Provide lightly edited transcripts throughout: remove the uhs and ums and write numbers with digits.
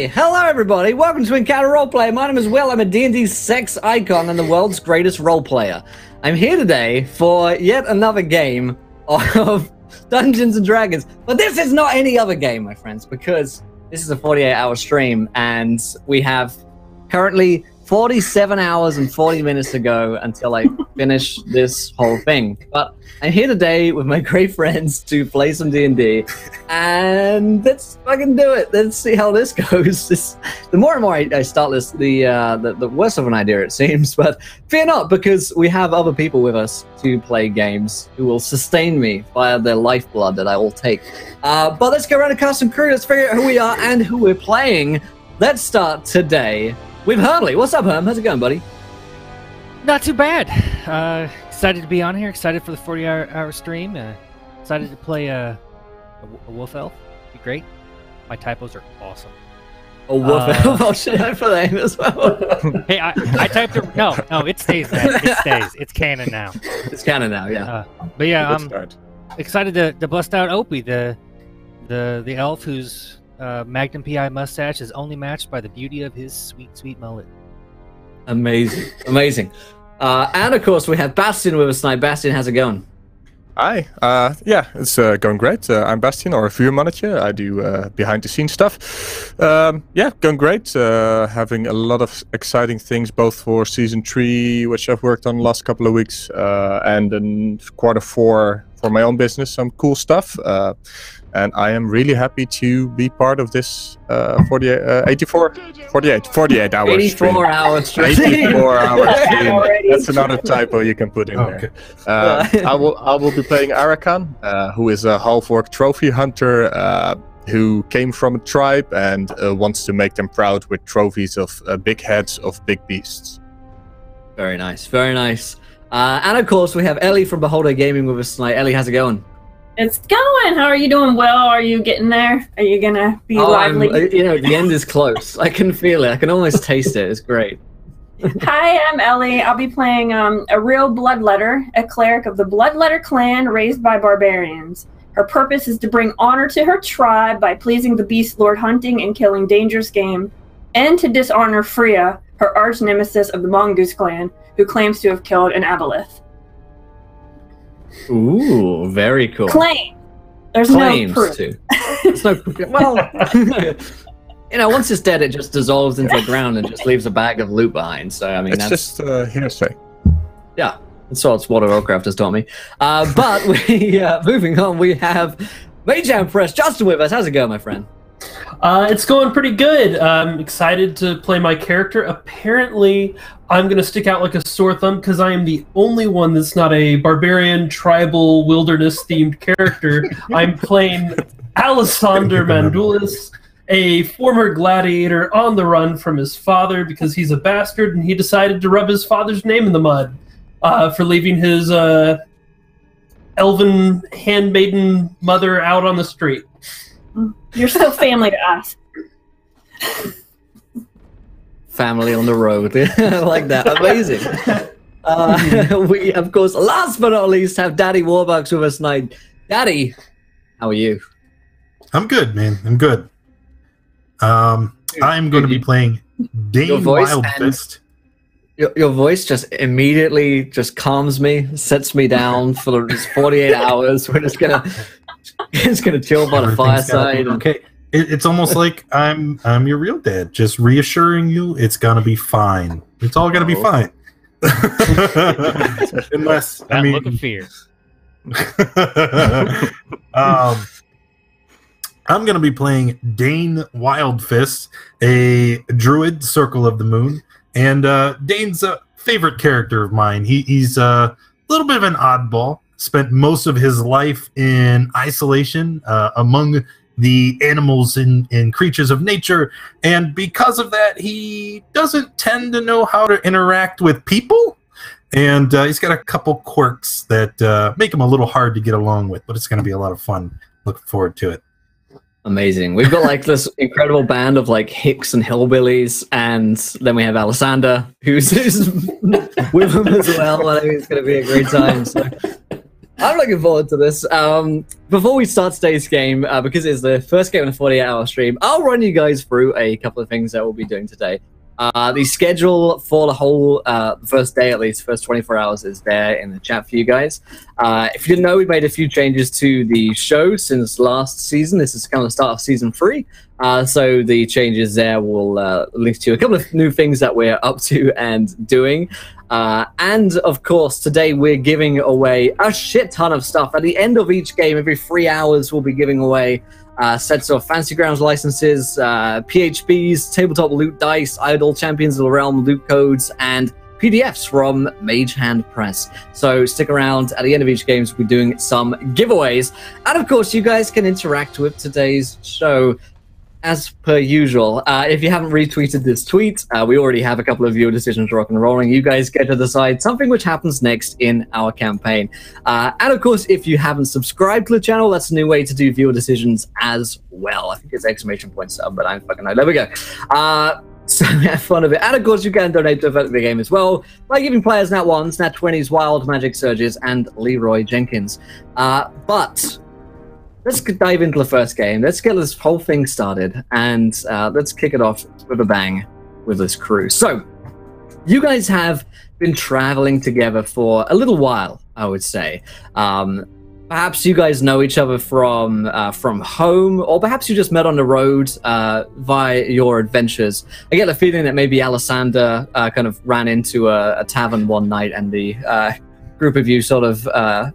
Hey, hello everybody, welcome to Encounter Roleplay. My name is Will, I'm a D&D sex icon and the world's greatest role player. I'm here today for yet another game of Dungeons and Dragons. But this is not any other game, my friends, because this is a 48-hour stream and we have currently 47 hours and 40 minutes to go until I finish this whole thing. But I'm here today with my great friends to play some D&D, and let's fucking do it. Let's see how this goes. The more and more I start this, the worse of an idea it seems. But fear not, because we have other people with us to play games who will sustain me via their lifeblood that I will take. But let's go around and cast some crew. Let's figure out who we are and who we're playing. Let's start today with Hermley. What's up, Herm? How's it going, buddy? Not too bad. Excited to be on here. Excited for the 40-hour stream. Excited to play a wolf elf. Be great. My typos are awesome. A wolf elf? Oh shit, I put that in as well. Hey, I typed it. No, it stays there. It stays. It's canon now. It's canon now, yeah. But yeah, I'm excited to bust out Opie, the elf whose Magnum PI mustache is only matched by the beauty of his sweet, sweet mullet. Amazing, amazing. And of course, we have Bastian with us tonight. Bastian, how's it going? Hi. Yeah, it's going great. I'm Bastian, or a Vuur Mannetje. I do behind-the-scenes stuff. Yeah, going great. Having a lot of exciting things, both for Season 3, which I've worked on the last couple of weeks, and in Quarter 4 for my own business, some cool stuff. And I am really happy to be part of this 48 hour 84 hours stream. 84 hour stream. That's another typo you can put in there. I will be playing Arakan, who is a half-orc trophy hunter who came from a tribe and wants to make them proud with trophies of big heads of big beasts. Very nice, very nice. And of course, we have Ellie from Beholder Gaming with us tonight. Ellie, how's it going? It's going. How are you doing, Will? Are you getting there? Are you gonna be lively? The end is close. I can feel it. I can almost taste it. It's great. Hi, I'm Ellie. I'll be playing a real bloodletter, a cleric of the Bloodletter clan raised by barbarians. Her purpose is to bring honor to her tribe by pleasing the Beast Lord hunting and killing dangerous game, and to dishonor Freya, her arch nemesis of the Mongoose clan, who claims to have killed an aboleth. Ooh, very cool. Claim. There's Claims no proof. to. There's no proof. Well, once it's dead, it just dissolves into the ground and just leaves a bag of loot behind. So, I mean, it's just hearsay. Yeah, that's what Warcraft has taught me. But moving on, we have Mage Press Justin with us. How's it going, my friend? It's going pretty good. I'm excited to play my character. Apparently, I'm going to stick out like a sore thumb because I am the only one that's not a barbarian, tribal, wilderness-themed character. I'm playing Alessander Mandulis, a former gladiator on the run from his father because he's a bastard and he decided to rub his father's name in the mud for leaving his elven handmaiden mother out on the street. You're still family to us. Family on the road. I like that. Amazing. We, of course, last but not least, have Daddy Warbucks with us tonight. Daddy, how are you? I'm good, man. I'm good. I'm going to be playing Dane Wildfist. Your voice just immediately just calms me, sets me down for just 48 hours. We're just gonna chill by the fireside. Okay. It's almost like I'm your real dad, just reassuring you it's gonna be fine. It's all gonna be fine. Unless Look of fear. I'm gonna be playing Dane Wildfist, a druid, Circle of the Moon, and Dane's a favorite character of mine. He's a little bit of an oddball. Spent most of his life in isolation among the animals and creatures of nature, and because of that, he doesn't tend to know how to interact with people, and he's got a couple quirks that make him a little hard to get along with, but it's going to be a lot of fun. Looking forward to it. Amazing. We've got like this incredible band of like hicks and hillbillies, and then we have Alessander, who's with them as well. I think it's going to be a great time. So. I'm looking forward to this. Before we start today's game, because it's the first game in a 48-hour stream, I'll run you guys through a couple of things that we'll be doing today. The schedule for the whole first day, at least, first 24 hours, is there in the chat for you guys. If you didn't know, we made a few changes to the show since last season. This is kind of the start of season 3. So the changes there will link to a couple of new things that we're up to and doing. And, of course, today we're giving away a shit ton of stuff. At the end of each game, every 3 hours, we'll be giving away sets of Fantasy Grounds licenses, PHBs, tabletop loot dice, Idol Champions of the Realm loot codes, and PDFs from Mage Hand Press. So stick around. At the end of each game, we'll be doing some giveaways. And of course, you guys can interact with today's show as per usual. If you haven't retweeted this tweet, we already have a couple of viewer decisions rock and rolling. You guys get to decide something which happens next in our campaign. And of course, if you haven't subscribed to the channel, that's a new way to do viewer decisions as well. I think it's exclamation point sub, but I don't fucking know. There we go. So have fun of it. And of course, you can donate to the game as well by giving players Nat 1s, Nat 20s, Wild Magic Surges, and Leroy Jenkins. But let's dive into the first game. Let's get this whole thing started, and let's kick it off with a bang with this crew. So, you guys have been traveling together for a little while, I would say. Perhaps you guys know each other from home, or perhaps you just met on the road via your adventures. I get the feeling that maybe Alessander kind of ran into a tavern one night, and the group of you sort of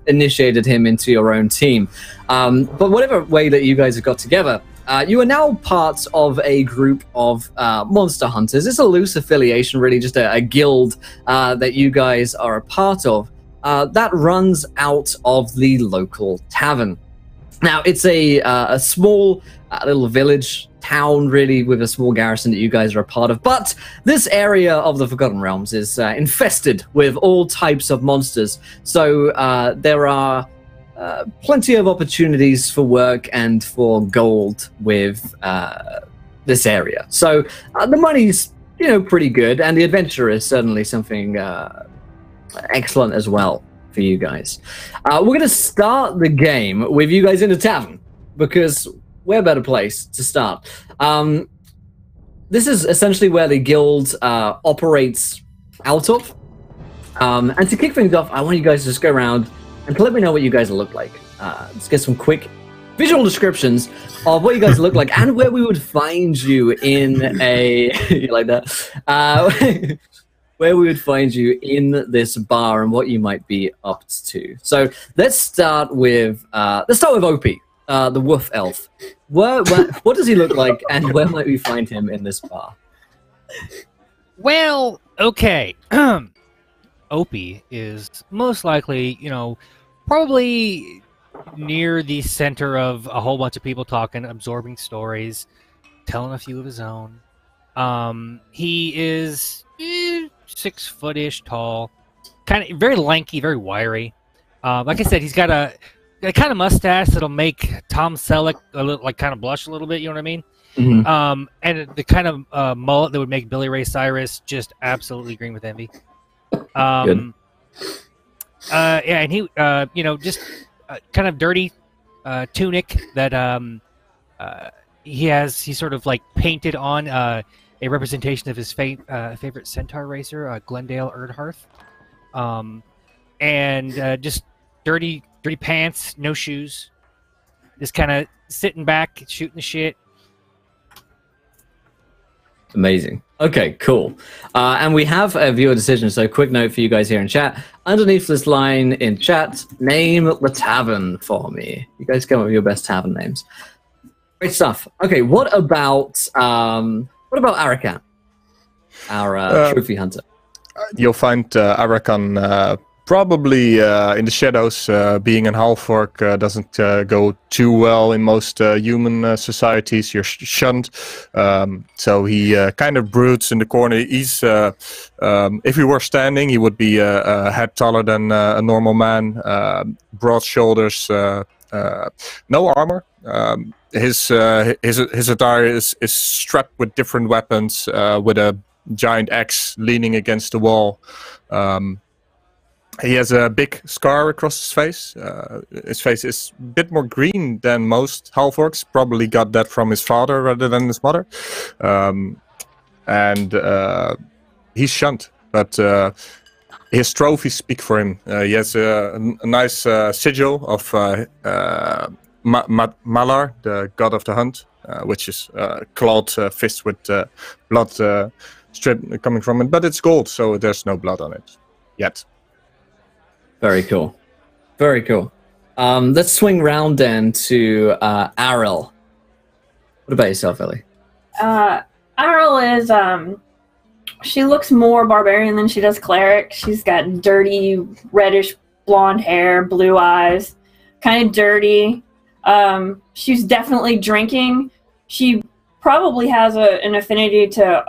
initiated him into your own team. But whatever way that you guys have got together, you are now part of a group of monster hunters. It's a loose affiliation, really, just a guild that you guys are a part of that runs out of the local tavern. Now, it's a small little village town, really, with a small garrison that you guys are a part of. But this area of the Forgotten Realms is infested with all types of monsters. So there are plenty of opportunities for work and for gold with this area. So the money's, pretty good, and the adventure is certainly something excellent as well for you guys. We're going to start the game with you guys in a tavern, because we're a better place to start. This is essentially where the guild operates out of. And to kick things off, I want you guys to just go around and let me know what you guys look like. Let's get some quick visual descriptions of what you guys look like and where we would find you in a... you like that? Where we would find you in this bar and what you might be up to. So let's start with Opie, the wolf elf. What does he look like, and where might we find him in this bar? Well, okay. Opie is most likely, probably near the center of a whole bunch of people talking, absorbing stories, telling a few of his own. He is 6-foot-ish tall, kind of very lanky, very wiry. Like I said, he's got a kind of mustache that'll make Tom Selleck a little, kind of blush a little bit. You know what I mean? Mm-hmm. And the kind of mullet that would make Billy Ray Cyrus just absolutely green with envy. Good. Yeah, and he, just kind of dirty tunic that he sort of painted on a representation of his favorite centaur racer, Glendale Earnhardt. And just dirty pants, no shoes. Just kind of sitting back, shooting the shit. Amazing. Okay, cool. And we have a viewer decision, so quick note for you guys here in chat. Underneath this line in chat, name the tavern for me. You guys come up with your best tavern names. Great stuff. Okay, what about Arakan, our trophy hunter? You'll find Arakan probably in the shadows. Being an half-orc doesn't go too well in most human societies. You're shunned. So he kind of broods in the corner. He's, if he were standing, he would be a head taller than a normal man. Broad shoulders, no armor. His attire is strapped with different weapons, with a giant axe leaning against the wall. He has a big scar across his face. His face is a bit more green than most half-orcs. Probably got that from his father rather than his mother. And he's shunned, but his trophies speak for him. He has a nice sigil of Malar, the god of the hunt, which is clawed fist with blood strip coming from it. But it's gold, so there's no blood on it yet. Very cool. Very cool. Let's swing round then to Aril. What about yourself, Ellie? Aril is, she looks more barbarian than she does cleric. She's got dirty, reddish blonde hair, blue eyes, kind of dirty. She's definitely drinking. She probably has an affinity to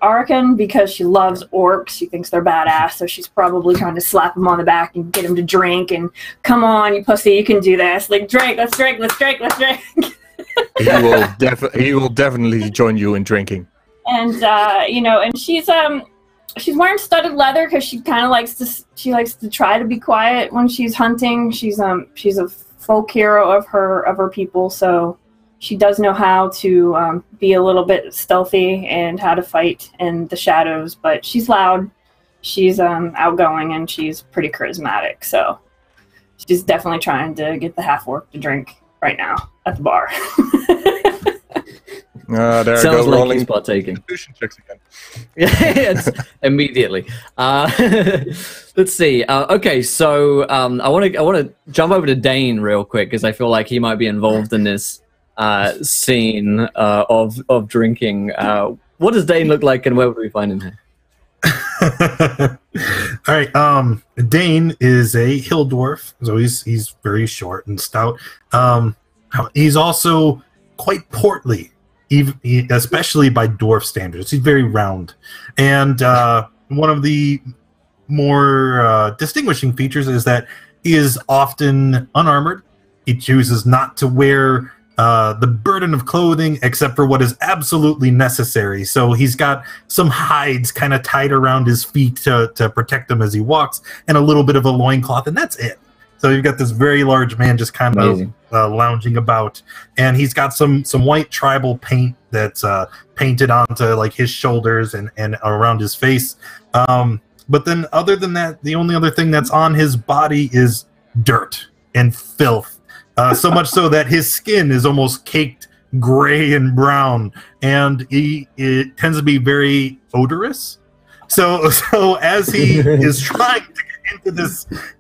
Arkan because she loves orcs. She thinks they're badass, so she's probably trying to slap him on the back and get him to drink and come on, you pussy, you can do this. Like, drink, let's drink, let's drink, let's drink. He will definitely join you in drinking. And you know, and she's wearing studded leather because she kind of likes to try to be quiet when she's hunting. She's a folk hero of her people, so she does know how to be a little bit stealthy and how to fight in the shadows, but she's loud, she's outgoing, and she's pretty charismatic, so she's definitely trying to get the half-orc to drink right now at the bar. There Sounds I go, like rolling he's partaking. constitution checks again. Yes, immediately. Let's see. Okay, so I want to jump over to Dane real quick because I feel like he might be involved in this scene of drinking. What does Dane look like, and where would we find him here? All right. Dane is a hill dwarf, so he's very short and stout. He's also quite portly, especially by dwarf standards. He's very round, and one of the more distinguishing features is that he is often unarmored. He chooses not to wear the burden of clothing except for what is absolutely necessary. So he's got some hides kind of tied around his feet to protect him as he walks, and a little bit of a loincloth, and that's it. So you've got this very large man just kind of lounging about, and he's got some white tribal paint that's painted onto like his shoulders and around his face. But then other than that, the only other thing that's on his body is dirt and filth. So much so that his skin is almost caked gray and brown, and it tends to be very odorous. So as he is trying to get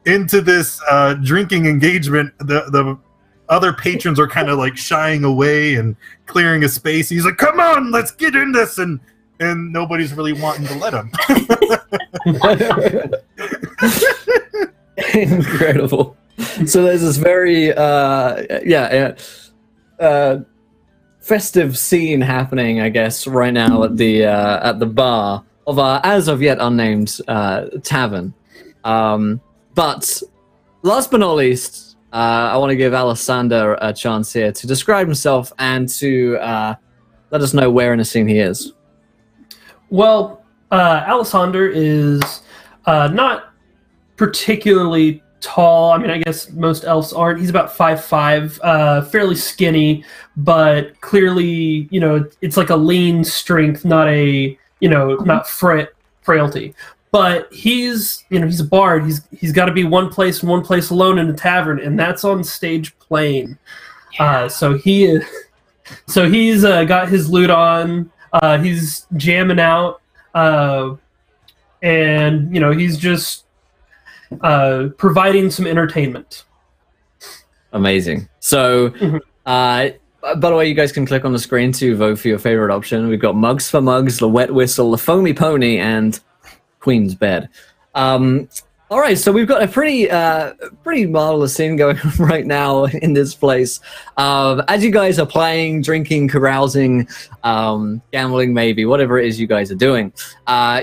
into this drinking engagement, the other patrons are kind of like shying away and clearing a space. He's like, "Come on, let's get in this," and nobody's really wanting to let him. Incredible. So there's this very festive scene happening, I guess, right now at the bar of our as of yet unnamed tavern. But last but not least, I want to give Alessander a chance here to describe himself and to let us know where in the scene he is. Well, Alessander is not particularly tall. I mean, I guess most elves aren't. He's about 5'5", fairly skinny, but clearly, you know, it's like a lean strength, not a, you know, not frailty. But he's a bard. He's got to be one place and one place alone in the tavern, and that's on stage playing. Yeah. So he's got his lute on. He's jamming out, and you know, he's just providing some entertainment. Amazing. So, by the way, you guys can click on the screen to vote for your favorite option. We've got Mugs for Mugs, the Wet Whistle, the Foamy Pony, and Queen's Bed. All right, so we've got a pretty marvelous scene going on right now in this place. As you guys are playing, drinking, carousing, gambling maybe, whatever it is you guys are doing.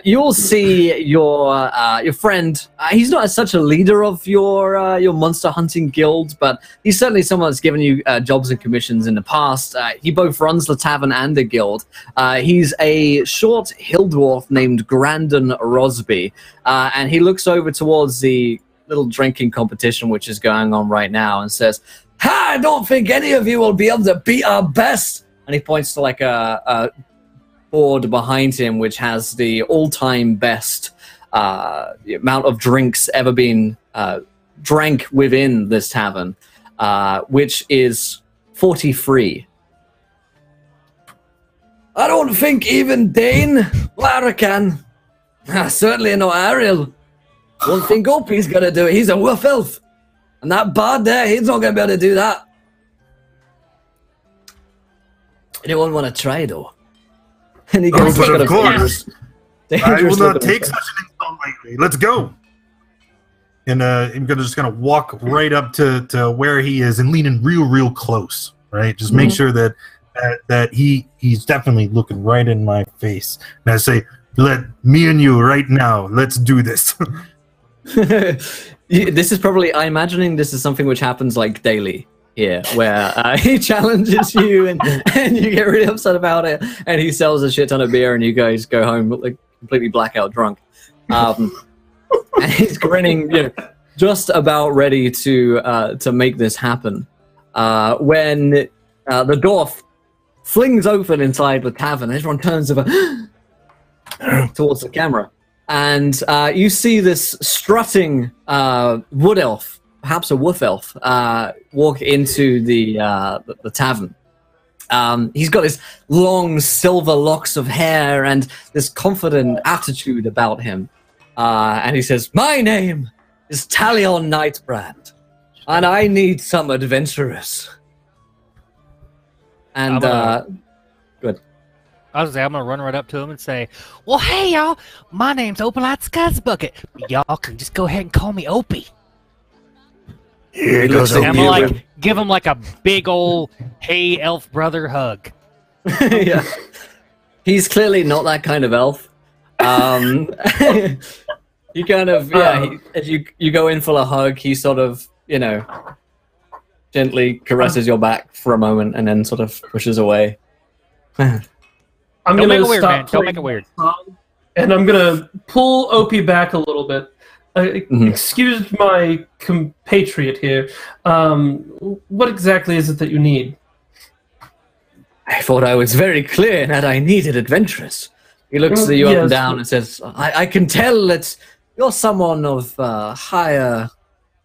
You'll see your friend. He's not such a leader of your monster hunting guild, but he's certainly someone that's given you jobs and commissions in the past. He both runs the tavern and the guild. He's a short hill dwarf named Grandon Rosby, and he looks over towards the little drinking competition which is going on right now and says, I don't think any of you will be able to beat our best. And he points to like a board behind him which has the all-time best amount of drinks ever been drank within this tavern, which is 43. I don't think even Dane Lara can. Certainly not Ariel. Don't think Opie's gonna do it. He's a wolf elf. And that bard there, he's not gonna be able to do that. Anyone want to try, though? And he gets but of course. I will not take face. such an insult lightly. Let's go. And I'm just gonna walk right up to where he is and lean in real close. Right, just make sure that he's definitely looking right in my face. And I say, "Let me and you right now. Let's do this." This is probably, I'm imagining this is something which happens like daily here, where he challenges you and you get really upset about it, and he sells a shit ton of beer, and you guys go home like completely blackout drunk. And he's grinning, just about ready to make this happen. When the door flings open inside the tavern, everyone turns over towards the camera. And you see this strutting wood elf, perhaps a wolf elf, walk into the tavern. He's got his long silver locks of hair and this confident attitude about him. And he says, "My name is Talion Nightbrand, and I need some adventurers." And good. I was gonna say, I'm gonna run right up to him and say, "Well, hey y'all, my name's Opalite Scuzzbucket. Y'all can just go ahead and call me Opie." He looks And at I'm you. gonna like give him like a big old "Hey elf brother" hug. Yeah. He's clearly not that kind of elf. He kind of, as you go in for a hug, he sort of, gently caresses your back for a moment and then sort of pushes away. I'm Don't gonna make it weird, stop man. Don't playing make it weird. the song, and I'm gonna pull Opie back a little bit. Excuse my compatriot here. What exactly is it that you need? I thought I was very clear that I needed adventurers. He looks at you up and down and says, I can tell that you're someone of higher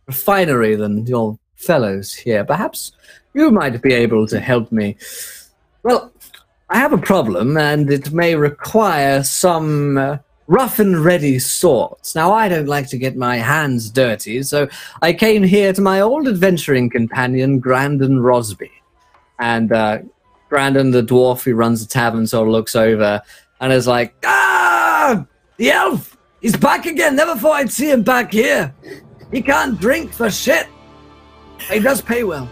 refinery than your fellows here. Perhaps you might be able to help me. Well, I have a problem, and it may require some rough and ready swords. Now, I don't like to get my hands dirty, so I came here to my old adventuring companion, Grandon Rosby. And Grandon, the dwarf who runs the tavern, sort of looks over and is like, the elf! He's back again! Never thought I'd see him back here! He can't drink for shit! He does pay well.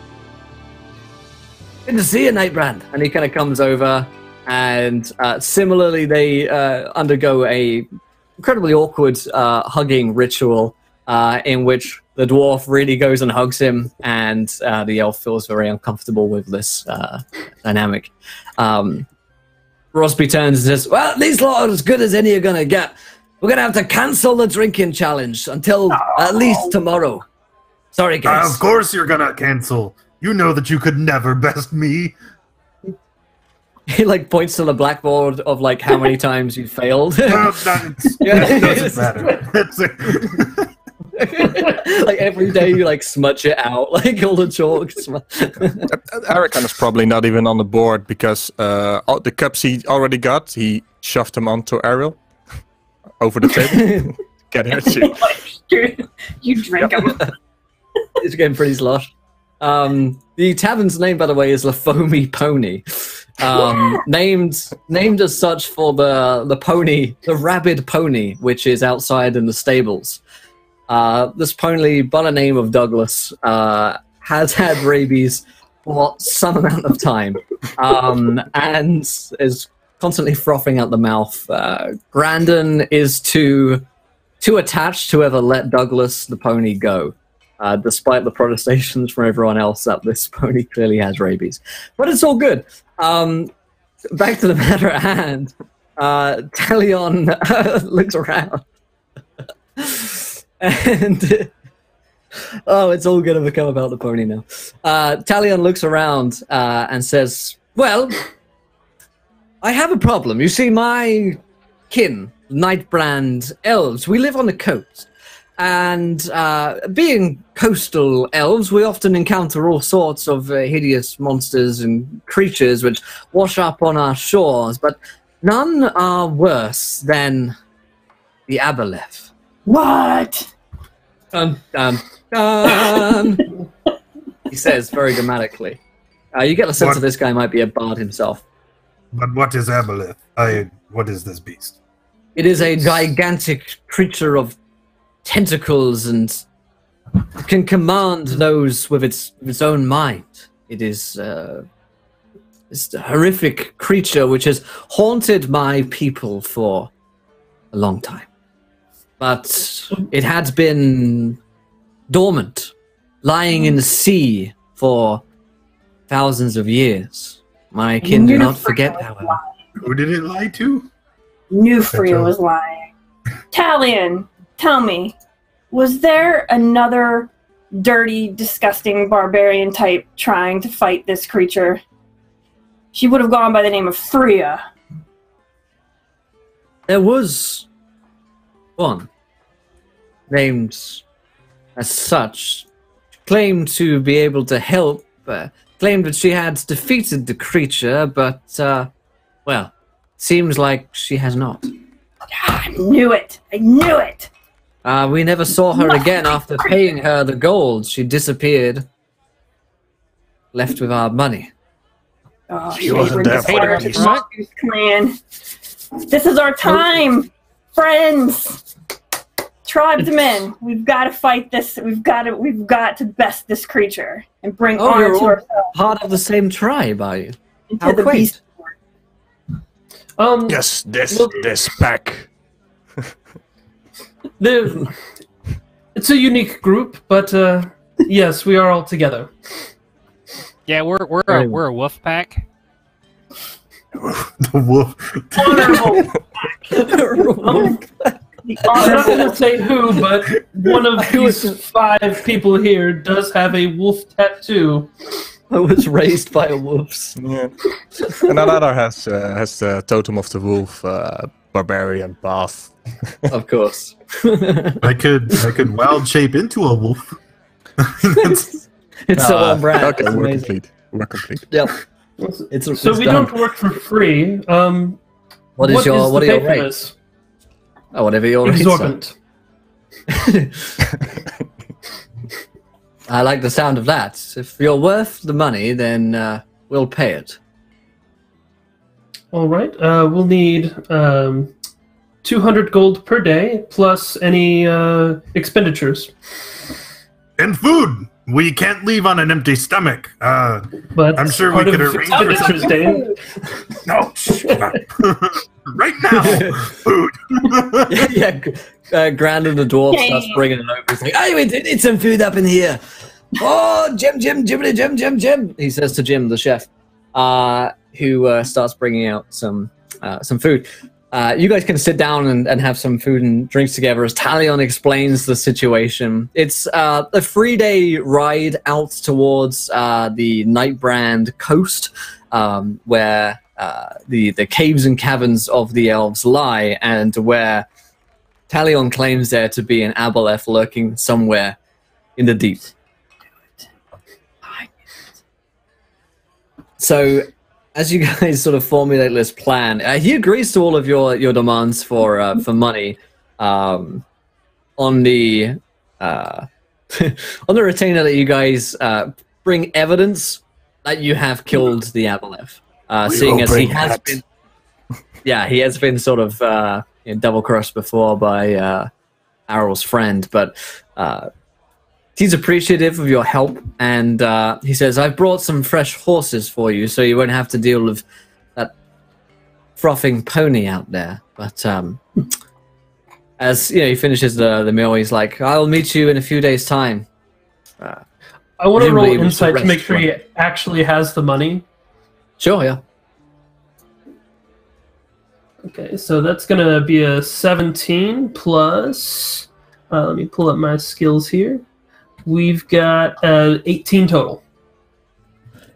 Good to see you, Nightbrand. And he kind of comes over, and similarly, they undergo a incredibly awkward hugging ritual in which the dwarf really goes and hugs him, and the elf feels very uncomfortable with this dynamic. Rosby turns and says, "Well, these lot are as good as any you're going to get. We're going to have to cancel the drinking challenge until at least tomorrow. Sorry, guys." Of course you're gonna cancel. You know that you could never best me. He points to the blackboard of how many times you failed. Well, that doesn't matter. Every day you smudge it out, all the chalk. Arakan is probably not even on the board because all the cups he already got, he shoved them onto Ariel over the table. Get her too. You drank them. It's getting pretty sloshed. The tavern's name, by the way, is La Foamy Pony. Named as such for the pony, the rabid pony, which is outside in the stables. This pony, by the name of Douglas, has had rabies for some amount of time, and is constantly frothing at the mouth. Grandin is too attached to ever let Douglas the pony go, despite the protestations from everyone else that this pony clearly has rabies. But it's all good. Back to the matter at hand. Talion looks around. And oh, it's all going to become about the pony now. Talion looks around and says, well, I have a problem. You see, my kin, Nightbrand elves, we live on the coast. And being coastal elves, we often encounter all sorts of hideous monsters and creatures which wash up on our shores, but none are worse than the aboleth. What? Dun, dun, he says very dramatically. You get the sense that this guy might be a bard himself. But what is aboleth? What is this beast? It is a gigantic creature of tentacles and can command those with its own mind. It is this horrific creature which has haunted my people for a long time. But it had been dormant, lying in the sea for thousands of years. My kin do not forget, however. Who did it lie to? Newfree was lying. Talion, tell me, was there another dirty, disgusting barbarian type trying to fight this creature? She would have gone by the name of Freya. There was one named as such, claimed to be able to help, claimed that she had defeated the creature, but, well, seems like she has not. I knew it! I knew it! We never saw her again after paying her the gold. She disappeared, left with our money. Oh, She wasn't there for the the Mongoose clan. This is our time, friends. Tribesmen, we've got to fight this. We've got to best this creature and bring honor you're to all ourselves. part of the same tribe, are you? Into How the quaint. beast. Yes, this pack. It's a unique group, but yes, we are all together. Yeah, we're a wolf pack. The wolf. I'm not going to say who, but one of these 5 people here does have a wolf tattoo. I was raised by a wolves. Yeah. And another has the totem of the wolf, barbarian path. Of course. I could wild shape into a wolf. It's so on brand. Okay, It's we're amazing. complete. We're complete. Yep. So It's we done. don't work for free. What are your the pay for rates? this? Oh, whatever your rates are. Exorbitant. I like the sound of that. If you're worth the money, then we'll pay it. All right. We'll need 200 gold per day plus any expenditures. And food. We can't leave on an empty stomach. But I'm sure we part could of arrange for expenditures, Dane. No, shut up. Right now, food. Grandin the dwarf starts bringing it over. He's like, "Hey, we need some food up in here." Oh, Jim, he says to Jim, the chef, who starts bringing out some food. You guys can sit down and have some food and drinks together as Talion explains the situation. It's a 3-day ride out towards the Nightbrand coast, where the caves and caverns of the elves lie, and where Talion claims there to be an aboleth lurking somewhere in the deep. So, as you guys sort of formulate this plan, he agrees to all of your demands for money on the on the retainer that you guys bring evidence that you have killed the aboleth. Seeing as he has been, he has been sort of double crossed before by Aryl's friend, but he's appreciative of your help, and he says, "I've brought some fresh horses for you, so you won't have to deal with that frothing pony out there." But as he finishes the meal, he's like, "I'll meet you in a few days' time." I want to roll presumably insight to make rest sure he actually has the money. Sure, yeah. Okay, so that's going to be a 17 plus... let me pull up my skills here. We've got 18 total.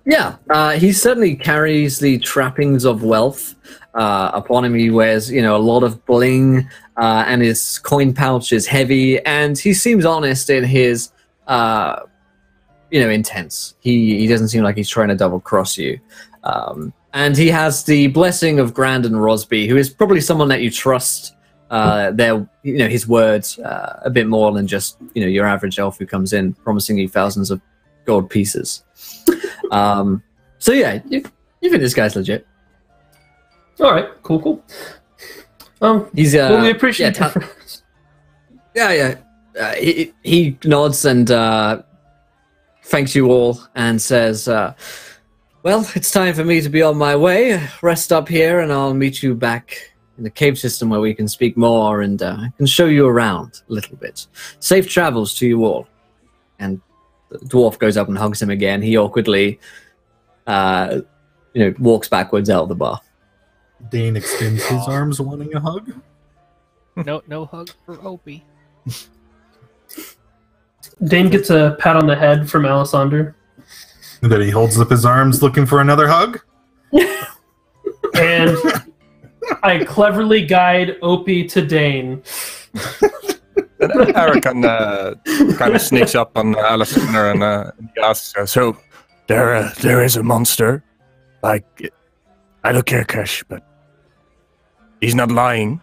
Yeah, he certainly carries the trappings of wealth upon him. He wears, a lot of bling, and his coin pouch is heavy, and he seems honest in his, intents. He doesn't seem like he's trying to double cross you. And he has the blessing of Grandin Rosby, who is probably someone that you trust. His words a bit more than just your average elf who comes in promising you thousands of gold pieces. So yeah, you think this guy's legit? All right, cool. He's well, we appreciate he nods and thanks you all and says, "Well, it's time for me to be on my way. Rest up here, and I'll meet you back in the cave system where we can speak more and I can show you around a little bit. Safe travels to you all." And the dwarf goes up and hugs him again. He awkwardly, walks backwards out of the bar. Dane extends his arms, wanting a hug. No hug for Opie. Dane gets a pat on the head from Alessander. And then he holds up his arms, looking for another hug. And I cleverly guide Opie to Dane. Arakan kind of sneaks up on Alessander and he asks, "So, there is a monster? Like, I don't care, Kesh, but he's not lying."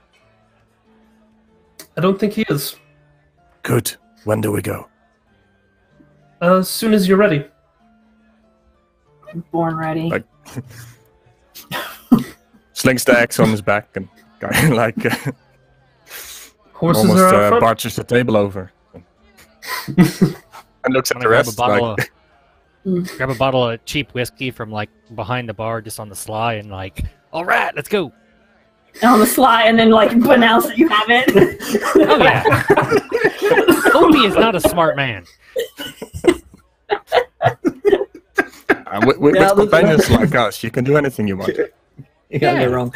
I don't think he is. Good. When do we go? As soon as you're ready. I'm born ready. Like, slings the axe on his back and kind of like Horses almost are out front. barges the table over and looks at the rest. Grab a bottle of cheap whiskey from like behind the bar, just on the sly, and like, all right, let's go. On the sly, and then announce that you have it. Oh yeah. Opie is not a smart man. With companions like us, you can do anything you want. You can't go wrong.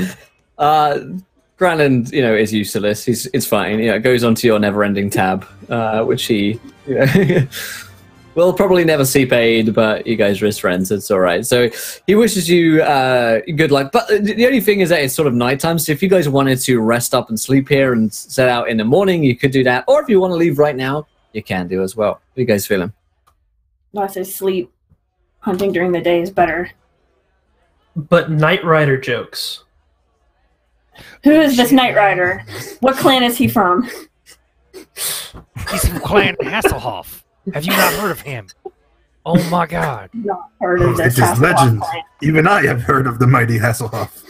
Granland, is used to this. It's fine. Goes onto your never-ending tab, which he will probably never see paid, but you guys are his friends. It's all right. So he wishes you good luck. But the only thing is that it's sort of nighttime. So if you guys wanted to rest up and sleep here and set out in the morning, you could do that. Or if you want to leave right now, you can do as well. How are you guys feeling? I say sleep. Hunting during the day is better. But Knight Rider jokes. Who is this Knight Rider? What clan is he from? He's from Clan Hasselhoff. Have you not heard of him? Oh my god. Not heard of this. It is Hasselhoff legend. clan. Even I have heard of the mighty Hasselhoff.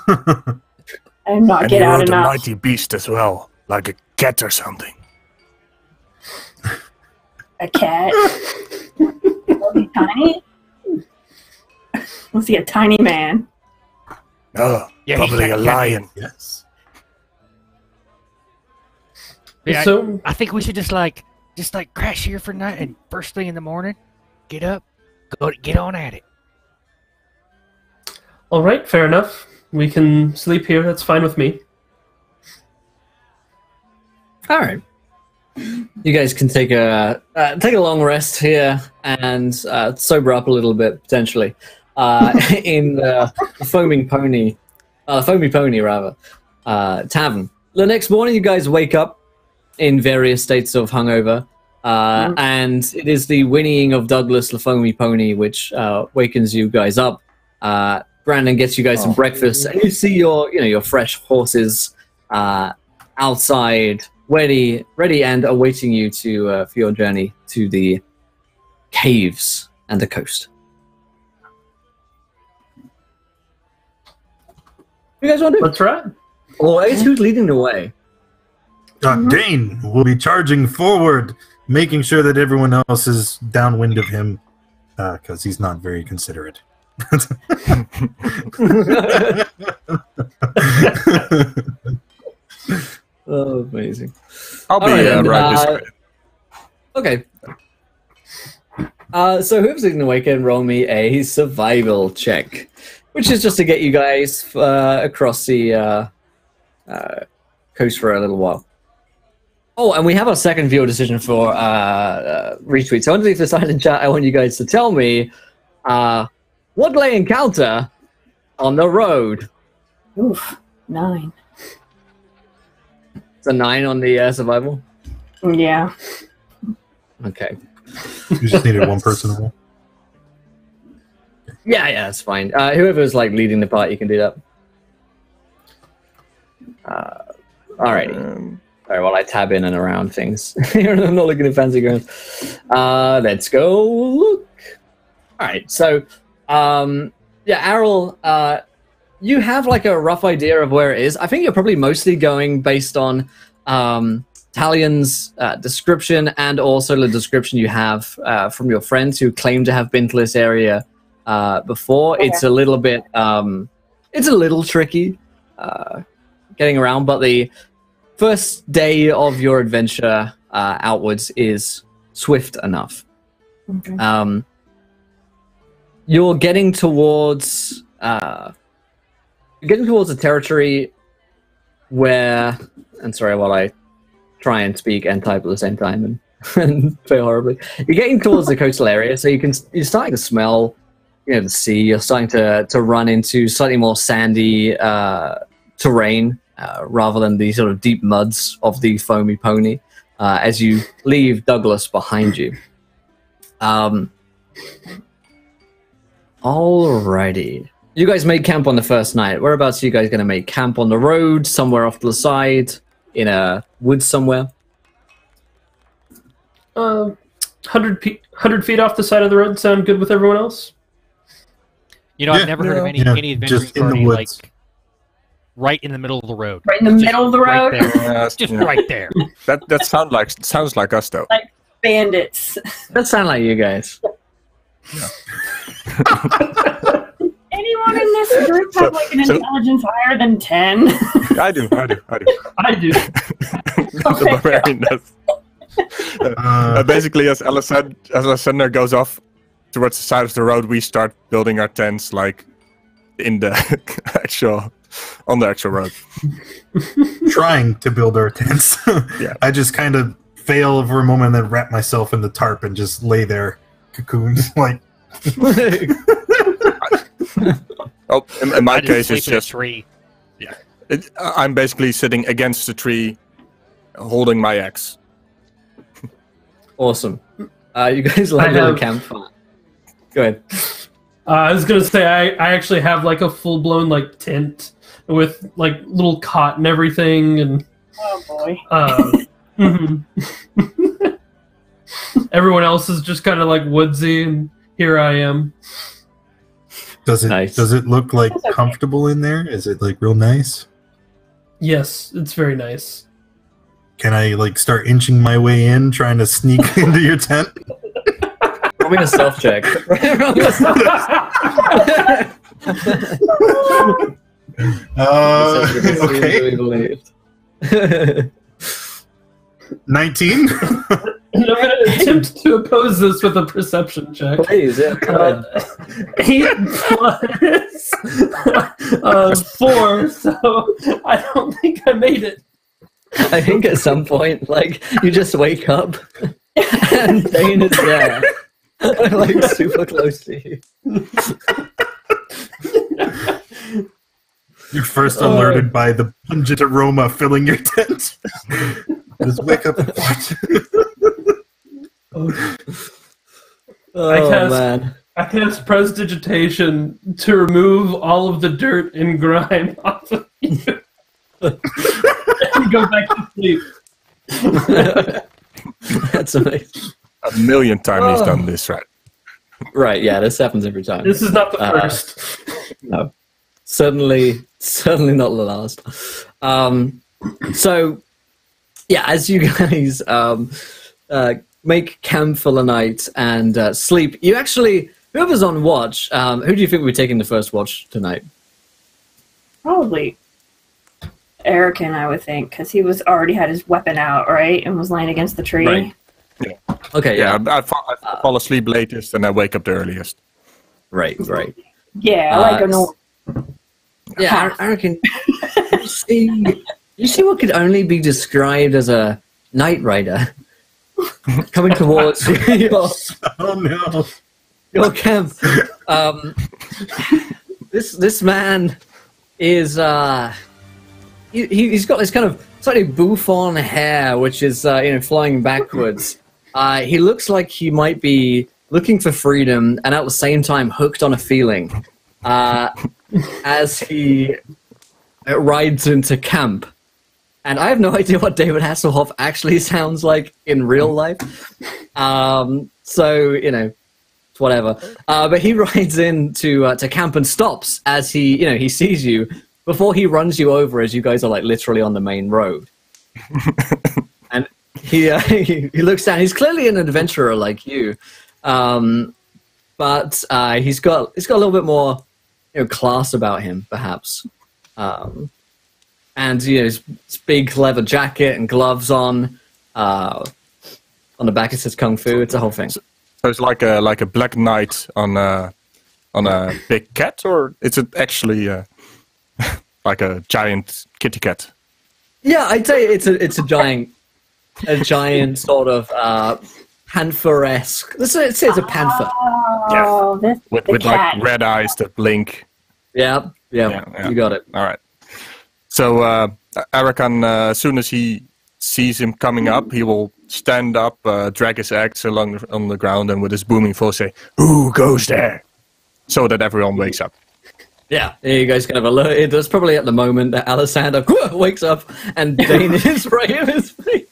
I am not And get he out rode a enough. mighty beast as well, like a cat or something. A cat. Was he tiny? Was he a tiny man? No, Yeah, probably he a can't- lion. Yes. Yeah, So, I think we should just crash here for night, and first thing in the morning, get up, get on at it. all right, fair enough. We can sleep here. That's fine with me. All right. You guys can take a long rest here and sober up a little bit potentially in the Foamy Pony tavern. The next morning, you guys wake up in various states of hungover, and it is the whinnying of Douglas the Foamy Pony which wakens you guys up. Brandon gets you guys some breakfast, and you see your fresh horses outside. Ready and awaiting you for your journey to the caves and the coast. What do you guys want to do? That's right. Always, who's leading the way? Dane will be charging forward making sure that everyone else is downwind of him, because he's not very considerate. Oh, amazing. I'll be right this way. Okay. So whoever's going to wake and roll me a survival check, which is just to get you guys across the coast for a little while. Oh, and we have our second viewer decision for retweet. So underneath the side in chat, I want you guys to tell me what will I encounter on the road? Oof, 9. It's a 9 on the survival? Yeah. Okay. You just needed one person to roll. Yeah, that's fine. Whoever's like leading the party can do that. Alrighty. All right, while I tab in and around things. I'm not looking at fancy grounds. Let's go look. All right, so Errol, you have like a rough idea of where it is. I think you're probably mostly going based on Talion's description and also the description you have from your friends who claim to have been to this area before. Okay. It's a little bit, it's a little tricky getting around, but the first day of your adventure outwards is swift enough. Okay. You're getting towards a territory where, and sorry while I try and speak and type at the same time and fail horribly. You're getting towards the coastal area, so you're starting to smell, the sea. You're starting to run into slightly more sandy terrain rather than the sort of deep muds of the Foamy Pony as you leave Douglas behind you. Alrighty. You guys made camp on the first night. Whereabouts are you guys going to make camp? On the road, somewhere off to the side, in a woods somewhere? 100 feet off the side of the road sound good with everyone else? I've never heard of any adventuring party like right in the middle of the road. Right in the middle of the road? Right just right there. That sounds like us, though. Like bandits. That sound like you guys. Yeah. Anyone in this group have like an intelligence higher than 10? I do. I do. The barbarian does. Basically, as Alessandra goes off towards the side of the road, we start building our tents like in the on the actual road. Trying to build our tents. Yeah. I just kind of fail for a moment and then wrap myself in the tarp and just lay there cocooned like. Oh, in my case, it's just a tree. Yeah, I'm basically sitting against the tree, holding my axe. Awesome. You guys like a campfire. Go ahead. I was gonna say I actually have like a full blown like tent with like little cot and everything, and oh boy. Everyone else is just kind of like woodsy, and here I am. Does it look like comfortable in there? Is it like real nice? Yes, it's very nice. Can I like start inching my way in, trying to sneak into your tent? I'm in a self check. Okay. 19. I'm going to attempt to oppose this with a perception check. Please, yeah, go ahead. 8 plus 4, so I don't think I made it. I think at some point, like, you just wake up and Dane is there. Like, super close to you. You're first alerted by the pungent aroma filling your tent. Just wake up and watch. I cast prestidigitation to remove all of the dirt and grime off of you. And go back to sleep. That's amazing. 1,000,000 times he's done this, right? Right, yeah, this happens every time. This is not the first. No. Certainly not the last. So, yeah, as you guys make camp for the night and sleep. You actually, whoever's on watch, who do you think we're taking the first watch tonight? Probably Erican, I would think, because he was already had his weapon out, right, and was laying against the tree. Right. Yeah. Okay, Yeah, I fall asleep latest and I wake up the earliest. Right. Yeah, I like a normal. Yeah, Erican, you see what could only be described as a night rider coming towards your camp. This man is he's got this kind of slightly bouffant hair, which is flying backwards. He looks like he might be looking for freedom and at the same time hooked on a feeling as he rides into camp. And I have no idea what David Hasselhoff actually sounds like in real life. So, it's whatever. But he rides into to camp and stops as he sees you before he runs you over as you guys are like literally on the main road. And he looks down. He's clearly an adventurer like you. But he's got a little bit more class about him, perhaps. And his big leather jacket and gloves on. On the back it says Kung Fu. It's a whole thing. So it's like a black knight on a big cat, or is it actually like a giant kitty cat? Yeah, I'd say it's a giant sort of panther-esque. Let's say it's a panther. Oh, Yeah. With like red eyes that blink. Yeah, you got it. All right. So Arakan, as soon as he sees him coming up, he will stand up, drag his axe on the ground, and with his booming voice say, "Who goes there?" So that everyone wakes up. Yeah, you guys kind of alert. That's probably at the moment that Alessander wakes up and Dane is right in his face.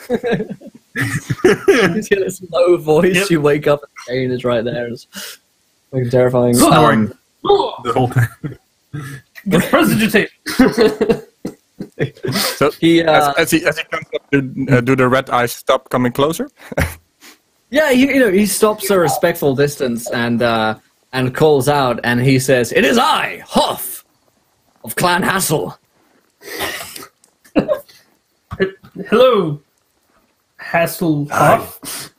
You hear this low voice, Yep. You wake up and Dane is right there. It's fucking terrifying. Snoring the whole time. Prestidigitation. So He, as he comes up, do the red eyes stop coming closer? Yeah, he stops a respectful distance and calls out, and he says, "It is I, Hoff, of Clan Hassel." Hello, Hasselhoff.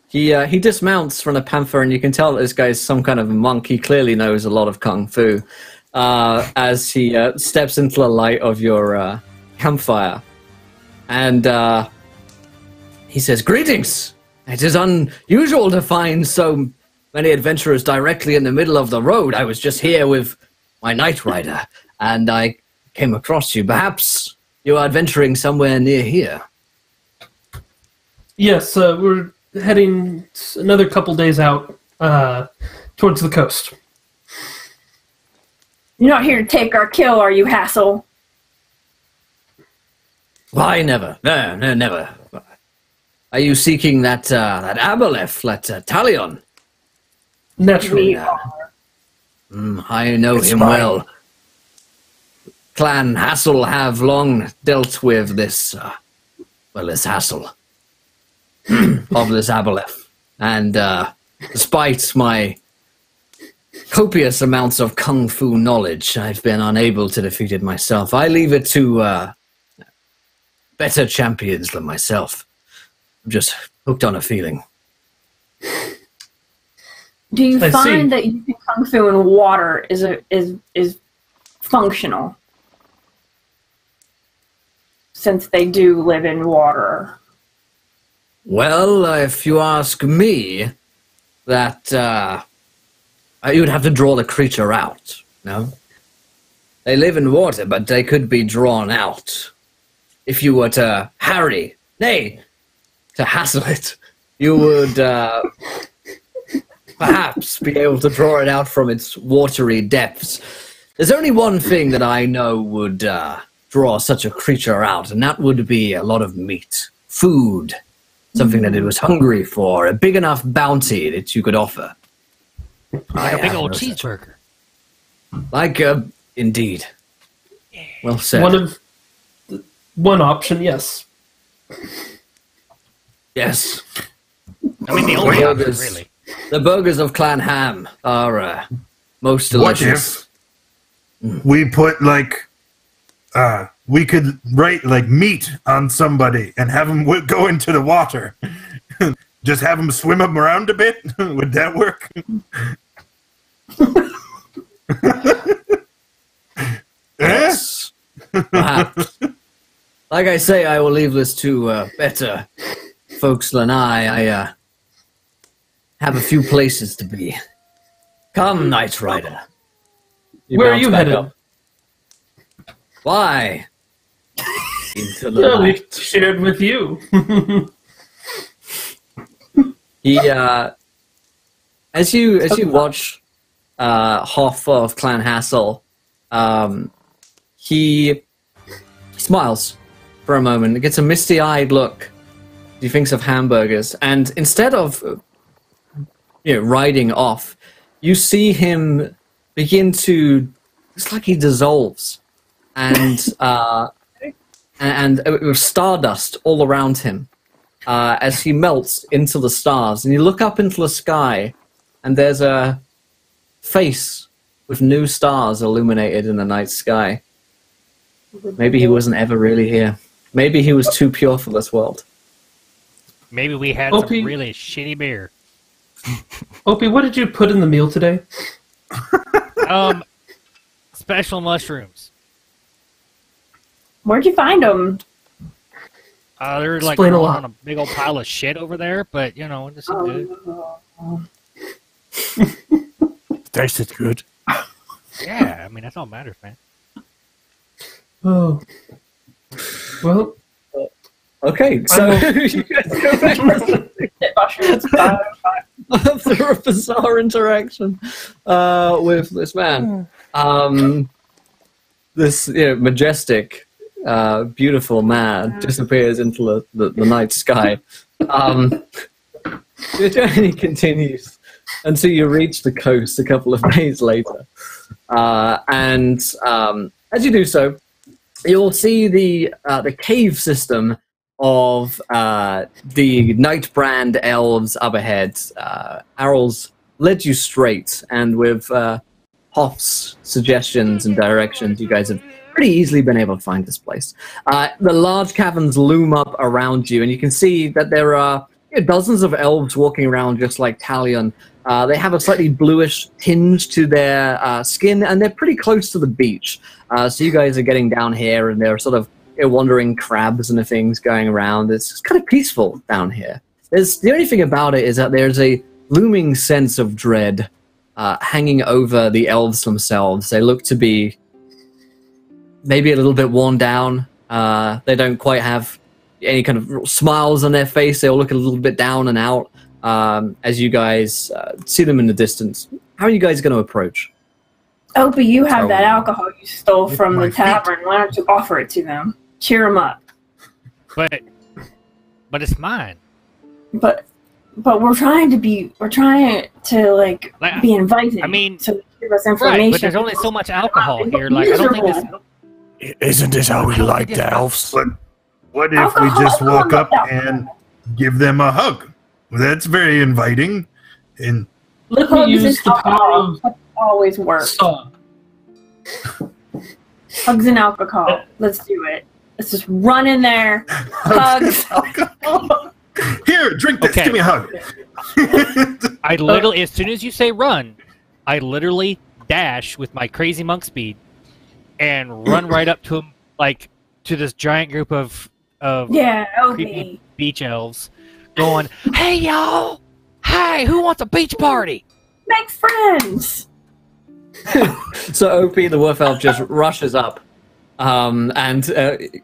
He dismounts from the panther, and you can tell that this guy's some kind of monk. He clearly knows a lot of kung fu. As he steps into the light of your campfire, and he says, "Greetings. It is unusual to find so many adventurers directly in the middle of the road. I was just here with my night rider, and I came across you. Perhaps you are adventuring somewhere near here." Yes, we're heading another couple days out towards the coast. You're not here to take our kill, are you, Hassel? Why, never. No, never. Are you seeking that Aboleth, that Talion? Naturally. I know him well. Clan Hassel have long dealt with this Hassel of this Aboleth. And despite my copious amounts of kung fu knowledge, I've been unable to defeat it myself. I leave it to better champions than myself. I'm just hooked on a feeling. Do you I find see. that using kung fu in water is functional? Since they do live in water. Well, if you ask me, that you would have to draw the creature out, no? They live in water, but they could be drawn out. If you were to harry, nay, to hassle it, you would perhaps be able to draw it out from its watery depths. There's only one thing that I know would draw such a creature out, and that would be a lot of meat, food, something that it was hungry for, a big enough bounty that you could offer. Like a big old no, sir. cheeseburger. Like, indeed. Well said. One of one option, yes. Yes. I mean, the only option, really. The burgers of Clan Ham are most What delicious. if we put like we could write like meat on somebody and have them go into the water? Just have them swim them around a bit. Would that work? Yes. Perhaps. Like I say, I will leave this to better folks than I have a few places to be. Come, Knight Rider. Where are you headed? Up. Why? Into the Yeah, we night. shared with you. He, as you watch Hoff of Clan Hassel, he smiles for a moment. He gets a misty-eyed look. He thinks of hamburgers, and instead of riding off, you see him begin to. It's like he dissolves, and with stardust all around him. As he melts into the stars, and you look up into the sky, and there's a face with new stars illuminated in the night sky. Maybe he wasn't ever really here. Maybe he was too pure for this world. Maybe we had Opie. some really shitty beer. Opie, what did you put in the meal today? Special mushrooms. Where'd you find them? They're like Explain a growing lot. on a big old pile of shit over there, but this is good. Tasted good. Yeah, I mean that's all that matters, man. Oh. Well, Okay, so you guys go back to Mushrooms. after a bizarre interaction with this man. This majestic, beautiful man disappears into the night sky. Your journey continues until you reach the coast a couple of days later. And as you do so, you'll see the cave system of the Nightbrand elves up ahead. Arrol's led you straight, and with Hoff's suggestions and directions, you guys have pretty easily been able to find this place. The large caverns loom up around you, and you can see that there are dozens of elves walking around just like Talion. They have a slightly bluish tinge to their skin, and they're pretty close to the beach. So you guys are getting down here, and they're sort of wandering crabs and the things going around. It's kind of peaceful down here. The only thing about it is that there's a looming sense of dread hanging over the elves themselves. They look to be maybe a little bit worn down. They don't quite have any kind of smiles on their face. They all look a little bit down and out as you guys see them in the distance. How are you guys going to approach? Opie, you have that alcohol you stole from the tavern. Why don't you offer it to them? Cheer them up. But it's mine. But we're trying to be like be inviting. I mean, to give us information. Right, but there's only so much alcohol here. Like I don't think this. Isn't this how we like the elves? But what if we just walk up and give them a hug? Well, that's very inviting. And let me Hugs use and the power alcohol of always work. song. Hugs and alcohol. Let's do it. Let's just run in there. Hugs. here, drink this. Okay. Give me a hug. I literally, as soon as you say run, I literally dash with my crazy monk speed and run right up to him, like to this giant group of Yeah, creepy Opie. beach elves, going, "Hey y'all! Hey, who wants a beach party?" Make friends. So OP, the wolf elf, just rushes up, and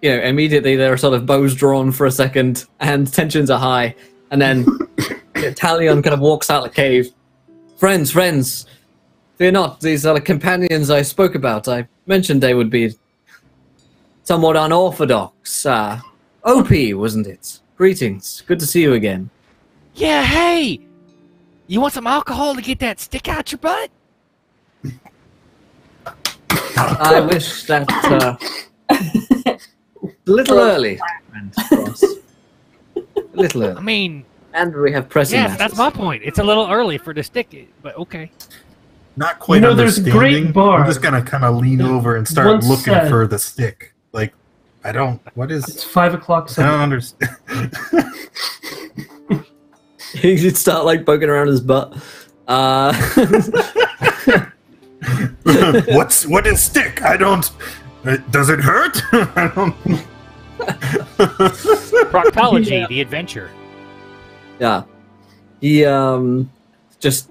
immediately there are sort of bows drawn for a second, and tensions are high, and then Talion kind of walks out the cave. Friends, fear not. These are the companions I spoke about. I mentioned they would be somewhat unorthodox. OP, wasn't it? Greetings. Good to see you again. Yeah, hey! You want some alcohol to get that stick out your butt? I wish that A little early. A little I early. mean, And we have pressing yes, matters. that's my point. It's a little early for the stick, but okay. Not quite there's a great understanding. bar. I'm just gonna kind of lean over and start Once looking said- for the stick. Like, I don't. What It's is? 5 o'clock. I don't understand. He should start like poking around his butt. What is stick? I don't. Does it hurt? I don't. Proctology, Yeah. the adventure. Yeah. He just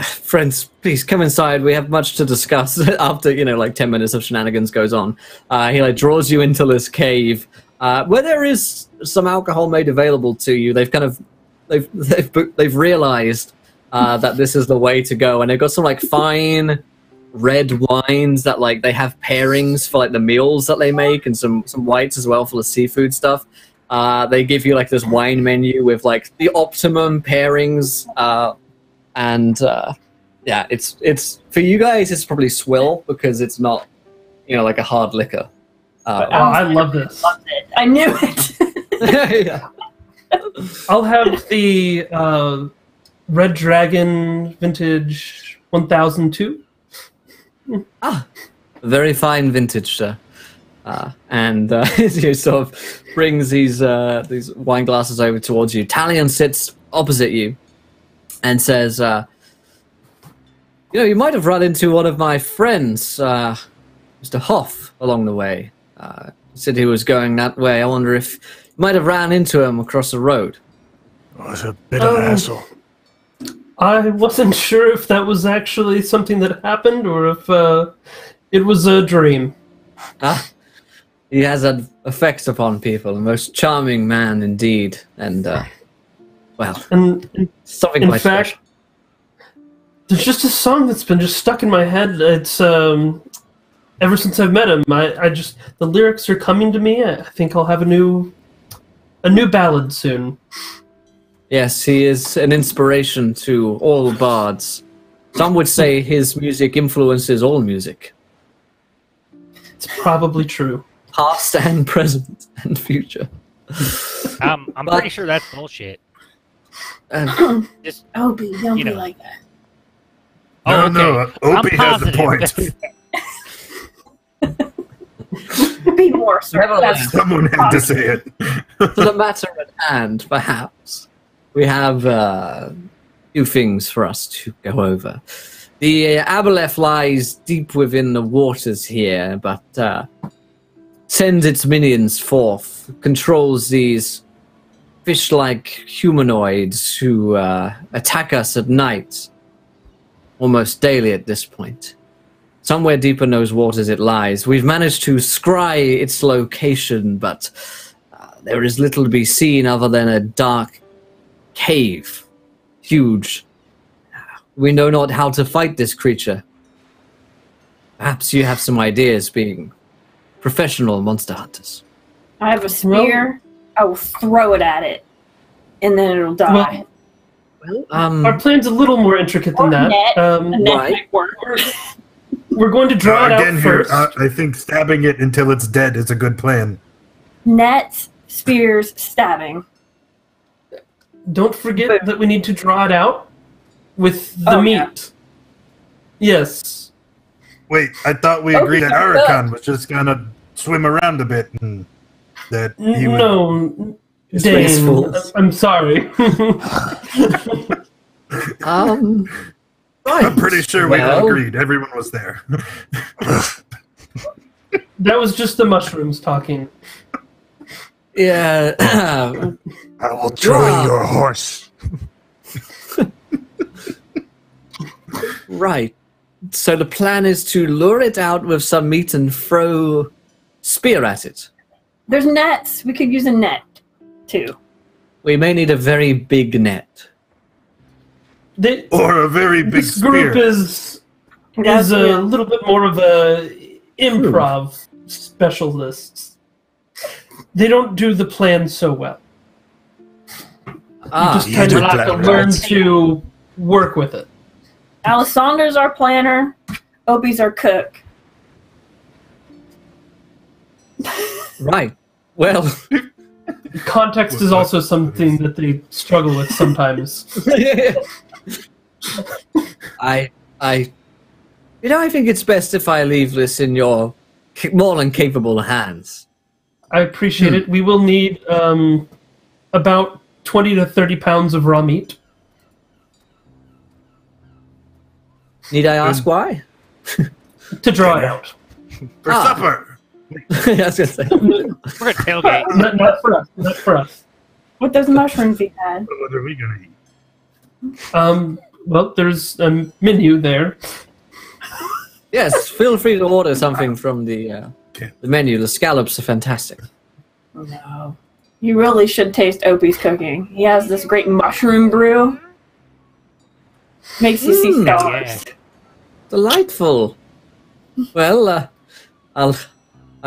friends, please come inside. We have much to discuss. After like 10 minutes of shenanigans goes on, he like draws you into this cave where there is some alcohol made available to you. They've realized that this is the way to go, and they've got some like fine red wines that like they have pairings for like the meals that they make, and some whites as well for the seafood stuff. They give you like this wine menu with like the optimum pairings, and yeah, it's for you guys. It's probably swill because it's not like a hard liquor. I love this. Loved it. I knew it. Yeah. I'll have the Red Dragon Vintage 1002. Very fine vintage, sir. And he sort of brings these wine glasses over towards you. Talion sits opposite you and says, you might have run into one of my friends, Mr. Hoff, along the way. He said he was going that way. I wonder if you might have ran into him across the road. Oh, it's a bit of an asshole. I wasn't sure if that was actually something that happened or if it was a dream. He has had effects upon people. A most charming man indeed. And, well, And something in quite fact, special. there's just a song that's been just stuck in my head. It's ever since I've met him. I just the lyrics are coming to me. I think I'll have a new ballad soon. Yes, he is an inspiration to all bards. Some would say his music influences all music, It's probably true. past and present and future. I'm pretty sure that's bullshit. And Just Opie, don't You be know. like that. oh, No, okay. Opie I'm has a positive. point. Be more, sir. Never That's- mind. Someone had to say it. to the matter at hand, perhaps, we have a few things for us to go over. The Aboleth lies deep within the waters here, but sends its minions forth, controls these fish-like humanoids who attack us at night, almost daily at this point. Somewhere deep in those waters it lies. We've managed to scry its location, but there is little to be seen other than a dark cave. Huge. We know not how to fight this creature. Perhaps you have some ideas, being professional monster hunters. I have a spear. I will throw it at it, and then it'll die. Our plan's a little more intricate than Or that. net. A net Right. might work. We're going to draw it out Again, here, first. I think stabbing it until it's dead is a good plan. Net, spears, stabbing. Don't forget that we need to draw it out with the Oh, meat. yeah. Yes. Wait, I thought we Oh, agreed that yeah. Arakan was just gonna swim around a bit and that he would. No, It's Dane, wasteful. I'm sorry. Right. I'm pretty sure we Well- all agreed. Everyone was there. That was just the mushrooms talking. Yeah. I will try Wow. your horse. Right. So the plan is to lure it out with some meat and throw spear at it. There's nets. We could use a net, too. We may need a very big net. Or a very big This group spear. is That's- a yeah. little bit more of a improv specialists. They don't do the plan so well. Just You kind do of have plan to right. learn to work with it. Alessandra's our planner. Opie's our cook. Right. Well, Context is also something that they struggle with sometimes. I think it's best if I leave this in your more than capable hands. I appreciate it. We will need about 20 to 30 pounds of raw meat. Need I ask why? To draw it out. For supper. I was gonna say. We're gonna tailgate. Not for us. Not for us. With those mushrooms he had. What are we gonna eat? Well, there's a menu there. Yes, feel free to order something from the menu. The scallops are fantastic. No. You really should taste Opie's cooking. He has this great mushroom brew. Makes you see stars. Yeah. Delightful. Well, I'll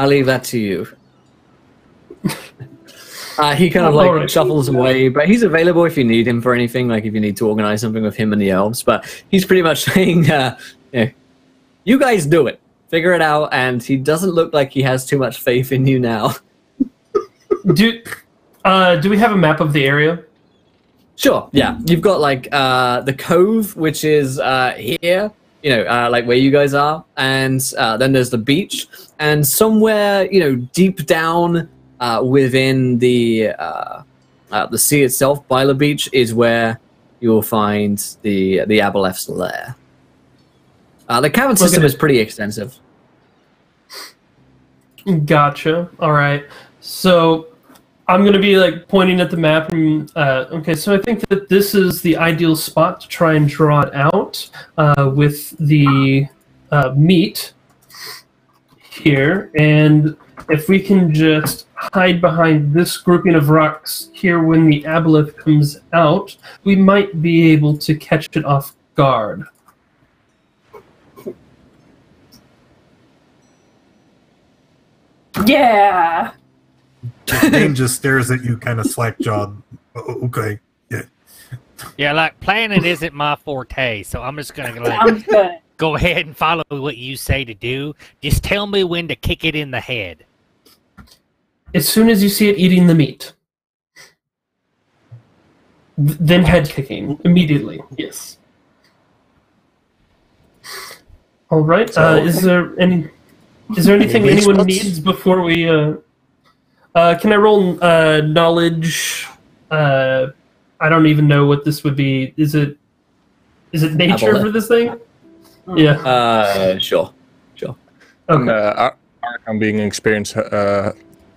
leave that to you. He kind of like shuffles away, but he's available if you need him for anything, like if you need to organize something with him and the elves. But he's pretty much saying, you guys do it. Figure it out, and he doesn't look like he has too much faith in you now. Do we have a map of the area? Sure, yeah. You've got like the cove, which is here, like where you guys are, and then there's the beach, and somewhere, deep down within the sea itself, by the beach, is where you will find the Aboleth's lair. The cavern system is pretty extensive. Gotcha. All right. So I'm going to be like pointing at the map. And, okay, so I think that this is the ideal spot to try and draw it out with the meat here. And if we can just hide behind this grouping of rocks here when the aboleth comes out, we might be able to catch it off guard. Yeah. Dane just stares at you, kind of slack-jawed. Okay, yeah. Yeah, like planning isn't my forte, so I'm just gonna Sounds good. go ahead and follow what you say to do. Just tell me when to kick it in the head. As soon as you see it eating the meat. Then head kicking immediately. Yes. All right. Is there anything anyone needs before we? Can I roll knowledge? I don't even know what this would be. Is it nature for this thing? Yeah. Sure. Okay. I'm being an experienced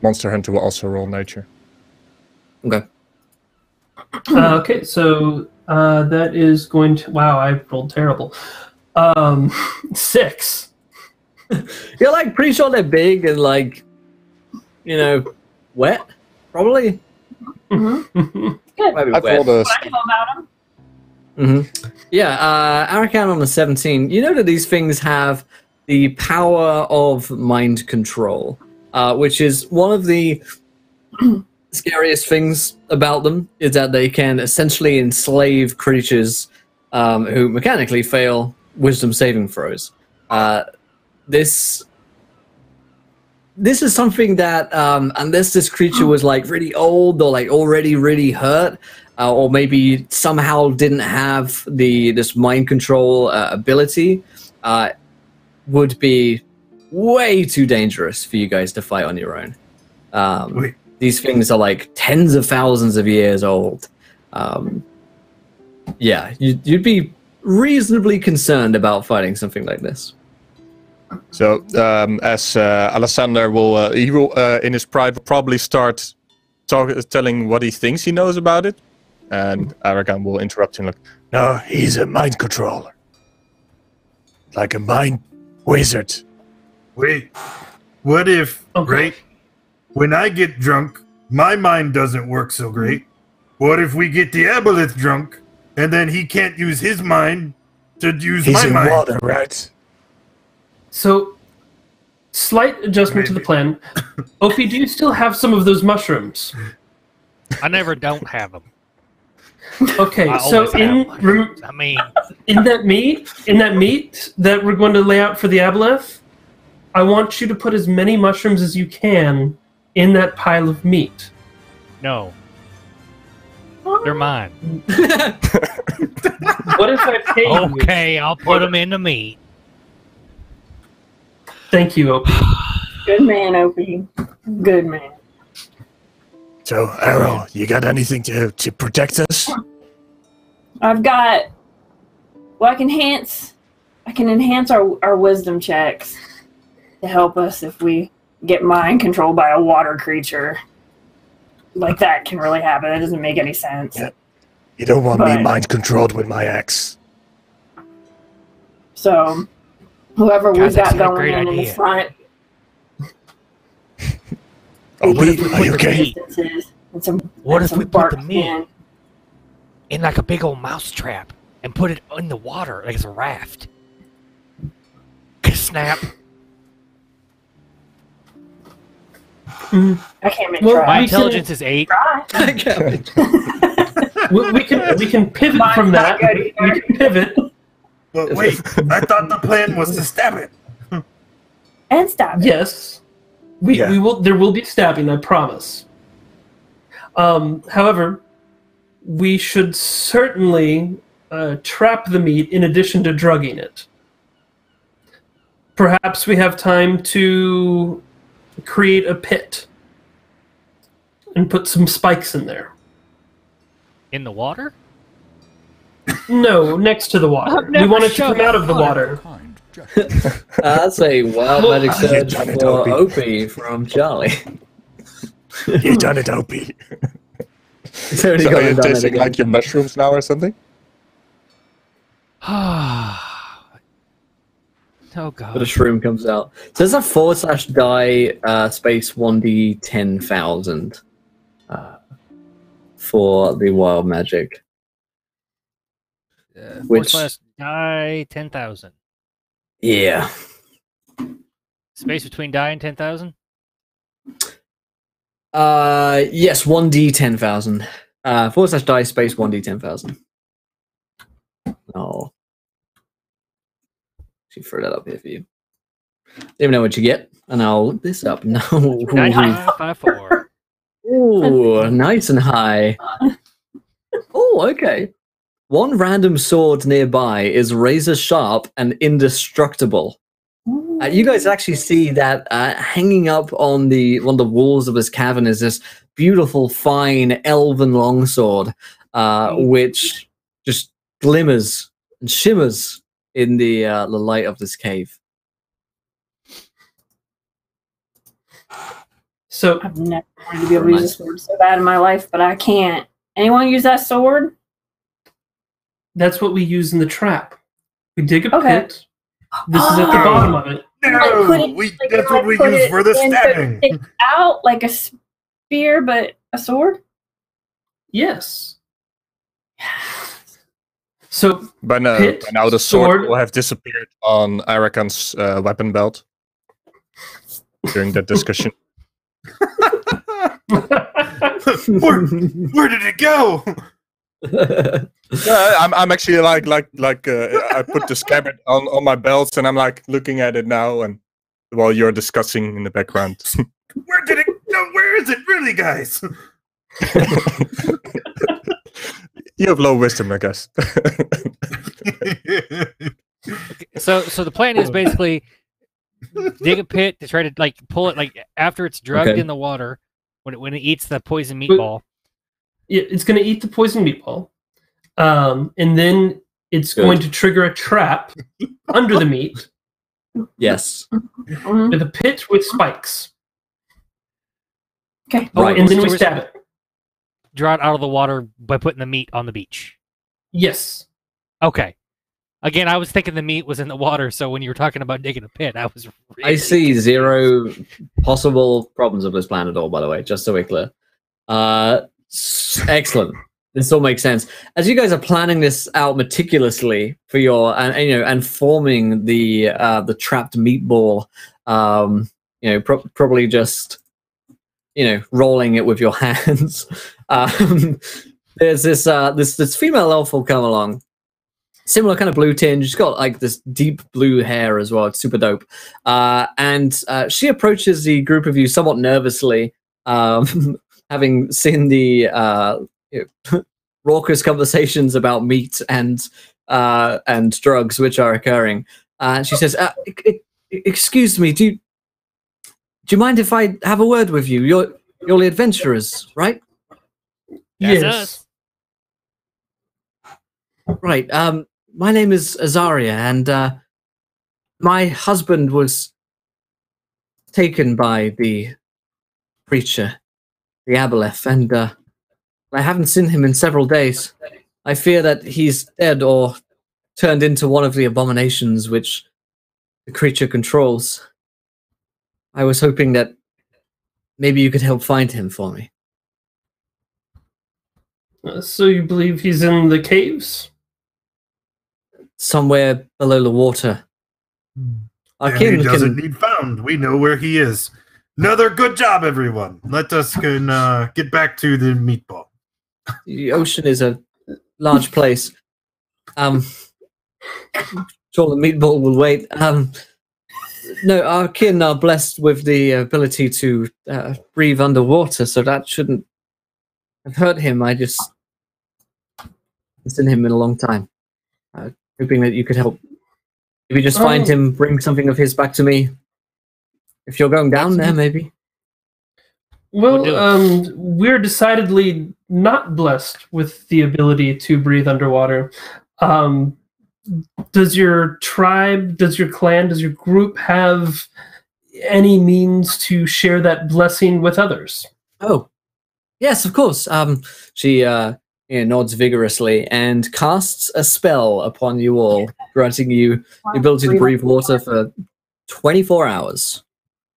monster hunter will also roll nature. Okay. Okay, so that is going to. Wow, I rolled terrible. 6. You're like pretty sure they're big and like, wet, probably. Mm-hmm. Good. Maybe I've wet. rolled a. What I know about him? Mm-hmm. Yeah, Arakan on the 17. You know that these things have the power of mind control, which is one of the scariest things about them, is that they can essentially enslave creatures who mechanically fail wisdom saving throws. This is something that, unless this creature was like really old or like already really hurt, or maybe somehow didn't have this mind control ability, would be way too dangerous for you guys to fight on your own. These things are like tens of thousands of years old. Yeah, you'd be reasonably concerned about fighting something like this. So, as Alessander will in his pride probably start telling what he thinks he knows about it, and Aragon will interrupt him like, "No, he's a mind controller, like a mind wizard." Wait, what if, right, when I get drunk, my mind doesn't work so great? What if we get the aboleth drunk, and then he can't use his mind to use my mind? Water, right? So, slight adjustment to the plan. Opie, do you still have some of those mushrooms? I never don't have them. Okay, I so always have mushrooms. I mean, in that meat that we're going to lay out for the aboleth, I want you to put as many mushrooms as you can in that pile of meat. No. They're mine. What if I pay you? Okay, I'll put them in the meat. Thank you, Opie. Good man, Opie. Good man. So, Errol, you got anything to protect us? I've got. Well, I can enhance our wisdom checks to help us if we get mind controlled by a water creature. Like that can really happen. That doesn't make any sense. Yeah. You don't want me mind controlled with my ex. So, whoever Guys, we've got that's a going great in the idea. front. Opie, are you okay? What if we put the meat in like a big old mouse trap and put it in the water like it's a raft? Snap. I can't make Well, My try. intelligence is 8. I can't. We can pivot Mine's from that. not good We either. can pivot. But wait, I thought the plan was to stab it. And stop. Yes, we will. There will be stabbing. I promise. However, we should certainly trap the meat in addition to drugging it. Perhaps we have time to create a pit and put some spikes in there. In the water? No, next to the water. I've We never want it to shot come out of the water. That's a wild magic surge done it, for Opie. Opie from Charlie. You done it, Opie. He's already So gone are you and done it tasting again. like your mushrooms now or something? Oh But a god. shroom comes out. So there's a /die space 1d 10,000 for the wild magic. Which- Die 10,000. Yeah. Space between die and 10,000? Yes, 1d 10,000. /die space 1d 10,000. Oh. She threw that up here for you. Don't even know what you get, and I'll look this up. No. 9554. Ooh, nice and high. Oh, okay. One random sword nearby is razor sharp and indestructible. You guys actually see that hanging up on one of the walls of this cavern is this beautiful, fine, elven longsword, which just glimmers and shimmers in the light of this cave. So I've never wanted to be able to use a sword so bad in my life, but I can't. Anyone use that sword? that's what we use in the trap. We dig a Okay. pit. This is at the bottom of it. No, Put it- that's what we put use it for the in to stabbing. stick out like a spear, but a sword. Yes. So By Pit, now the sword sword. will have disappeared on Arakan's weapon belt during that discussion. Where did it go? Yeah, I'm actually like I put the scabbard on my belt and I'm like looking at it now and while you're discussing in the background. Where did it go? Where is it really, guys? You have low wisdom, I guess. So the plan is basically dig a pit to try to like pull it like after it's drugged Okay. in the water when it eats the poison meatball. yeah, it's going to eat the poison meatball, and then it's Good. going to trigger a trap under the meat Yes. Mhm. with a pit with spikes. Okay. Oh, Right. and then So we we're- stab it. Draw it out of the water by putting the meat on the beach. Yes. Okay. Again, I was thinking the meat was in the water, so when you were talking about digging a pit, I was really I see zero possible problems of this plan at all, by the way, just so we're clear. Excellent. This all makes sense. As you guys are planning this out meticulously for your and forming the trapped meatball, probably just rolling it with your hands. There's this female elf will come along. Similar kind of blue tinge. She's got like this deep blue hair as well. It's super dope. And she approaches the group of you somewhat nervously having seen the raucous conversations about meat and drugs which are occurring. She says, "Excuse me, do you mind if I have a word with you? You're the adventurers, right?" That's Yes. us. Right. My name is Azaria, and my husband was taken by the creature, the Aboleth, and I haven't seen him in several days. I fear that he's dead or turned into one of the abominations which the creature controls. I was hoping that maybe you could help find him for me. So you believe he's in the caves? Somewhere below the water. Our And king he doesn't can... need found. We know where he is. Another good job, everyone. Let us get back to the meatball. The ocean is a large place. Sure, the meatball will wait. No, our kin are blessed with the ability to breathe underwater, so that shouldn't have hurt him. I just haven't seen him in a long time. Hoping that you could help. If you just find him, bring something of his back to me. If you're going down there, maybe. Well, we're decidedly not blessed with the ability to breathe underwater. Does your tribe, does your clan, does your group have any means to share that blessing with others? Oh, yes, of course. She nods vigorously and casts a spell upon you all, granting you the ability to breathe water for 24 hours.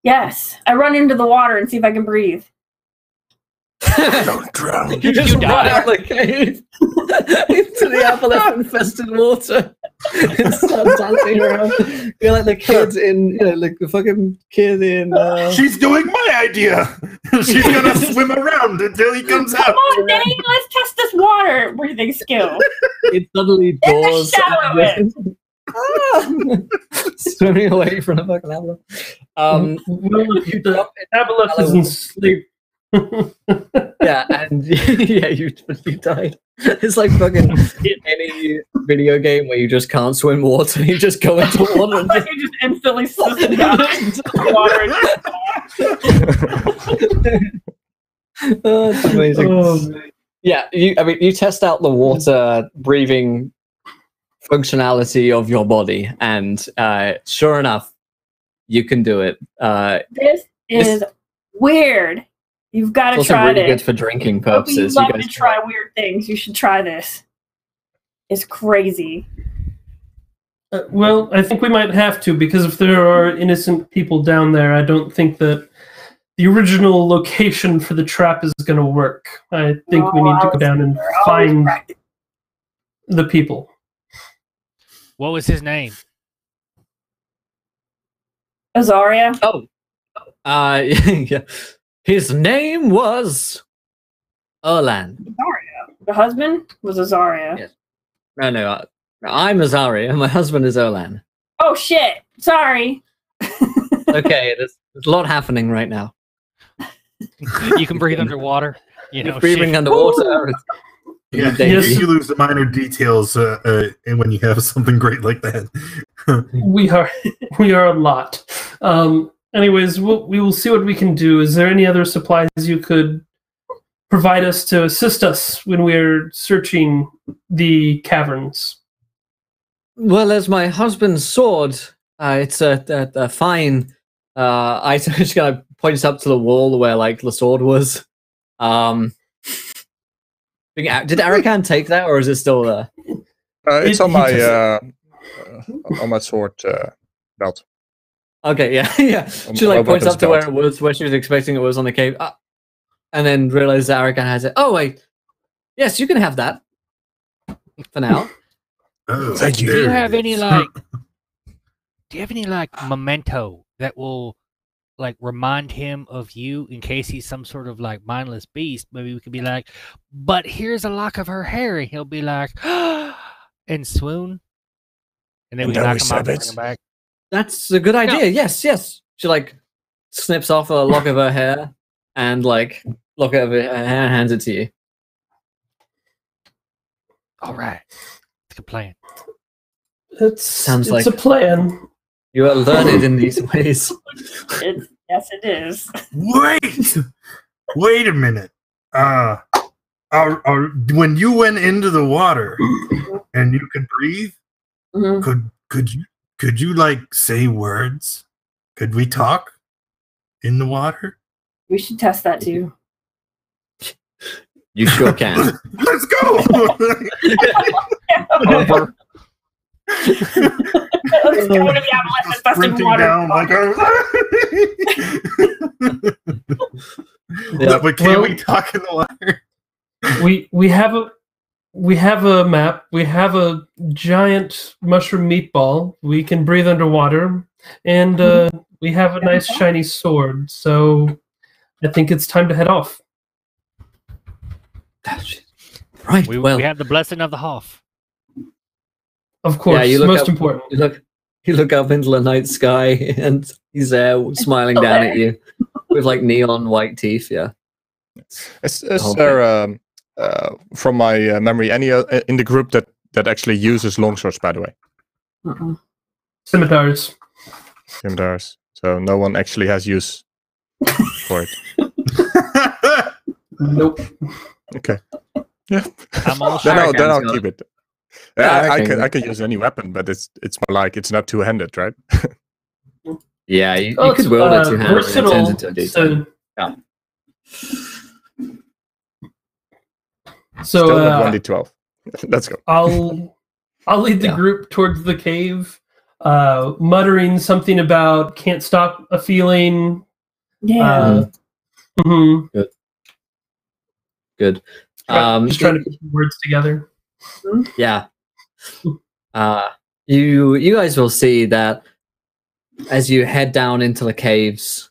Yes, I run into the water and see if I can breathe. Don't drown. You just You run die. out the cave into the Aboleth-infested water and start dancing around. You're like the kids in, like the fucking kid in... She's doing my idea. She's gonna swim around until he comes out. Come on, Dane, let's test this water breathing skill. It suddenly In the doors... shower Swimming away from the fucking Aboleth. Well, the Aboleth is in sleep. Yeah, and you died. It's like fucking any video game where you just can't swim water. You just go into water and Like you just instantly slip down into the water. Oh, it's amazing. Oh, man. Yeah, you test out the water breathing functionality of your body, and sure enough, you can do it. This is weird. You've got to It's also try really this. good for drinking Hope you purposes. love guys to try weird things. You should try this. It's crazy. Well, I think we might have to, because if there are innocent people down there, I don't think that the original location for the trap is going to work. I think we need to go down and find the people. What was his name? Azaria. Oh, yeah. His name was Erlan. Azaria. The husband was Azaria. Yes. No, I'm Azaria. My husband is Erlan. Oh shit! Sorry. Okay, there's a lot happening right now. You can breathe underwater. You're breathing underwater. Yeah, Yes. you lose the minor details and when you have something great like that. We are a lot. Anyways, we will see what we can do. Is there any other supplies you could provide us to assist us when we're searching the caverns? Well, there's my husband's sword. It's a fine item. Just gonna point up to the wall where like the sword was. Did Arakan take that, or is it still there? It's on my sword belt. Okay, yeah. She like points up to where it was, where she was expecting it was on the cave, and then realizes that Arakan has it. Oh wait, yes, you can have that for now. Oh, Thank you. Do you there have it any is. memento that will like remind him of you in case he's some sort of like mindless beast? Maybe we could be like, but here's a lock of her hair, and he'll be like, and swoon, and then we And can then knock we him out and bring savage. him back. That's a good idea. Yes. She like snips off a lock of her hair, and like look over and hands it to you. All right. It's a plan. It's Sounds like- a plan. You are learned in these ways. Yes, it is. Wait a minute. When you went into the water and you could breathe, could you like say words? Could we talk in the water? We should test that too. You sure can. Let's go. Over. Let's go to the aboleth busting Sprinting water. down like Yeah. But can we talk in the water? We have a map. We have a giant mushroom meatball. We can breathe underwater, and we have a nice shiny sword. So I think it's time to head off. Right. We well, have the blessing of the Hoff. Of course, you look most up- important. you look up into the night sky, and he's there smiling down at you with like neon white teeth. Yeah. Is whole there, from my memory, any in the group that actually uses longswords, by the way? Scimitars. Scimitars. So no one actually has use for it. Nope. Okay. Yeah. I'm all Then I'll got keep it. Yeah, I can use any weapon, but it's more like it's not two-handed, right? Yeah, you Oh, could it's, wield it two-handed. and it versatile, turns into a D10. So, Yeah. so Still not 1d12. Let's go. I'll lead the Yeah. group towards the cave, muttering something about can't stop a feeling. Yeah. Mhm. Good. Just trying to put some words together. Yeah. You guys will see that as you head down into the caves,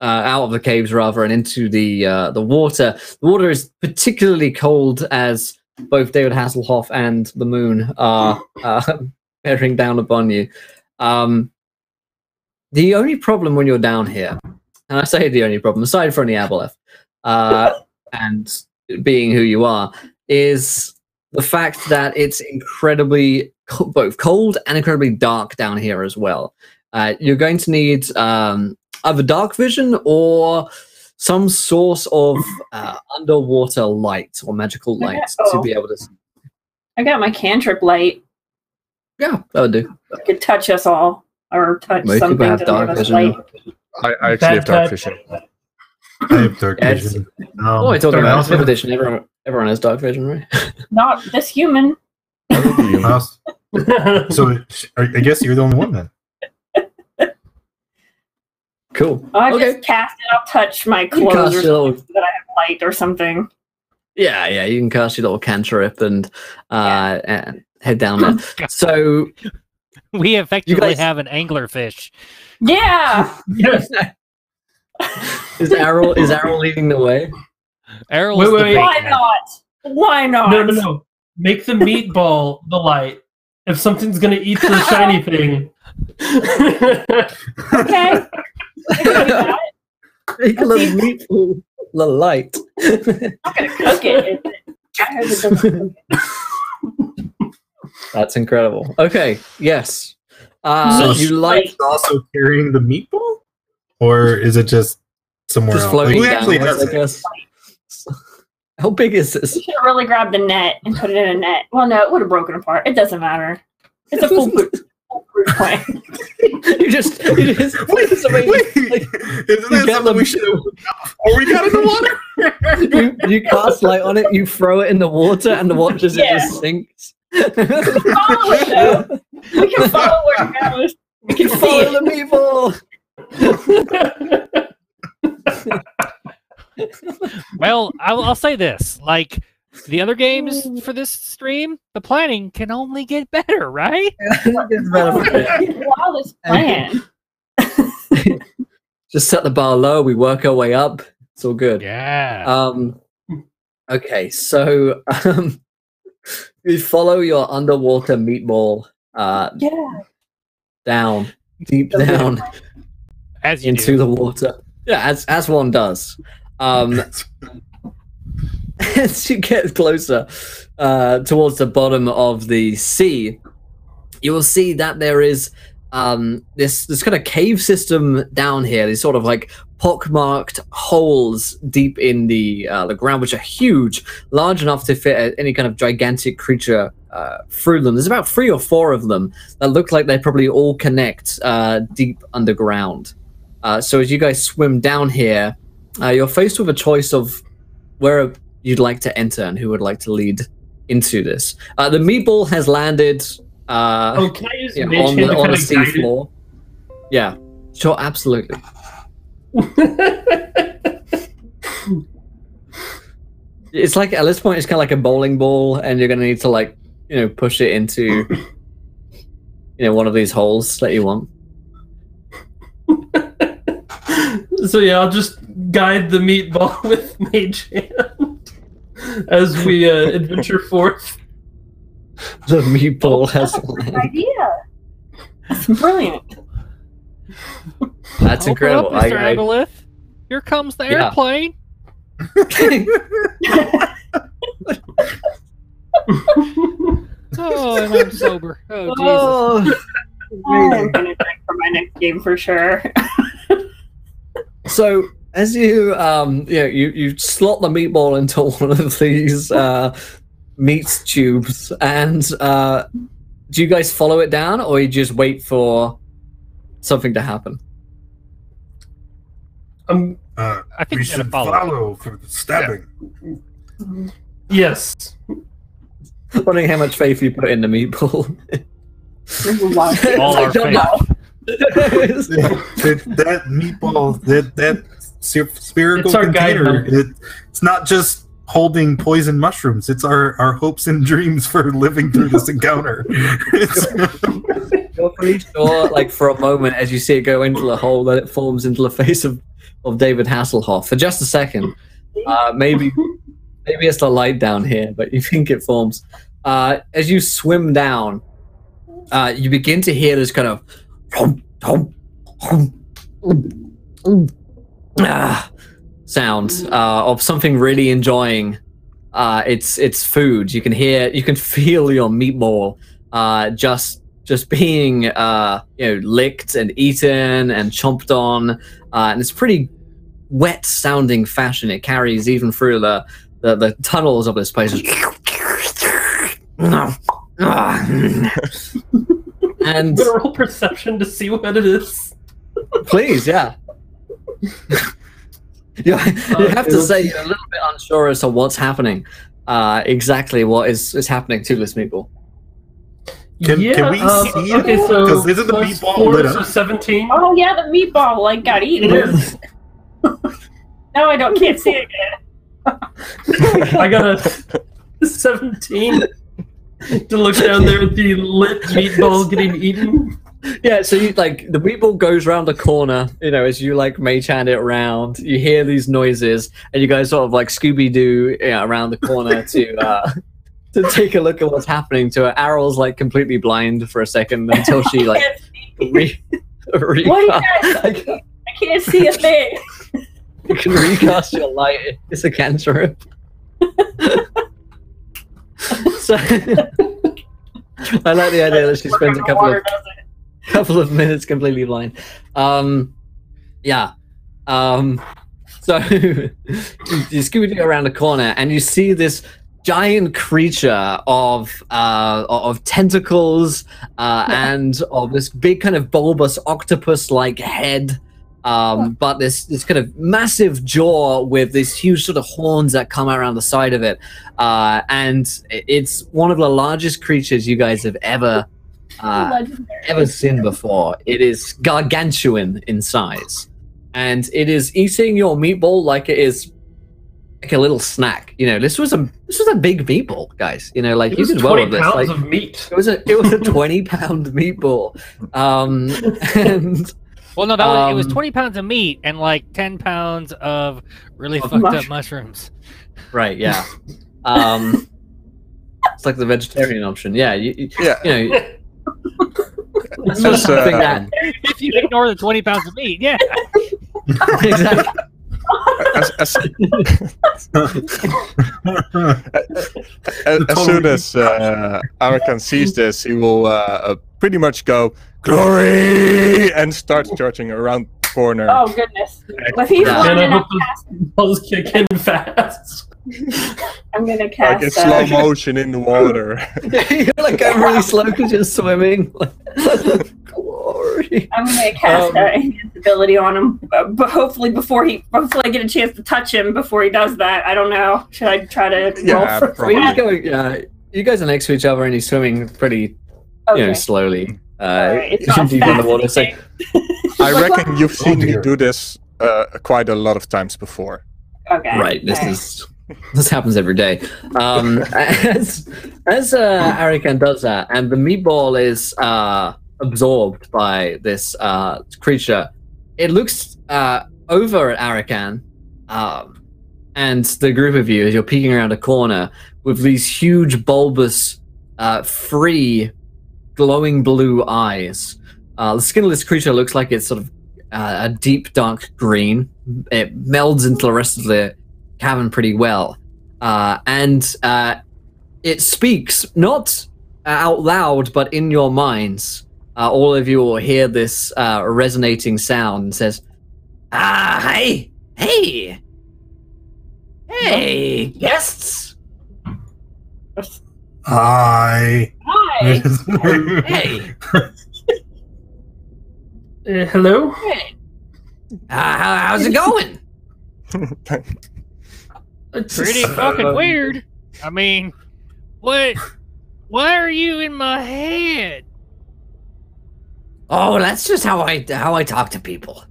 out of the caves rather, and into the water. The water is particularly cold as both David Hasselhoff and the moon are bearing down upon you. The only problem when you're down here, and I say the only problem, aside from the aboleth, and being who you are, is the fact that it's incredibly both cold and incredibly dark down here as well. You're going to need either dark vision or some source of underwater light or magical light to be able to see. I got my cantrip light. Yeah, that would do. It could touch us all or touch Most people something have to dark give us vision. light. I actually have dark Bad vision. I have dark Yeah, it's- vision. Oh, I talking I about also- 5th edition. Everyone has dark vision, right? Not this human. So I guess you're the only one then. Cool. I Okay. just cast it. I'll touch my You clothes cast or your little, something so that I have light or something. yeah, you can cast your little cantrip and head down there. So We effectively guys- have an anglerfish. Yeah. Yes. is Errol leading the way? Errol's Wait, the wait, bait Why man. not? Why not? No. Make the meatball the light. If something's gonna eat the shiny thing. Okay. I can do that. Make a little meatball, little light. I'm gonna cook it. I hope it doesn't cook it. That's incredible. Okay, yes. So You light Also carrying the meatball, or is it just somewhere just else? floating Who down, actually has I it? guess. How big is this? You should have really grabbed the net and put it in a net. Well, no, it would have broken apart. It doesn't matter. It's a foolproof plan. you just Wait, it's amazing. Like, isn't you that get something them- we should have? Or we got in the water? you cast light on it, you throw it in the water, and the water just, Yeah. it just sinks. Follow it, though. We can follow where it goes. We can see Follow it. the Well, I'll say this: like the other games for this stream, the planning can only get better, right? meatball. Wildest plan. Just set the bar low, we work our way up. It's all good. Yeah. Okay, so you follow your underwater meatball Yeah. deep down As you into do. the water. Yeah, as one does. As you get closer towards the bottom of the sea, you will see that there is this kind of cave system down here. These sort of like pockmarked holes deep in the ground, which are huge, large enough to fit any kind of gigantic creature through them. There's about 3 or 4 of them that look like they probably all connect deep underground. So as you guys swim down here, you're faced with a choice of where you'd like to enter and who would like to lead into this. The meatball has landed can I use on Mage Hand to the kind of sea guide it? floor. Yeah, sure, absolutely. It's like, at this point, it's kind of like a bowling ball, and you're going to need to, like, push it into, one of these holes that you want. So yeah, I'll just guide the meatball with Mage Hand as we adventure forth. The meatball has Good landed. idea. That's brilliant. That's Open incredible. up, Mr. Aboleth. Here comes the Yeah. airplane. Oh, and I'm sober. Oh, Jesus. I'm gonna drink for my next game for sure. So as you you slot the meatball into one of these meat tubes, and do you guys follow it down, or you just wait for something to happen? I think We we should follow. follow for the stabbing. Yes. Wondering how much faith you put in the meatball. All our faith. That meatball, that spherical It's our container, guide it's not just holding poison mushrooms. It's our hopes and dreams for living through this encounter. You're pretty sure, like, for a moment, as you see it go into the hole, that it forms into the face of David Hasselhoff. For just a second. Maybe it's the light down here, but you think it forms. As you swim down, you begin to hear this kind of sound of something really enjoying its food. You can feel your meatball just being licked and eaten and chomped on, and it's pretty wet sounding fashion. It carries even through the tunnels of this place. And I'm gonna roll perception to see what it is. please, yeah. You have to say you're a little bit unsure as to what's happening, exactly what is happening to this meatball. Can we see it? Okay, so 'Cause isn't the plus meatball 4, lit so up? Oh 17. yeah, the meatball like got eaten. It is. No, I can't see it yet. I got a 17 to look down there at the lit meatball getting eaten. Yeah, so you like the meatball goes around the corner, as you like mage hand it around. You hear these noises, and you guys sort of like Scooby-Doo around the corner to take a look at what's happening to her. Arrow's like completely blind for a second until she like What are you guys? I can't see a thing. You can recast your light. It's a cantrip. So I like the idea that she spends a couple of minutes completely blind. Yeah. So you Scooby-Doo around the corner, and you see this giant creature of tentacles and of this big kind of bulbous octopus-like head. But this kind of massive jaw with these huge sort of horns that come around the side of it, and it's one of the largest creatures you guys have ever seen before. It is gargantuan in size, and it is eating your meatball like it is like a little snack. This was a big meatball, guys. You did well with this. Pounds of meat. It was a 20-pound meatball, and. Well, no, it was 20 pounds of meat and like 10 pounds of really fucked up mushrooms. Right, yeah. It's like the vegetarian option. Yeah, It's just, something that If you ignore the 20 pounds of meat, yeah. exactly. as soon as Arakan sees this, he will pretty much go glory and start charging around the corner. Oh goodness! If he's Yeah. running, And I I'm hope the balls kick in fast. gonna cast. Like in slow motion in the water. You're like going really slow because you're swimming. Glory. I'm gonna cast invincibility on him, but hopefully hopefully I get a chance to touch him before he does that. I don't know. Should I try to Yeah, roll for probably. You guys are next to each other and he's swimming pretty, Okay. slowly. Alright, it's not Deep in the water. So, I reckon you've seen me dear. do this quite a lot of times before. Okay. right. This happens every day. As Arikan does that, and the meatball is absorbed by this creature, it looks over at Arikan, and the group of you as you're peeking around a corner with these huge, bulbous, free, glowing blue eyes. The skin of this creature looks like it's sort of a deep, dark green. It melds into the rest of the cavern pretty well. And it speaks, not out loud, but in your minds. All of you will hear this resonating sound and says, hey, guests. Hi. Hi. Hey, Hello? how's it going? Pretty fucking weird. I mean, why are you in my head? Oh, that's just how I talk to people.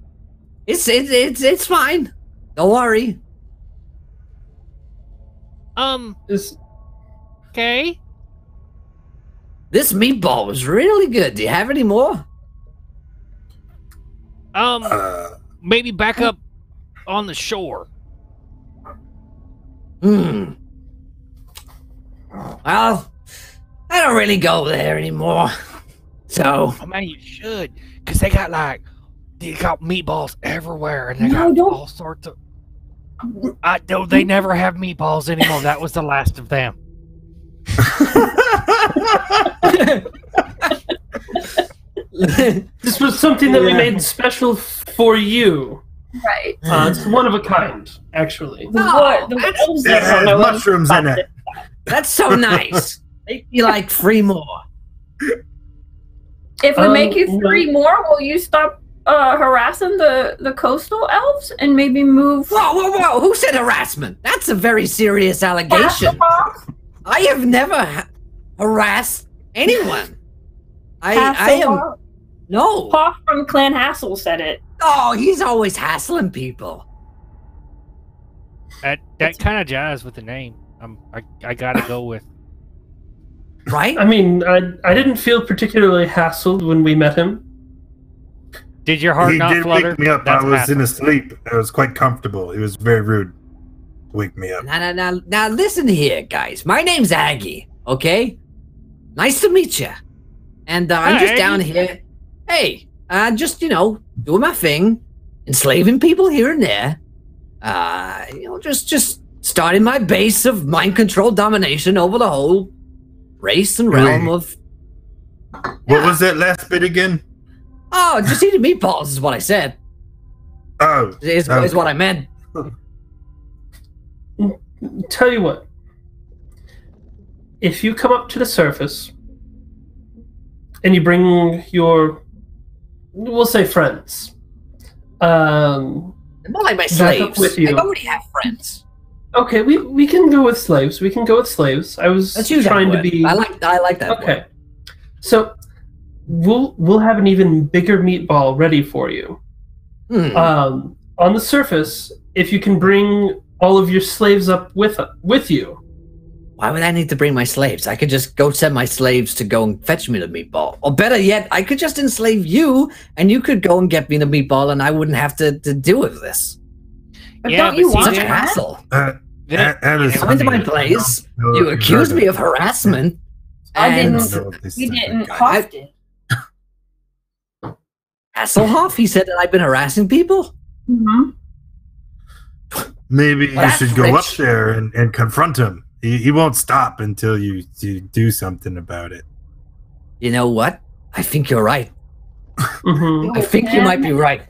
It's fine. Don't worry. Okay. This meatball was really good. Do you have any more? Maybe back up on the shore. Well, I don't really go there anymore. So, Oh man, you should, cause they got meatballs everywhere, and they No, got don't- all sorts of. They never have meatballs anymore. That was the last of them. This was something that we made special for you. Right. It's one of a kind, actually. The elves It don't has know anything mushrooms about in it. that's so nice. Make me like 3 more. If we make you no. 3 more, will you stop harassing the coastal elves and maybe move? Whoa! Who said harassment? That's a very serious allegation. I have never harassed anyone. I am no. Hoff from Clan Hassel said it. Oh, he's always hassling people. That kind of jives with the name. I gotta go with. Right? I mean, I didn't feel particularly hassled when we met him. Did your heart He not did flutter? wake me up. That's I was hassle. in a sleep. I was quite comfortable. He was very rude. Wake me up. Now, listen here, guys. My name's Aggie, okay? Nice to meet you. And I'm Hi, just Aggie. down here. Hey, just, doing my thing, enslaving people here and there. Just starting my base of mind control domination over the whole race and realm Wait. of... What was that last bit again? Oh, just eating meatballs is what I said. Oh, Is okay. what I meant. Tell you what. If you come up to the surface and you bring your, we'll say friends, More like my Back up slaves. with you. I already have friends. okay, we can go with slaves. We can go with slaves. I was Let's use that trying to word. be I like that word. okay. So we'll have an even bigger meatball ready for you. On the surface, if you can bring all of your slaves up with you. Why would I need to bring my slaves? I could just go send my slaves to go and fetch me the meatball. Or better yet, I could just enslave you, and you could go and get me the meatball, and I wouldn't have to deal with this. But Yeah, don't but you see, want Such a then- that? hassle. Then- Come into my place. You accused me of harassment. I And didn't. We didn't. Hoff did. Hasselhoff, he said that I've been harassing people. Mm-hmm. Maybe Well, you should go up rich. there and confront him. He won't stop until you do something about it. You know what? I think you're right. Mhm. I think you might be right.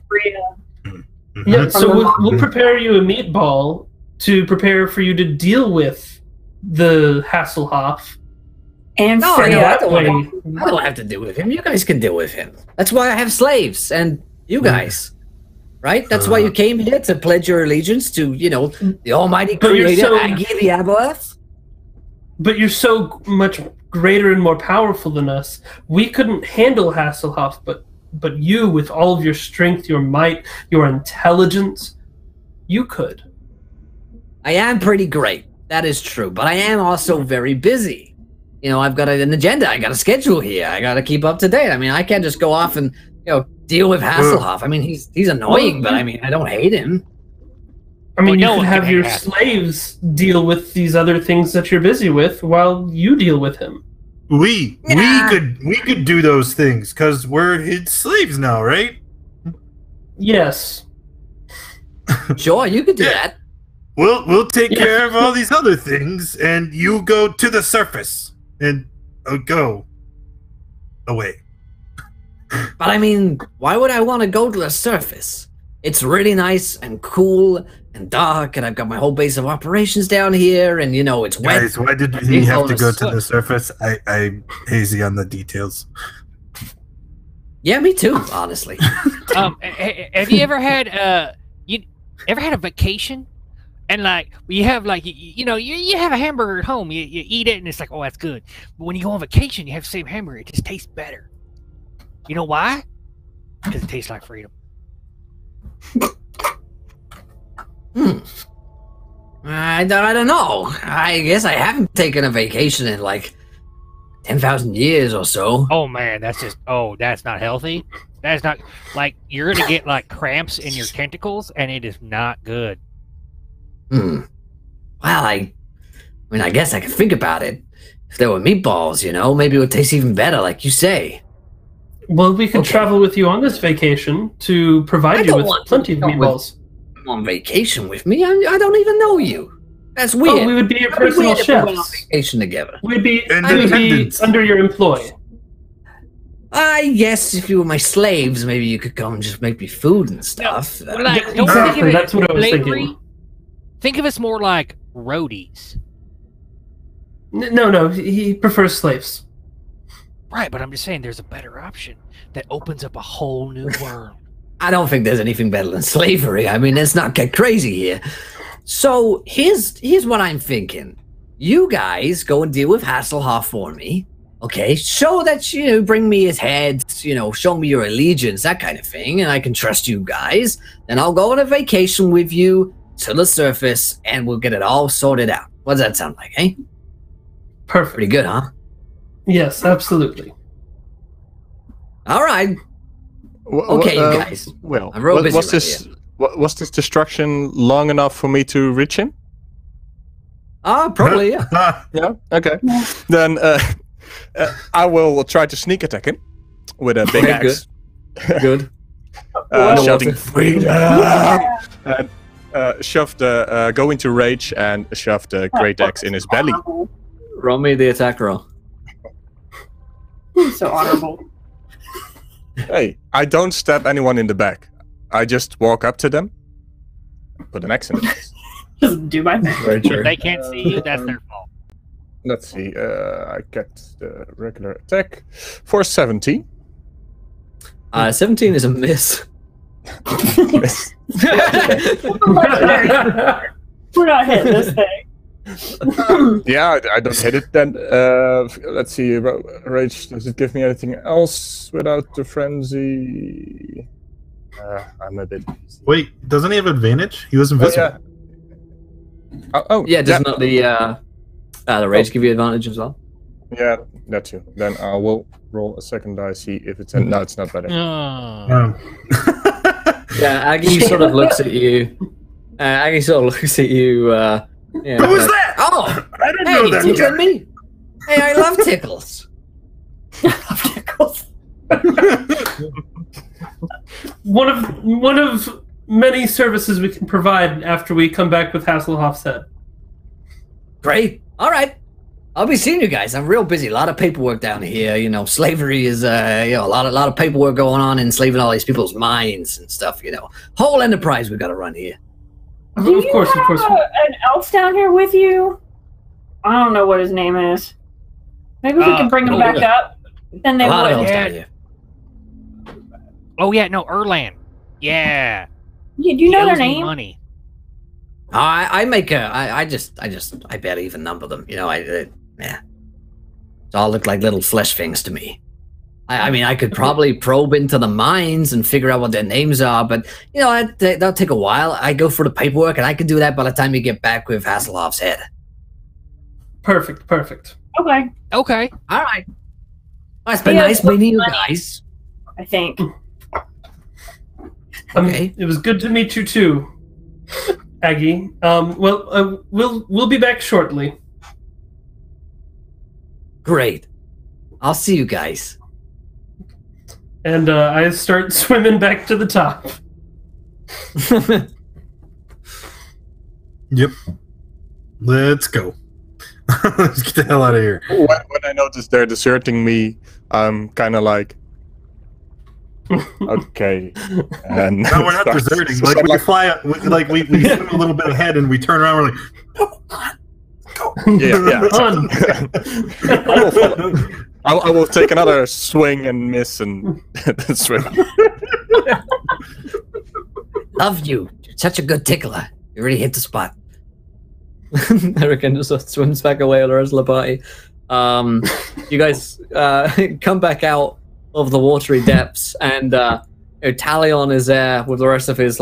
Yeah, so we'll prepare you a meatball to prepare for you to deal with the Hasselhoff. And No, Freya. I don't have to deal with him. You guys can deal with him. That's why I have slaves and you guys. Right? That's why you came here to pledge your allegiance to, the almighty But you're creator, so- Agi the Aboleth. But you're so much greater and more powerful than us. We couldn't handle Hasselhoff, but you, with all of your strength, your might, your intelligence, you could. I am pretty great. That is true. But I am also very busy. I've got an agenda. I got a schedule here. I got to keep up to date. I mean, I can't just go off and, deal with Hasselhoff. I mean, he's annoying, but I mean, I don't hate him. I mean, no you one could can have your hate Hasselhoff. slaves deal with these other things that you're busy with while you deal with him. We could do those things because we're his slaves now, right? Yes. Sure, you could do Yeah. that. We'll take care of all these other things, and you go to the surface and go away. But I mean, why would I want to go to the surface? It's really nice and cool and dark, and I've got my whole base of operations down here, and it's wet. Guys, why did he have to go to the surface? I'm hazy on the details. Yeah, me too, honestly. Have you ever had a vacation? And you have you have a hamburger at home, you eat it and it's like, oh, that's good. But when you go on vacation, you have the same hamburger, it just tastes better. You know why? Because it tastes like freedom. I don't know. I guess I haven't taken a vacation in 10,000 years or so. Oh man, that's not healthy. That's not you're gonna get cramps in your tentacles, and it is not good. Well, I guess I could think about it. If there were meatballs, maybe it would taste even better, like you say. Well, we could travel with you on this vacation to I provide you don't with want to plenty of come with- meatballs. On vacation with me? I don't even know you. That's weird. Oh, we would be your That'd be personal weird if we went on chefs. vacation together. We'd be Independence. under your employ. I guess if you were my slaves, maybe you could come and just make me food and stuff. Don't Exactly, think of it that's what I was slavery. thinking. Think of us more like roadies. No, he prefers slaves. Right, but I'm just saying there's a better option that opens up a whole new world. I don't think there's anything better than slavery. I mean, let's not get crazy here. So here's what I'm thinking. You guys go and deal with Hasselhoff for me. Okay, show that you bring me his head, show me your allegiance, that kind of thing, and I can trust you guys. Then I'll go on a vacation with you to the surface, and we'll get it all sorted out. What does that sound like, eh? Perfect. Pretty good, huh? Yes, absolutely. All right. Okay, you guys. Well, I'm real busy was right this was this destruction long enough for me to reach him? Probably, yeah. Yeah. Okay. Then I will try to sneak attack him with a big Okay, axe. Good. Shouting Underwater. freedom, and go into rage and shove the great axe in his belly. Roll me the attack roll. So honorable. Hey, I don't stab anyone in the back. I just walk up to them, put an axe in the face. Just do my thing. Very If they can't see you, that's their fault. Let's see. I get the regular attack for 17. 17 is a miss. We're not hitting this thing. Yeah, I don't hit it then. Let's see. Rage, does it give me anything else without the frenzy? I'm a bit busy. Wait, doesn't he have advantage? He was invisible. Yeah, does not the rage give you advantage as well? Yeah, that too. Then I will roll a second die, see if it's... No, it's not better. Oh. Yeah, Aggie sort of looks at you. Yeah, Who was that? Oh! I didn't Hey, know that. tickling me? Hey, I love tickles. One of many services we can provide after we come back with Hasselhoff's head. Great. All right. I'll be seeing you guys. I'm real busy. A lot of paperwork down here. You know, slavery is a lot of paperwork going on, enslaving all these people's minds and stuff. You know, whole enterprise we got to run here. Do you have an elf down here with you? I don't know what his name is. Maybe we can bring him back up. Then they a lot of would. elves down here. Oh yeah, no, Erlan. Yeah. Yeah, do you know He their owes me name? money. I bet even number them. You know, yeah. It all look like little flesh things to me. I mean, I could probably probe into the minds and figure out what their names are, but, you know, that'll take a while. I go through the paperwork, and I can do that by the time you get back with Hasselhoff's head. Perfect. Okay, Okay. All right. Well, it's been nice meeting you guys. I think. Okay. It was good to meet you too, Aggie. We'll be back shortly. Great. I'll see you guys. And I start swimming back to the top. Yep. Let's go. Let's get the hell out of here. When I notice they're deserting me, I'm kind of like, okay. And No, we're not deserting. Like we fly, like we swim a little bit ahead, and we turn around. We're like, no, go. Yeah. Run. I will follow. I will take another swing and miss and swim. Love you. You're such a good tickler. You really hit the spot. Hurricane just swims back away with the rest of the party. You guys come back out of the watery depths, and Talion is there with the rest of his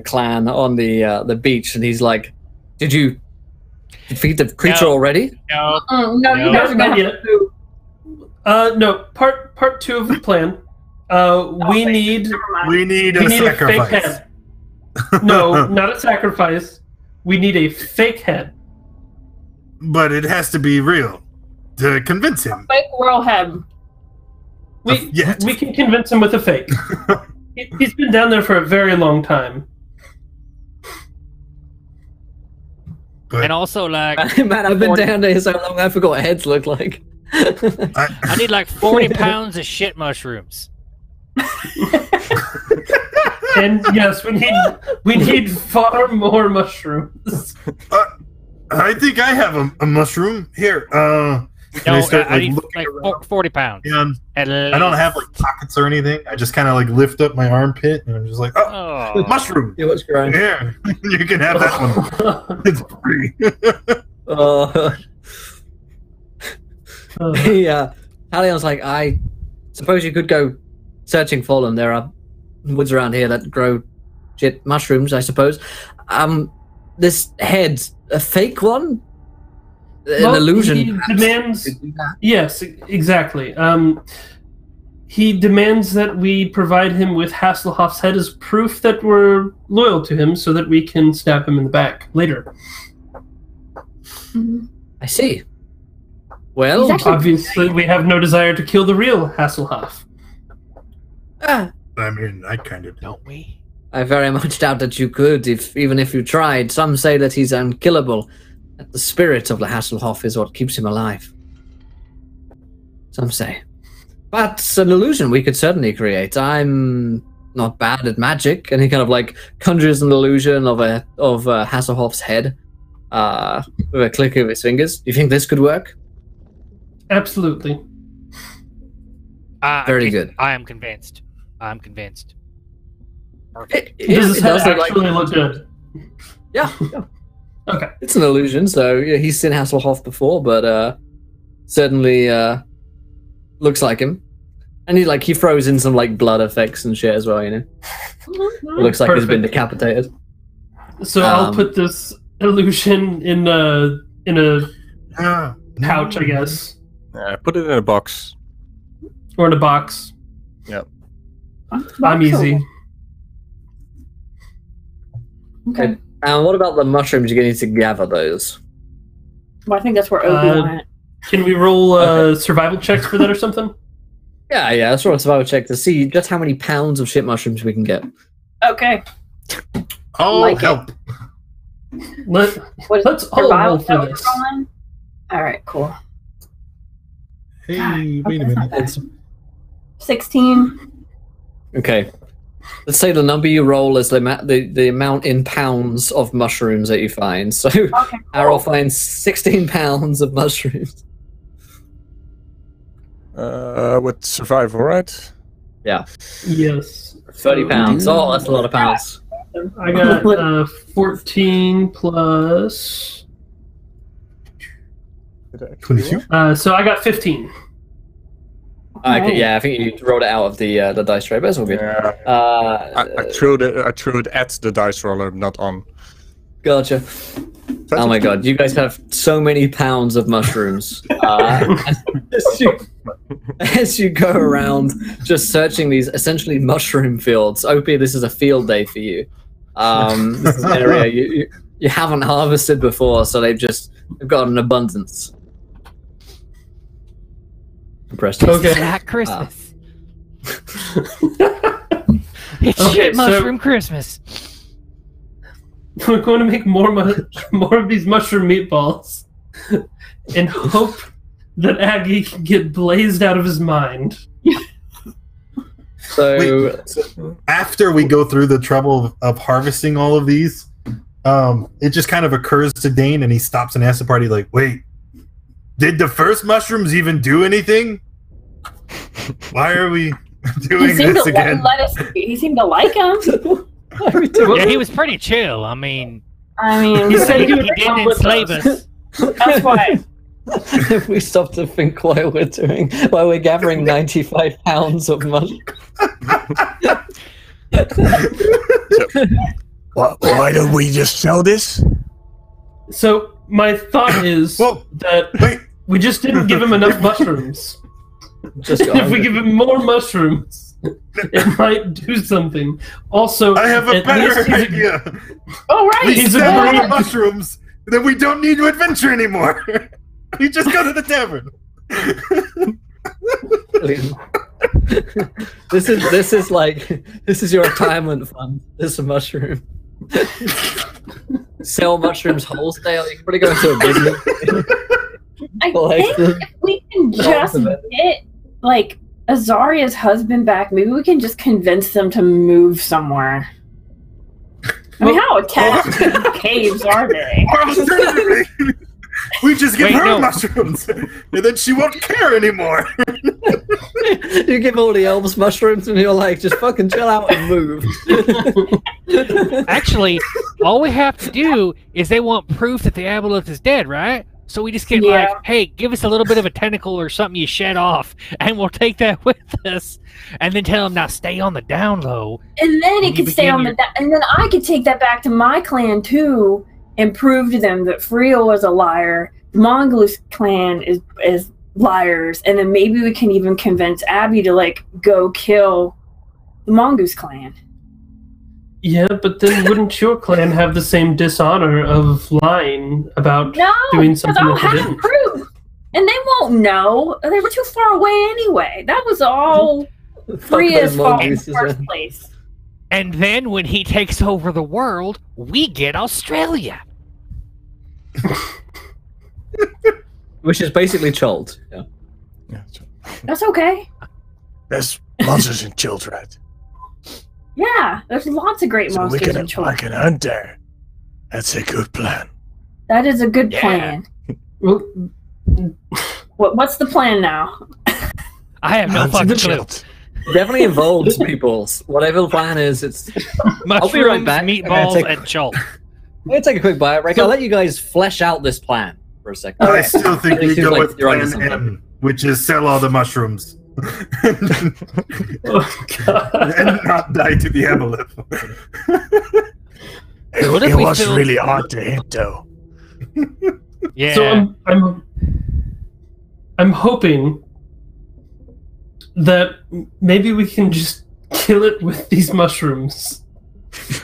clan on the beach, and he's like, "Did you defeat the creature already?" No. No, you guys are Not gonna yet. have to. No. Part 2 of the plan. We need a a fake sacrifice. head. No, not a sacrifice. We need a fake head. But it has to be real to convince him. Fake world head. We Yet. we can convince him with a fake. He's been down there for a very long time. But And also, like, Man, I've been 40 down there so long I forgot what heads look like. I need like 40 pounds of shit mushrooms. And yes, we need far more mushrooms. I think I have a mushroom here. No, I need looking like around. 40 pounds. And At I don't have like pockets or anything. I just kind of like lift up my armpit and I'm just like, oh, Oh. mushroom. See what's growing. Yeah, you can have that one. It's free. Talion's like, I suppose you could go searching for them. There are woods around here that grow shit mushrooms, I suppose. This head's a fake one? An illusion? He demands. Yes, exactly. He demands that we provide him with Hasselhoff's head as proof that we're loyal to him, so that we can stab him in the back later. I see. Well, Exactly. Obviously, we have no desire to kill the real Hasselhoff. I mean, I kind of don't. Don't we? very much doubt that you could, even if you tried. Some say that he's unkillable. That the spirit of the Hasselhoff is what keeps him alive. Some say. But it's an illusion we could certainly create. I'm not bad at magic, and he kind of like conjures an illusion of Hasselhoff's head with a click of his fingers. Do you think this could work? Absolutely. Very good. I am convinced. I'm convinced. It Does this head does look like- actually look good? Yeah. Okay. It's an illusion, so yeah, he's seen Hasselhoff before, but certainly looks like him. And he throws in some like blood effects and shit as well, you know. It looks like he's been Perfect. decapitated. So I'll put this illusion in a Yeah. pouch, I guess, Put it in a box. or in a box. I'm easy. Okay. And what about the mushrooms? You're going to need to gather those. Well, I think that's where Obi went. Can we roll survival checks for that or something? Yeah. That's what a survival check to see just how many pounds of shit mushrooms we can get. Okay. Oh, Like it. help. What is Let's all survival roll for that we're this. rolling? All right, cool. Hey, wait a minute. It's 16. okay. Let's say the number you roll is the amount in pounds of mushrooms that you find. So Okay, Errol cool. finds 16 pounds of mushrooms. With survival, right? Yeah, Yes. 30 pounds. Oh, that's a lot of pounds. I got 14 plus. 22. So I got 15. Okay, yeah, I think you rolled it out of the dice tray, but it's all good. Yeah. I threw it at the dice roller, not on. Gotcha. Oh my god, you guys have so many pounds of mushrooms. As you go around just searching these essentially mushroom fields, Opie, this is a field day for you. This is an area you haven't harvested before, so they've got an abundance. Impressed. Okay. Not Christmas. It's Okay, shit so- mushroom Christmas. We're going to make more of these mushroom meatballs and hope that Aggie can get blazed out of his mind. So, Wait, so after we go through the trouble of harvesting all of these, it just kind of occurs to Dane, and he stops and asks the party, like, "Wait, did the first mushrooms even do anything? Why are we doing this again?" He seemed to like him. Yeah, he was pretty chill. I mean, I He said he would he didn't come with enslave us. us. That's why. if we stop to think while we're gathering 95 pounds of mushrooms. Why don't we just sell this? So my thought is Well, that wait. we just didn't give him enough mushrooms. Just If we give him more mushrooms, it might do something. Also, I have a at least better he's idea. Oh, right. We He's sell agreed. all the mushrooms, then we don't need to adventure anymore. We just go to the tavern. This is your retirement fund. This is a mushroom. Sell mushrooms wholesale. You can probably go into a business. I Like think the- if we can just get like Azaria's husband back, maybe we can just convince them to move somewhere. I mean, how attached to the caves are they? Or alternatively, we just give Wait, her no. mushrooms, and then she won't care anymore. You give all the elves mushrooms, and you're like, just fucking chill out and move. Actually, all we have to do is they want proof that the aboleth is dead, right? So we just get Yeah. like, hey, give us a little bit of a tentacle or something you shed off, and we'll take that with us. And then tell them, now stay on the down low. And then You it could stay begin on your- and then I could take that back to my clan too, and prove to them that Frio was a liar. The Mongoose clan is liars, and then maybe we can even convince Abby to like go kill the Mongoose clan. Yeah, but then wouldn't your clan have the same dishonor of lying about No, doing because something I'll that they have didn't? proof, and they won't know. They were too far away anyway. That was all Fria's fault in the first place. And then when he takes over the world, we get Australia. Which is basically Chold. Yeah. Yeah, That's okay. there's monsters in Childred. Yeah, there's lots of great So we monsters can in children. fucking hunt there. That's a good plan. That is a good Yeah. plan. Well, What's the plan now? I have no Hunt in fucking the clue. Child. Definitely involves people. Whatever the plan is, it's. Mushrooms, be right back. meatballs, Okay, take- and chult. I'm gonna take a quick bite break. I'll let you guys flesh out this plan for a second. I still think It we seems go like with you're onto plan something. M, which is sell all the mushrooms. oh god. And not die to the aboleth. What if It we was filled- really hard to hit, though. Yeah. So I'm hoping that maybe we can just kill it with these mushrooms.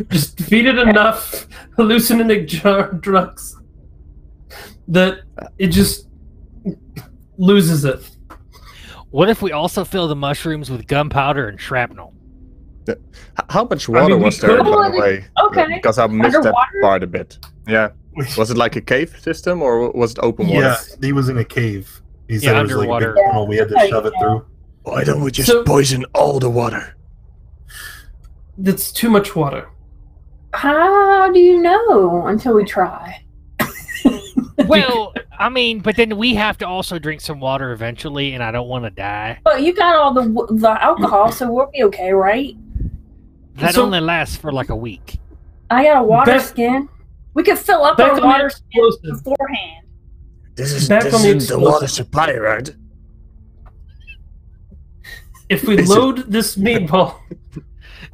Just feed it enough hallucinogenic drugs that it just loses it. What if we also fill the mushrooms with gunpowder and shrapnel? How much water we was there, could- by the way? Okay. Because I missed that Underwater? part a bit. Yeah. Was it like a cave system or was it open water? Yeah, he was in a cave. He said it was underwater. like a big tunnel. We had to shove it through. Why don't we just So- poison all the water? That's too much water. How do you know until we try? Well, I mean, but then we have to also drink some water eventually, and I don't want to die. But you got all the alcohol, so we'll be okay, right? That So- only lasts for like a week. I got a water Back- skin. We could fill up Back our on water the skin explosive. beforehand. This Back on the isn't the water explosive. supply, right? If we Is it- load this meatball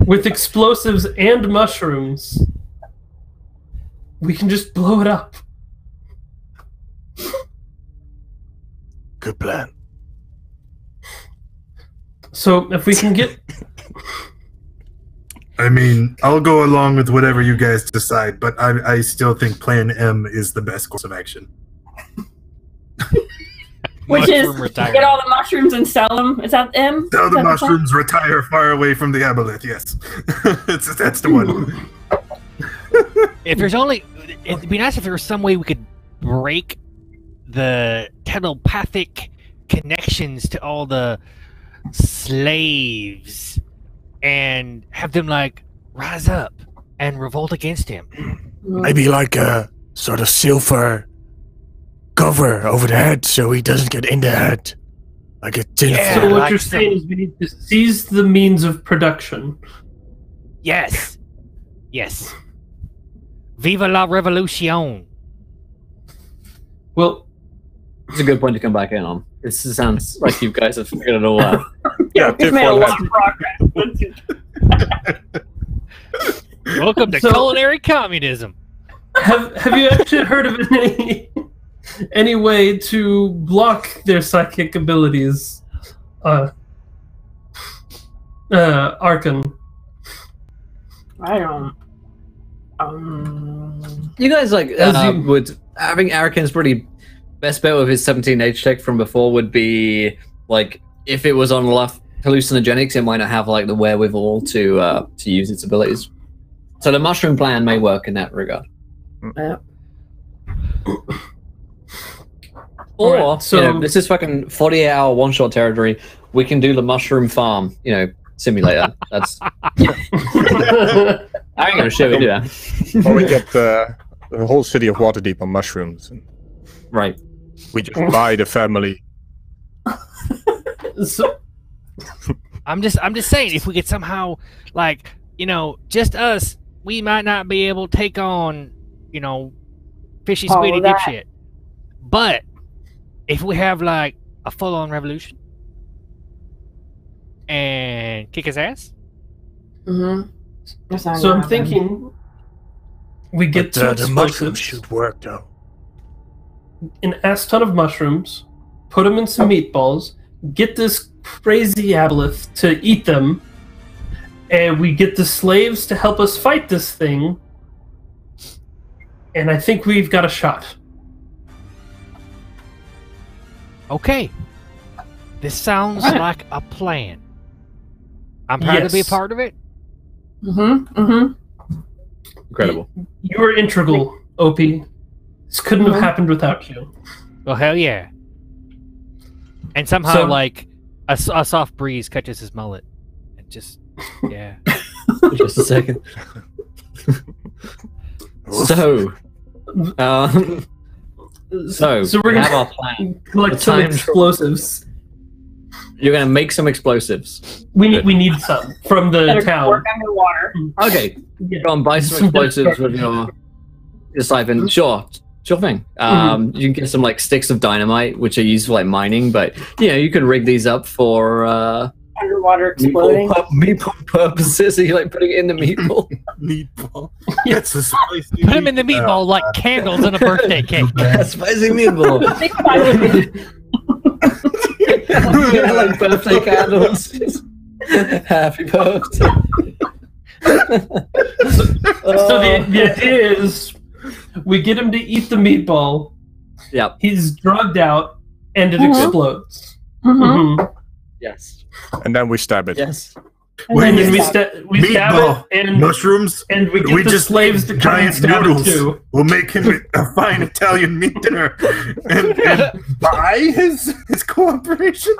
with explosives and mushrooms, we can just blow it up. Good plan. So if we can get I mean, I'll go along with whatever you guys decide, but I still think Plan M is the best course of action. Which is Mushroom retirement. get all the mushrooms and sell them. Is that M? Sell Is the that mushrooms, retire far away from the aboleth. Yes, that's the one. If there's only, it'd be nice if there was some way we could break the telepathic connections to all the slaves and have them like rise up and revolt against him. Maybe like a sort of silver cover over the head so he doesn't get in the head. Like a tin Yeah. so foil. what like you're some- saying is we need to seize the means of production. Yes. Yes. Viva la revolution. Well, It's a good point to come back in on. This sounds like you guys have figured it all out. Yeah, We've tin made a foil lot head. of progress. Welcome to So- culinary communism. have you actually heard of any way to block their psychic abilities? Arkan. I don't. You guys like As you- would having Arakin's pretty best bet with his 17 H tech from before would be like if it was on enough hallucinogenics, it might not have like the wherewithal to use its abilities. So the mushroom plan may work in that regard. Yeah. Or Alright, so- you know, this is fucking 48-hour one-shot territory. We can do the mushroom farm, simulator. That's I ain't gonna shit with you. That. Or we get the whole city of Waterdeep on mushrooms. And Right. we just buy the family. So, I'm just saying if we could somehow just us, we might not be able to take on, fishy All squiddy of that. dipshit. But if we have like a full on revolution and kick his ass, Mm-hmm. That's not so gonna I'm happen. thinking we get But, some the mushrooms explosives, should work though. an ass ton of mushrooms, put them in some meatballs, get this crazy aboleth to eat them, and we get the slaves to help us fight this thing, and I think we've got a shot. okay. This sounds like a plan. I'm proud to be a Yes. part of it. Mm-hmm. Mm-hmm. Incredible. You were integral, OP. This couldn't have happened without you. Well, hell yeah. And somehow, So- like, a soft breeze catches his mullet. And just, yeah. Just a second. So, So we're we have gonna our plan. collect the some time- explosives. You're gonna make some explosives. We need some from the Better town. work underwater. Okay, Yeah. go and buy some Some explosives with your siphon. Sure thing. You can get some like sticks of dynamite, which are used for like mining, but you could rig these up for Underwater exploding. meatball purposes. Are you like putting it in the meatball? Meatball. That's a spicy. Put him in the meatball like candles in a birthday cake. Spicy meatball. Think about it. Yeah, like birthday candles. Happy birthday. So the idea is we get him to eat the meatball. Yep. He's drugged out, and it Mhm. explodes. Mm-hmm. Mhm. Yes. And then we stab it. Yes. And Wait, then And you we stab- stab Meatball. it, and Mushrooms. we get We the just slaves to come and giant stab it noodles. too. We'll make him a fine Italian meat dinner and buy his cooperation.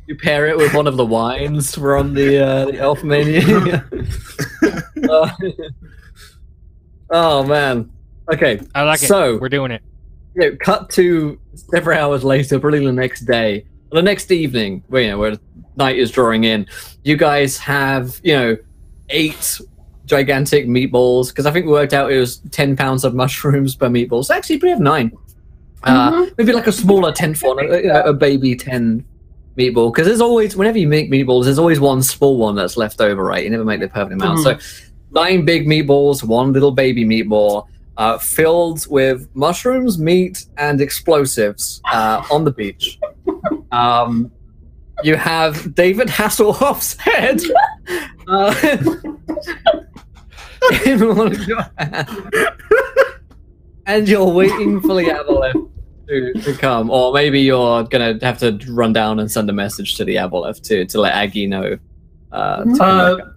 You pair it with one of the wines from the elf menu. Oh man. Okay. I like So- it. We're doing it. Cut to several hours later, probably the next day, or the next evening, where night is drawing in. You guys have 8 gigantic meatballs, because I think we worked out it was 10 pounds of mushrooms per meatball. So actually, we have 9. Maybe like a smaller 10th one, a baby 10 meatball, because there's always, whenever you make meatballs, there's always one small one that's left over, right? You never make the perfect amount. So 9 big meatballs, 1 little baby meatball, filled with mushrooms, meat, and explosives on the beach. You have David Hasselhoff's head in one of your hands. And you're waiting for the Aboleth to come. Or maybe you're going to have to run down and send a message to the Aboleth to let Aggie know. To come back up.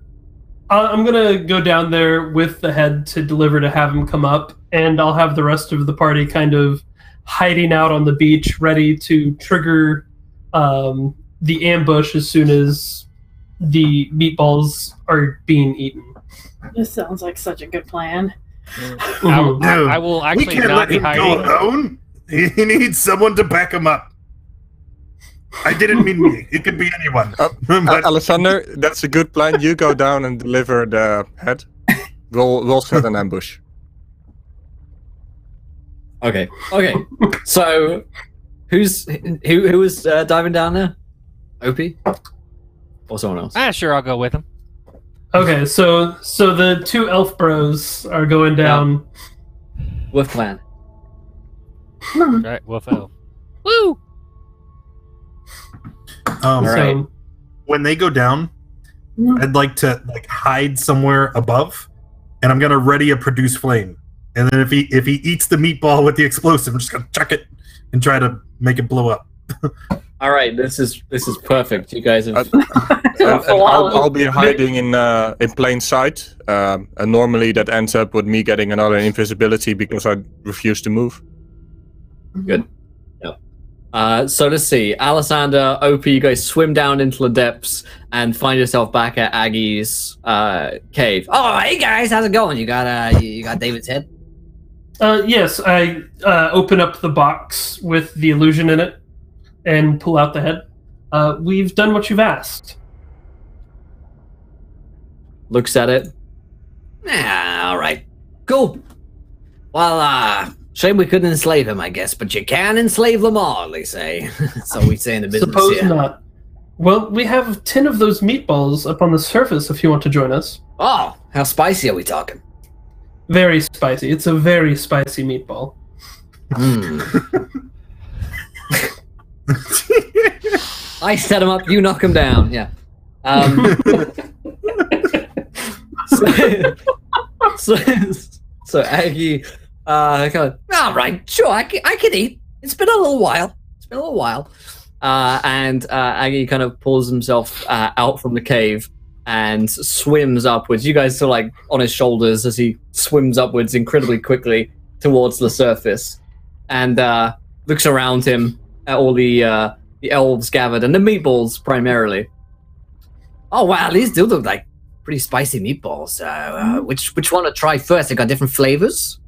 I'm gonna go down there with the head to deliver to have him come up, and I'll have the rest of the party kind of hiding out on the beach, ready to trigger the ambush as soon as the meatballs are being eaten. This sounds like such a good plan. I will We actually can't not let be him go hiding. alone. He needs someone to back him up. I didn't mean me. It could be anyone. But Alexander, that's a good plan. You go down and deliver the head. We'll set an ambush. Okay. So, who was diving down there? Opie? Or someone else? Sure, I'll go with him. Okay, so the 2 elf bros are going down. With clan. Right, woof elf. Woo! All right. So, when they go down, I'd like to hide somewhere above, and I'm gonna ready a produce flame. And then if he eats the meatball with the explosive, I'm just gonna chuck it and try to make it blow up. All right, this is perfect. You guys have. I'll be hiding in plain sight, and normally that ends up with me getting another invisibility because I refuse to move. Good. Yeah. So let's see, Alessander, OP, you guys swim down into the depths and find yourself back at Aggie's cave. Oh, hey guys, how's it going? You got David's head? yes, I open up the box with the illusion in it and pull out the head. We've done what you've asked. Looks at it. Yeah, all right, cool. Well, shame we couldn't enslave him, I guess, but you can enslave them all, they say. So we say in the business. Suppose here. not. Well, we have 10 of those meatballs up on the surface if you want to join us. Oh, how spicy are we talking? Very spicy. It's a very spicy meatball. I set him up, you knock him down. Yeah. So Aggie, kind of, all right, sure, I can eat. It's been a little while. And Aggie kind of pulls himself out from the cave and swims upwards. You guys are like on his shoulders as he swims upwards incredibly quickly towards the surface, and looks around him at all the elves gathered and the meatballs primarily. Oh wow, these do look like pretty spicy meatballs. Which one to try first? They got different flavors.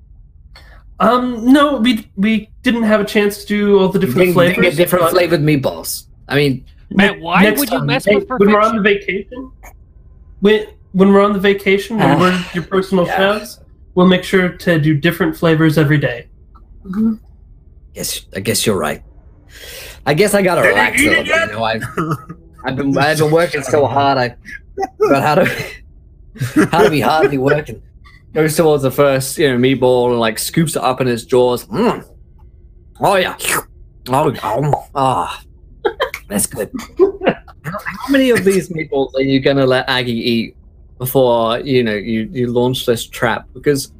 No, we didn't have a chance to do all the different flavors. Get different flavored meatballs. I mean, Matt, why next would you time, mess with when we're on perfection? the vacation? When we're on the vacation, when we're your personal chefs, we'll make sure to do different flavors every day. Yes, I guess you're right. I guess I gotta relax a little bit. You know, I've been working so hard. But how to be hardly working. Goes towards the first, meatball and like scoops it up in his jaws. Oh yeah. Oh, that's good. How many of these meatballs are you gonna let Aggie eat before you launch this trap? Because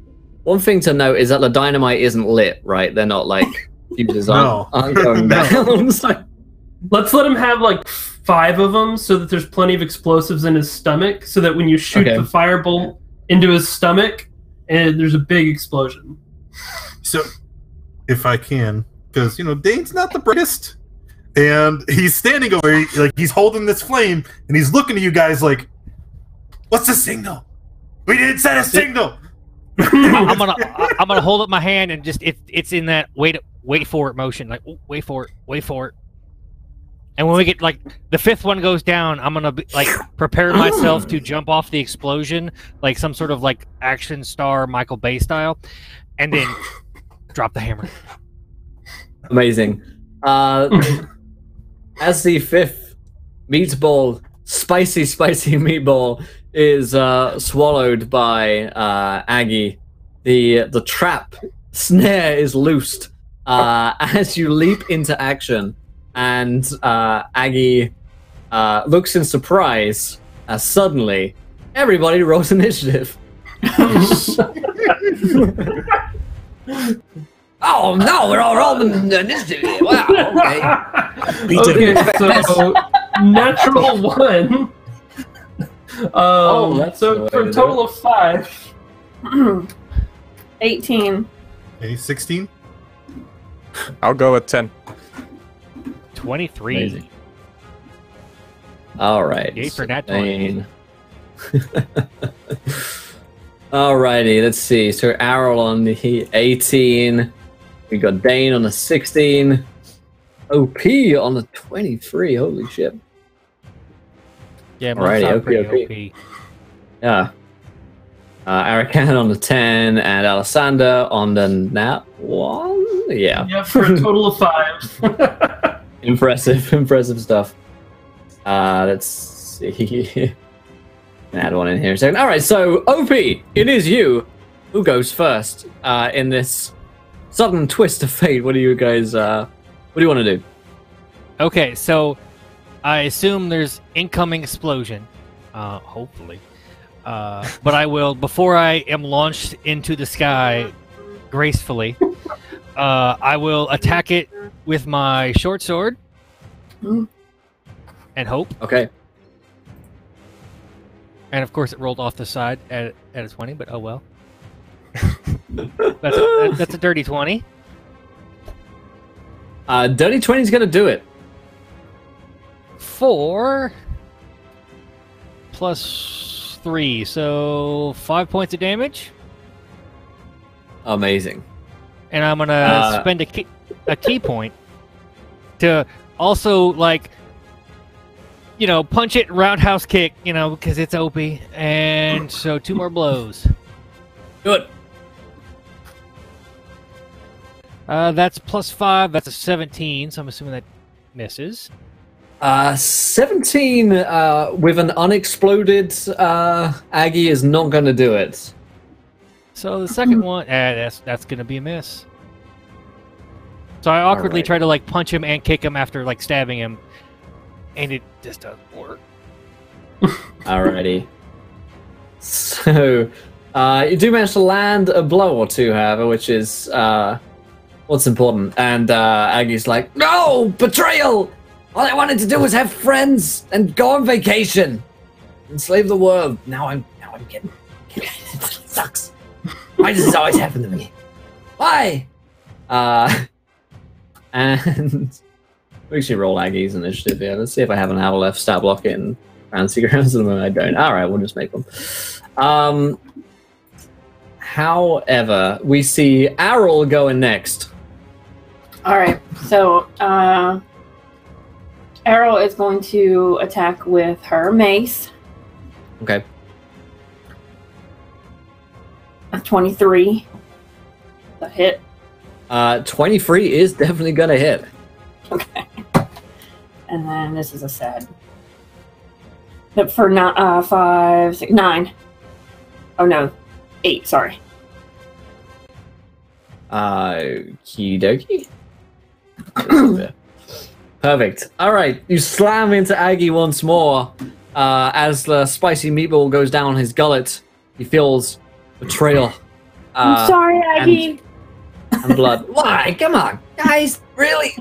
one thing to note is that the dynamite isn't lit, right? They're not like fuses aren't going down. So Let's let him have like 5 of them, so that there's plenty of explosives in his stomach, so that when you shoot the firebolt into his stomach, and there's a big explosion. So, if I can, because Dane's not the brightest, and he's standing over here, like he's holding this flame, and he's looking at you guys like, "What's the signal? We didn't set a signal." I'm gonna hold up my hand and just it's in that wait for it motion, like wait for it. And when we get like the 5th one goes down, I'm gonna be, like prepare myself to jump off the explosion, like some sort of like action star Michael Bay style, and then drop the hammer. Amazing. As the 5th meatball, spicy meatball, is swallowed by Aggie, the trap snare is loosed as you leap into action, and Aggie looks in surprise as suddenly everybody rolls initiative. Oh no, we're all rolling initiative. Wow, okay. Okay, so natural 1. That's so for a total of 5. 18. Okay, 16. I'll go at 10. 23. Amazing. All right. 8 for that 20. Alrighty, let's see. So Errol on the 18. We got Dane on the 16. OP on the 23. Holy shit. Yeah, Alrighty, pretty OP. Yeah. Arakan on the 10 and Alessander on the nat 1. Yeah. Yeah, for a total of 5. Impressive stuff. Let's see. Add one in here in a second. All right, so OP, it is you who goes first in this sudden twist of fate. What do you guys? What do you want to do? Okay, so I assume there's incoming explosion. Hopefully, but I will before I am launched into the sky gracefully. I will attack it with my short sword and hope. Okay. And of course, it rolled off the side at a 20, but oh well. That's a dirty 20. Dirty 20 is gonna do it. 4 plus 3, so 5 points of damage. Amazing. And I'm gonna spend a key point to also like, punch it roundhouse kick, because it's OP, and so 2 more blows. Good. That's plus 5. That's a 17. So I'm assuming that misses. 17 with an unexploded Aggie is not gonna do it. So the second one, that's gonna be a miss. So I awkwardly try to like punch him and kick him after like stabbing him, and it just doesn't work. Alrighty. So you do manage to land a blow or two, however, which is what's important. And Aggie's like, "No, betrayal! All I wanted to do was have friends and go on vacation, enslave the world. Now I'm getting it sucks. Why does this always happen to me? Why?" And we actually roll Aggie's initiative here. Let's see if I have an hour left. Start blocking fancy grounds at the moment. I don't. All right, we'll just make them. However, we see Errol going next. All right, so Errol is going to attack with her mace. Okay. 23. A hit. 23 is definitely gonna hit. Okay. And then this is a sad. But for 5, 6, 9. Oh no, 8. Sorry. Okie dokie. Perfect. All right, you slam into Aggie once more. As the spicy meatball goes down his gullet, he feels betrayal. I'm sorry, Aggie. And blood. Why? Come on, guys. Really?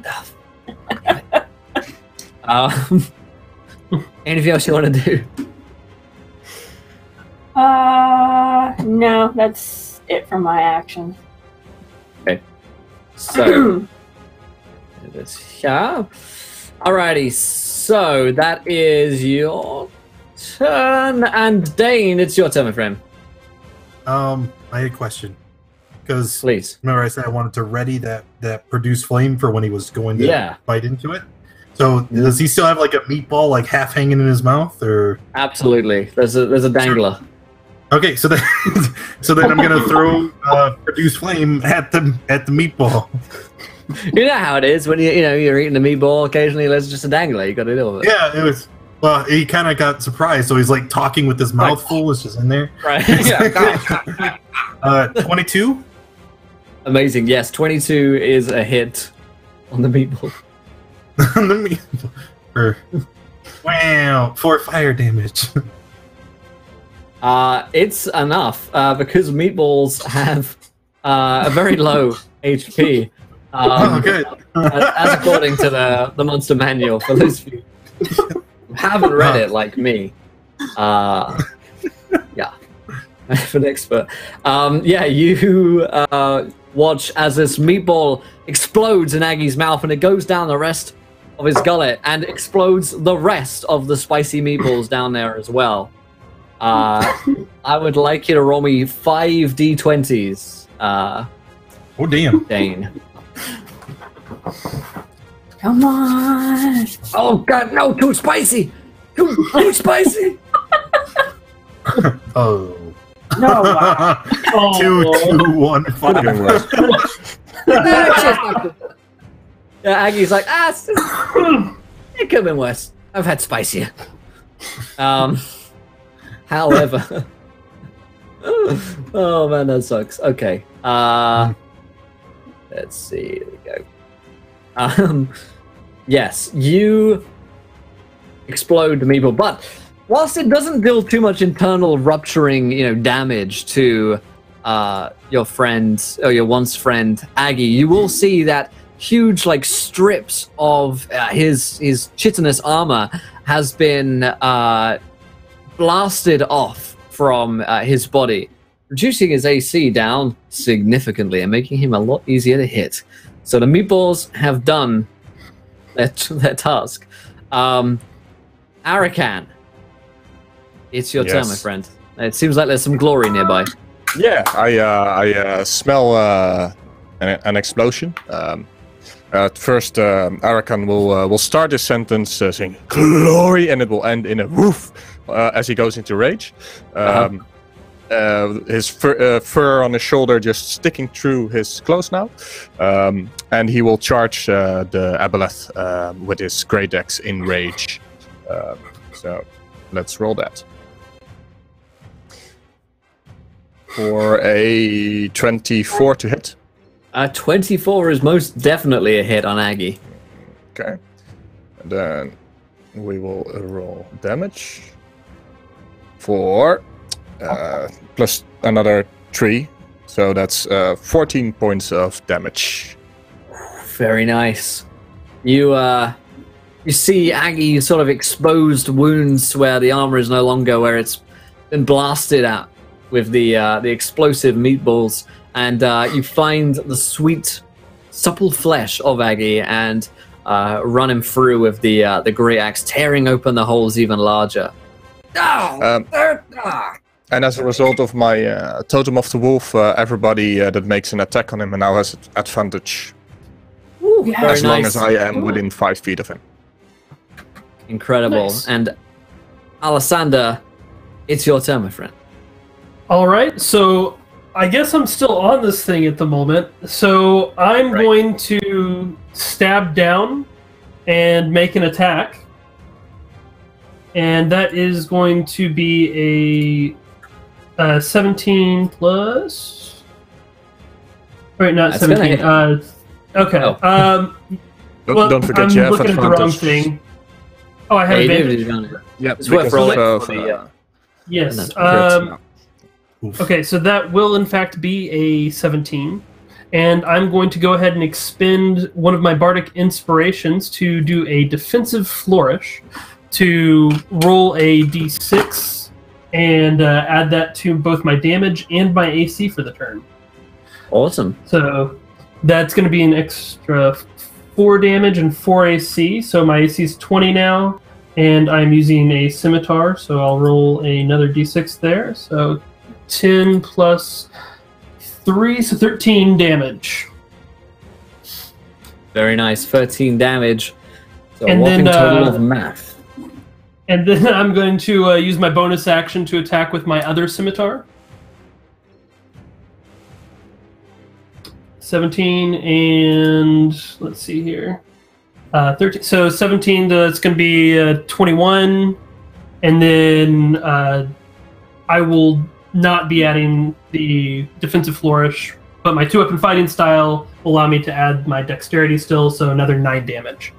Anything else you want to do? No, that's it for my action. So, this here. Alrighty, so that is your turn, and Dane, it's your turn, my friend. I had a question. Because Please. remember I said I wanted to ready that produce flame for when he was going to bite into it? So does he still have like a meatball like half hanging in his mouth, or? Absolutely. There's a dangler. Okay, so then I'm gonna throw produce flame at the meatball. You know how it is when you're eating a meatball. Occasionally, there's just a dangler. You got to deal with it. Yeah, it was. Well, he kind of got surprised, so he's like talking with his mouth full, which is in there. Right. 22. Amazing. Yes, 22 is a hit on the meatball. On the meatball. Wow, 4 fire damage. It's enough because meatballs have a very low HP. Good. As according to the monster manual, for those of you who haven't read it like me. Yeah. An expert. You watch as this meatball explodes in Aggie's mouth, and it goes down the rest of his gullet and explodes the rest of the spicy meatballs down there as well. I would like you to roll me 5 d20s. Oh damn, Dane. Come on! Oh god, no! Too spicy! Too spicy! Oh. No! Wow. 2, 2, 1, 5. Yeah, Aggie's like, it could have been worse. I've had spicier. However, oh man, that sucks. Okay, let's see. Here we go. Yes, you explode the meatball, but whilst it doesn't deal too much internal rupturing, damage to your friend or your once friend Aggie, you will see that huge strips of his chitinous armor has been blasted off from his body, reducing his AC down significantly and making him a lot easier to hit. So the meatballs have done their task. Arakan, it's your turn, my friend. It seems like there's some glory nearby. Yeah, I smell an explosion. First, Arakan will start his sentence saying "glory," and it will end in a woof as he goes into rage. His fur on his shoulder just sticking through his clothes now, and he will charge the aboleth with his great axe in rage. So let's roll that. For a 24 to hit. 24 is most definitely a hit on Aggie. Okay. And then we will roll damage for plus another 3. So that's 14 points of damage. Very nice. You see Aggie's sort of exposed wounds where the armor is no longer where it's been blasted at with the explosive meatballs, and you find the sweet, supple flesh of Aggie and run him through with the great axe, tearing open the holes even larger. And as a result of my Totem of the Wolf, everybody that makes an attack on him now has advantage. Ooh, as long nice. as I am within 5 feet of him. Incredible. Nice. And Alessander, it's your turn, my friend. All right, so I guess I'm still on this thing at the moment. So I'm going to stab down and make an attack. And that is going to be a 17 plus... Wait, not That's 17. Okay. Oh. Don't forget I'm you have looking at the wrong advantage. thing. Oh, I have advantage. Yeah, It's worth because rolling of, for the, Yes. crits. Okay, so that will in fact be a 17. and I'm going to go ahead and expend one of my bardic inspirations to do a defensive flourish, to roll a d6 and add that to both my damage and my AC for the turn. Awesome. So that's going to be an extra 4 damage and 4 AC. So my AC is 20 now, and I'm using a scimitar, so I'll roll another d6 there. So 10 plus 3, so 13 damage. Very nice. 13 damage. So And a whopping then, total of math. And then I'm going to use my bonus action to attack with my other scimitar. 17 and let's see here. 13. So 17, that's going to be 21. And then I will not be adding the defensive flourish, but my 2-weapon fighting style will allow me to add my dexterity still, so another 9 damage.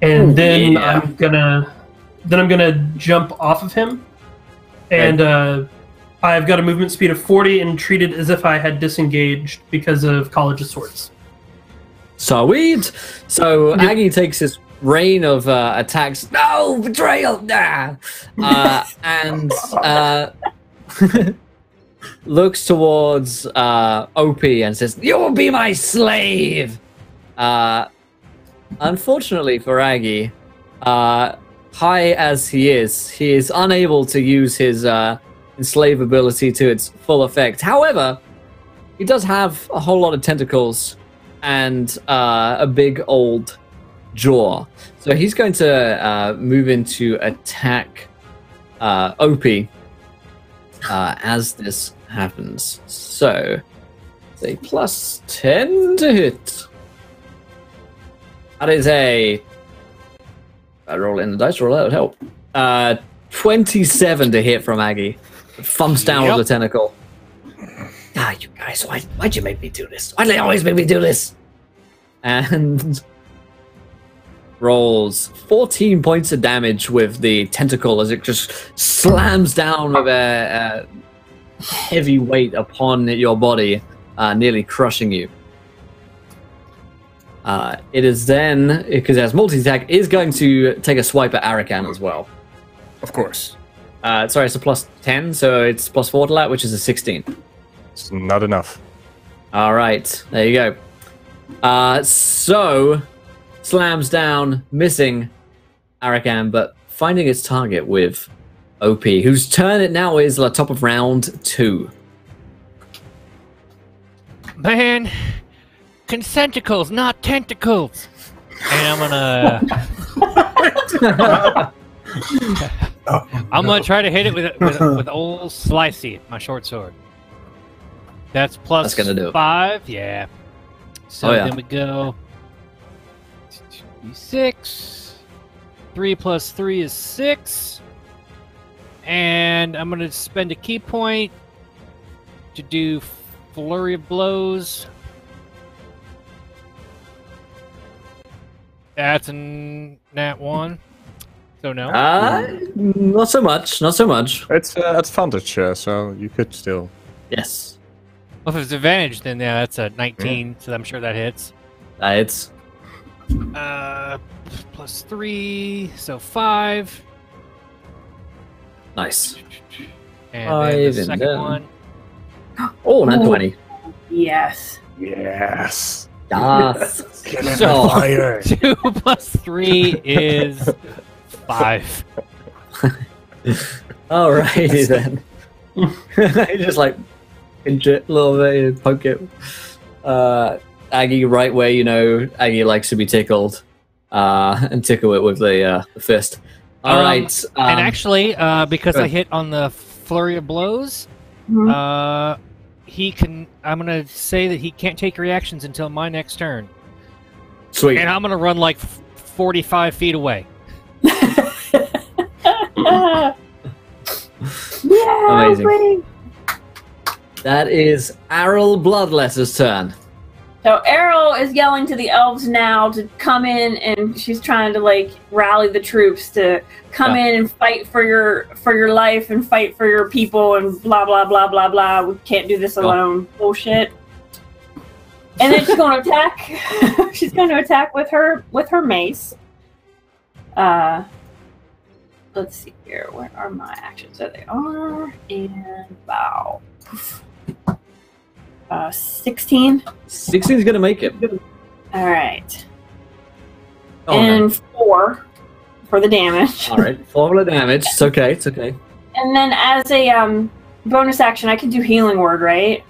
And then I'm gonna jump off of him, and I've got a movement speed of 40 and treat it as if I had disengaged because of College of Swords. Sweet. So Aggie takes his rain of attacks. No betrayal. Nah. And looks towards OP and says, "You will be my slave." Unfortunately for Aggie, high as he is unable to use his enslave ability to its full effect. However, he does have a whole lot of tentacles and a big old jaw. So he's going to move into attack OP as this happens. So it's a plus 10 to hit. That is a... I roll in the dice roll, that would help. 27 to hit from Aggie. Thumbs down with the tentacle. Ah, you guys, why'd you make me do this? Why'd they always make me do this? And rolls 14 points of damage with the tentacle as it just slams down with a heavy weight upon your body, nearly crushing you. It is then, because it has multi-attack, is going to take a swipe at Arakan as well. Of course. Sorry, it's a plus 10, so it's plus 4 to that, which is a 16. It's not enough. All right, there you go. So, slams down, missing Arakan, but finding its target with OP, whose turn it now is the top of round 2. Man, concentricles, not tentacles. And I'm gonna try to hit it with old Slicey, my short sword. That's plus That's gonna do it. 5, yeah. So yeah. then we go 6. 3 plus 3 is 6. And I'm gonna spend a key point to do flurry of blows. That's a nat 1. So no. Not so much. Not so much. It's advantage, so you could still. Yes. Well, if it's advantage, then yeah, that's a 19. So I'm sure that hits. It's Plus 3, so 5. nice. And then the 5 and second then- one. Oh, not 20. Yes. Yes. Yes. Get it So- on fire. 2 plus 3 is 5. Alrighty then. You just like pinch it a little bit, poke it. Aggie, right where you know Aggie likes to be tickled, and tickle it with the fist. All right. And actually, because I hit on the flurry of blows, he can. I'm gonna say that he can't take reactions until my next turn, sweet. and I'm gonna run like 45 feet away. Yeah, Amazing. winning. That is Errol Bloodletter's turn. So Errol is yelling to the elves now to come in, and she's trying to like rally the troops to come in and fight for your life and fight for your people and blah blah blah blah blah. We can't do this alone. Bullshit. And then she's going to attack. She's going to attack with her mace. Let's see here. Where are my actions? There they are. And bow. 16. 16 is gonna make it. All right. Oh, and no. 4 for the damage. All right, 4 for the damage. It's okay. It's okay. And then as a bonus action, I can do healing word, right?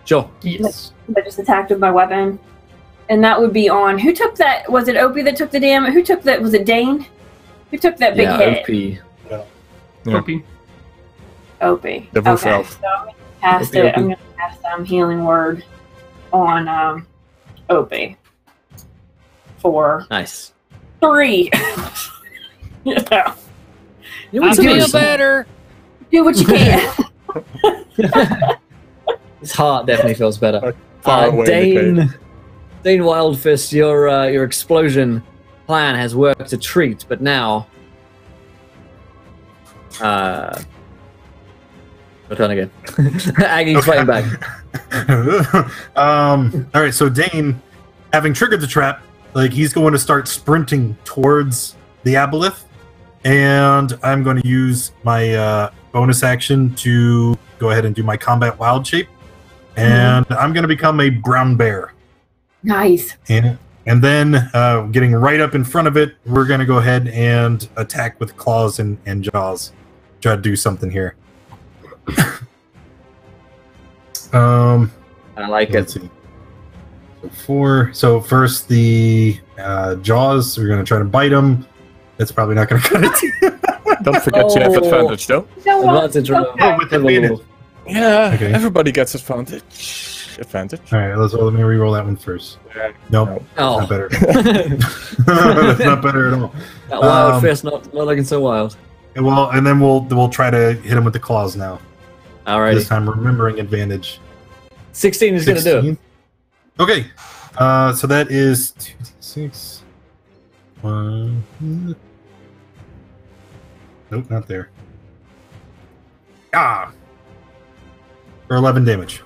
Sure. Yes. I just attacked with my weapon. And that would be on... Who took that? Was it Opie that took the damage? Who took that? Was it Dane? Who took that big hit? OP. Yeah. Opie. Opie. The wolf elf. So I'm going to cast it. I'm going to cast healing word on Opie. For Nice. 3. Yeah. You I want to feel be- better. Do what you can. His heart definitely feels better. Far away in the Dane Wildfist, your explosion plan has worked a treat, but now, your turn again. Aggie's fighting back. All right, so Dane, having triggered the trap, like he's going to start sprinting towards the aboleth, and I'm going to use my bonus action to go ahead and do my combat wild shape, and I'm going to become a brown bear. Nice. And then, getting right up in front of it, we're going to go ahead and attack with claws and jaws. Try to do something here. I like Let's it. see. So 4. So first the jaws. We're going to try to bite them. That's probably not going to cut it. Don't forget you have advantage, though. Advantage. Oh, with advantage. Yeah, Okay. everybody gets advantage. Advantage. All right, let me re-roll that one first. Nope, Oh, not better. That's not better at all. that wild fist not looking so wild. And then we'll try to hit him with the claws now. This Alrighty. time remembering advantage. 16 is going to do it. 16. Okay, so that is 2d6. 1. Nope, not there. For 11 damage.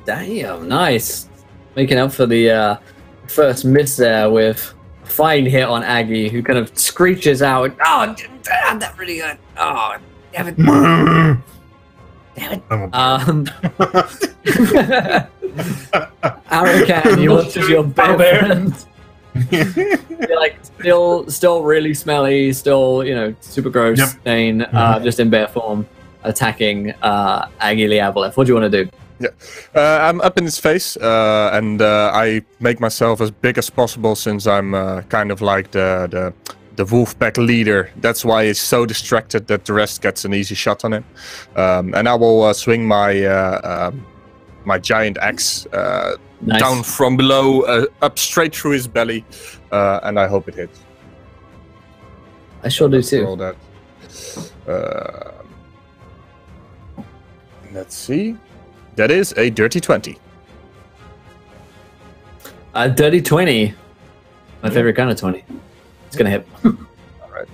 Damn, nice. Making up for the first miss there with a fine hit on Aggie, who kind of screeches out, "Oh, damn, that really good. Oh, damn it. Damn it." Arakan, you watch as your bear friend. You're like still really smelly, still, super gross. Yep. Dane, just in bear form, attacking Aggie Liaboleth. What do you want to do? I'm up in his face, and I make myself as big as possible since I'm kind of like the wolf pack leader. That's why he's so distracted that the rest gets an easy shot on him. And I will swing my my giant axe Nice. down from below, up straight through his belly, and I hope it hits. I sure do Roll too. that. Let's see. That is a dirty 20. A dirty 20. My favorite kind of 20. It's gonna hit. Alright.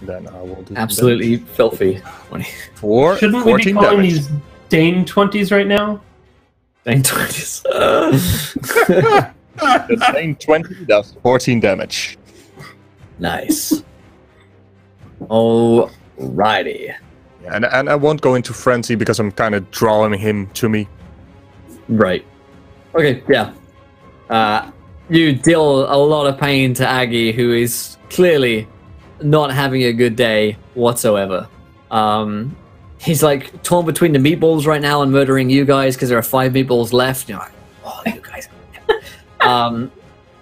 Then I will do Absolutely filthy 20. for Shouldn't we be 14 calling damage. these Dane 20s right now? Dang 20s. The same 20 does 14 damage. Nice. Alrighty. And I won't go into frenzy because I'm kind of drawing him to me. Right. Okay, yeah. You deal a lot of pain to Aggie, who is clearly not having a good day whatsoever. He's like torn between the meatballs right now and murdering you guys because there are 5 meatballs left. You're like, oh, you guys.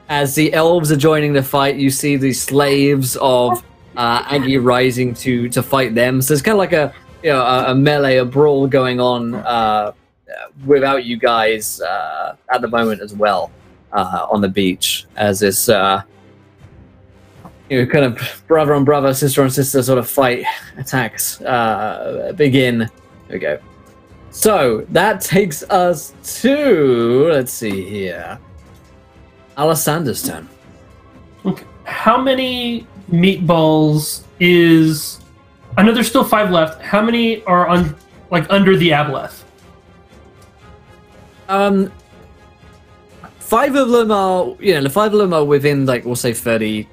As the elves are joining the fight, you see the slaves of Aggie rising to fight them. So it's kind of like a melee, a brawl going on without you guys at the moment as well on the beach, as this kind of brother on brother, sister on sister sort of fight attacks begin. There we go. So that takes us to, let's see here, Alessandra's turn. Okay. How many meatballs is... I know there's still 5 left. How many are under the aboleth? 5 of them are, the 5 of them are within, like, we'll say 30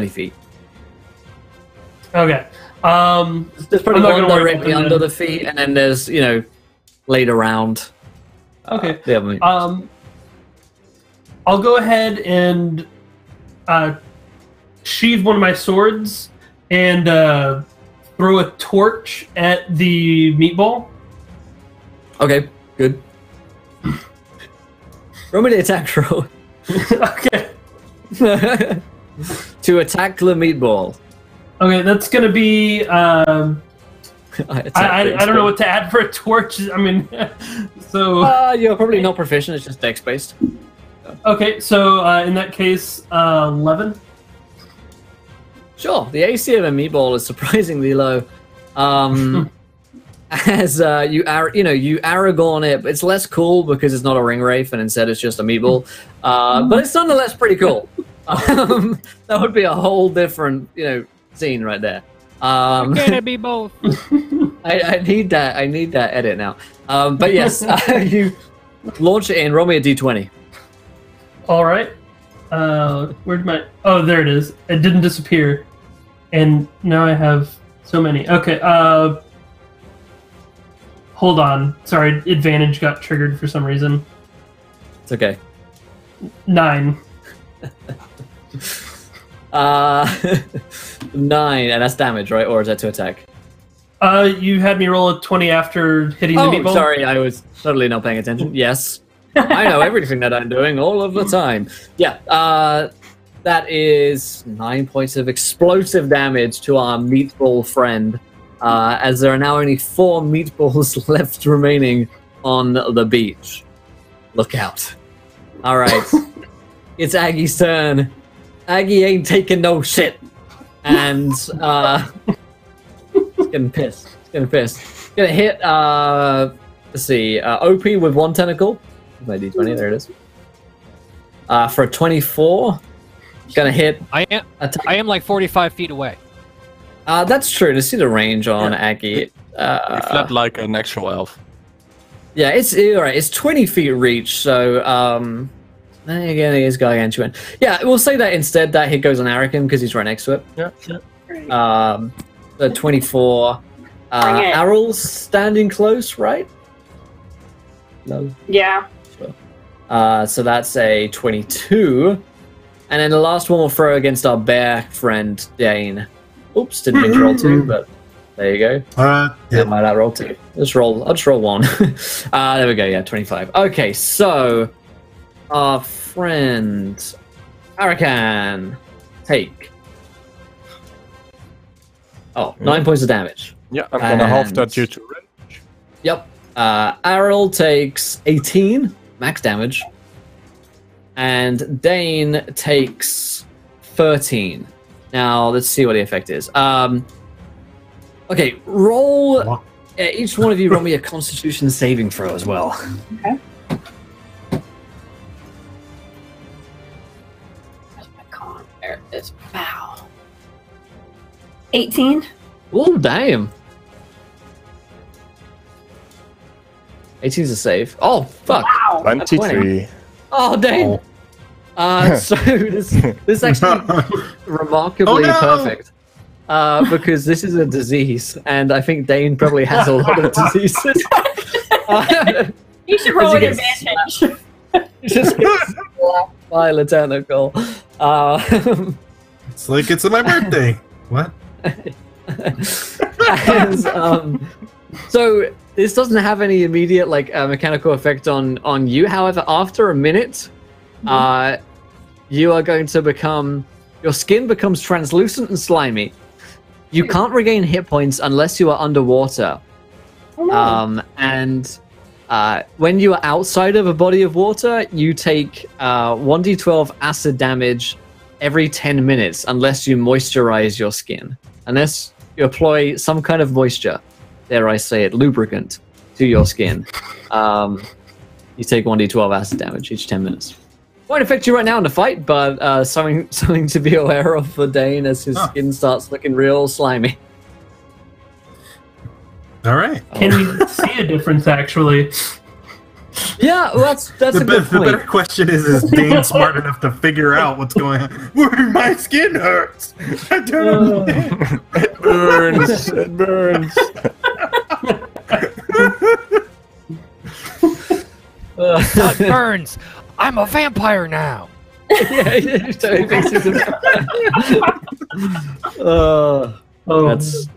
feet. Okay. There's probably one directly under the feet, and then there's, laid around. Okay. The other I'll go ahead and sheathe one of my swords and throw a torch at the meatball. Okay, good. Roll me the attack roll. Okay. To attack the meatball. Okay, that's gonna be. I don't know what to add for a torch. I mean, so. You're probably not proficient. It's just dex based. Okay, so in that case, 11. Sure, the AC of a meatball is surprisingly low. As you Aragorn it, but it's less cool because it's not a ring wraith and instead it's just a meatball. But it's nonetheless pretty cool. That would be a whole different, scene right there. Can it be both? I need that. I need that edit now. But yes, you launch it in. Roll me a d20. All right. Where'd my? Oh, there it is. It didn't disappear, and now I have so many. Okay. Hold on. Sorry, advantage got triggered for some reason. It's okay. 9. 9, and that's damage, right? Or is that to attack? You had me roll a 20 after hitting the meatball. Sorry, I was totally not paying attention. Yes. I know everything that I'm doing all of the time. Yeah, that is 9 points of explosive damage to our meatball friend, as there are now only 4 meatballs left remaining on the beach. Look out. All right. It's Aggie's turn. Aggie ain't taking no shit. And, getting pissed. Gonna hit, let's see, OP with 1 tentacle. My d20, there it is. For a 24, gonna hit. I am like 45 feet away. That's true. To see the range on Aggie. You fled like an actual elf. Yeah, it's alright. It's 20 feet reach, so again, it is gargantuan. Yeah, we'll say that instead that hit goes on Arakin because he's right next to it. Yeah. The 24. Aryl's standing close, right? No. Yeah. So that's a 22. And then the last one we'll throw against our bear friend, Dane. Oops, didn't mean to roll 2, but there you go. Yeah. Might I roll 2? I'll just roll 1. There we go, yeah, 25. Okay, so our friend Arakan, take 9 points of damage. Yeah, I'm gonna half that due to range. Yep. Aryl takes 18 max damage, and Dane takes 13. Now let's see what the effect is. Okay, roll. Each one of you roll me a Constitution saving throw as well. Okay. Where's my con? There it is. Wow. 18. Oh damn. 18's a save. Oh fuck. Wow. 23. Oh dang. So this actually remarkably perfect. Because this is a disease, and I think Dane probably has a lot of diseases. You should roll an advantage. Just gets slapped by a tentacle. It's like it's my birthday. What? And, so this doesn't have any immediate mechanical effect on you. However, after a minute, you are going to become, your skin becomes translucent and slimy. You can't regain hit points unless you are underwater. And when you are outside of a body of water, you take 1d12 acid damage every 10 minutes unless you moisturize your skin. Unless you apply some kind of moisture, dare I say it, lubricant, to your skin. You take 1d12 acid damage each 10 minutes. Won't affect you right now in the fight, but something to be aware of for Dane as his skin starts looking real slimy. All right. Can we see a difference, actually? Yeah, well, that's The, a good the better point. question is Dane smart enough to figure out what's going on? Where my skin hurts. I don't know. It burns. It burns. It burns. I'm a vampire now. Yeah, so he thinks he's that's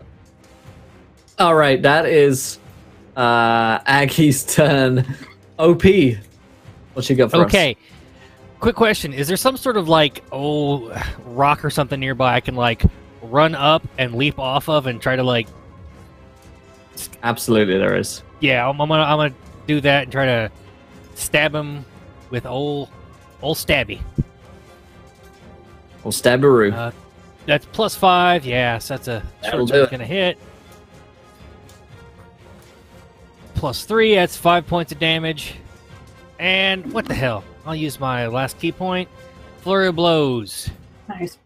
all right. That is Aggie's turn. OP, what you got for us? Okay. Quick question: is there some sort of like rock or something nearby I can like run up and leap off of and try to like? Absolutely, there is. Yeah, I'm gonna do that and try to stab him with old stabby. Well, Stabbaroo. That's +5. Yeah, so that's a That'll short do sword's it. gonna hit. +3. That's 5 points of damage. And what the hell? I'll use my last key point. Flurry of blows. Nice.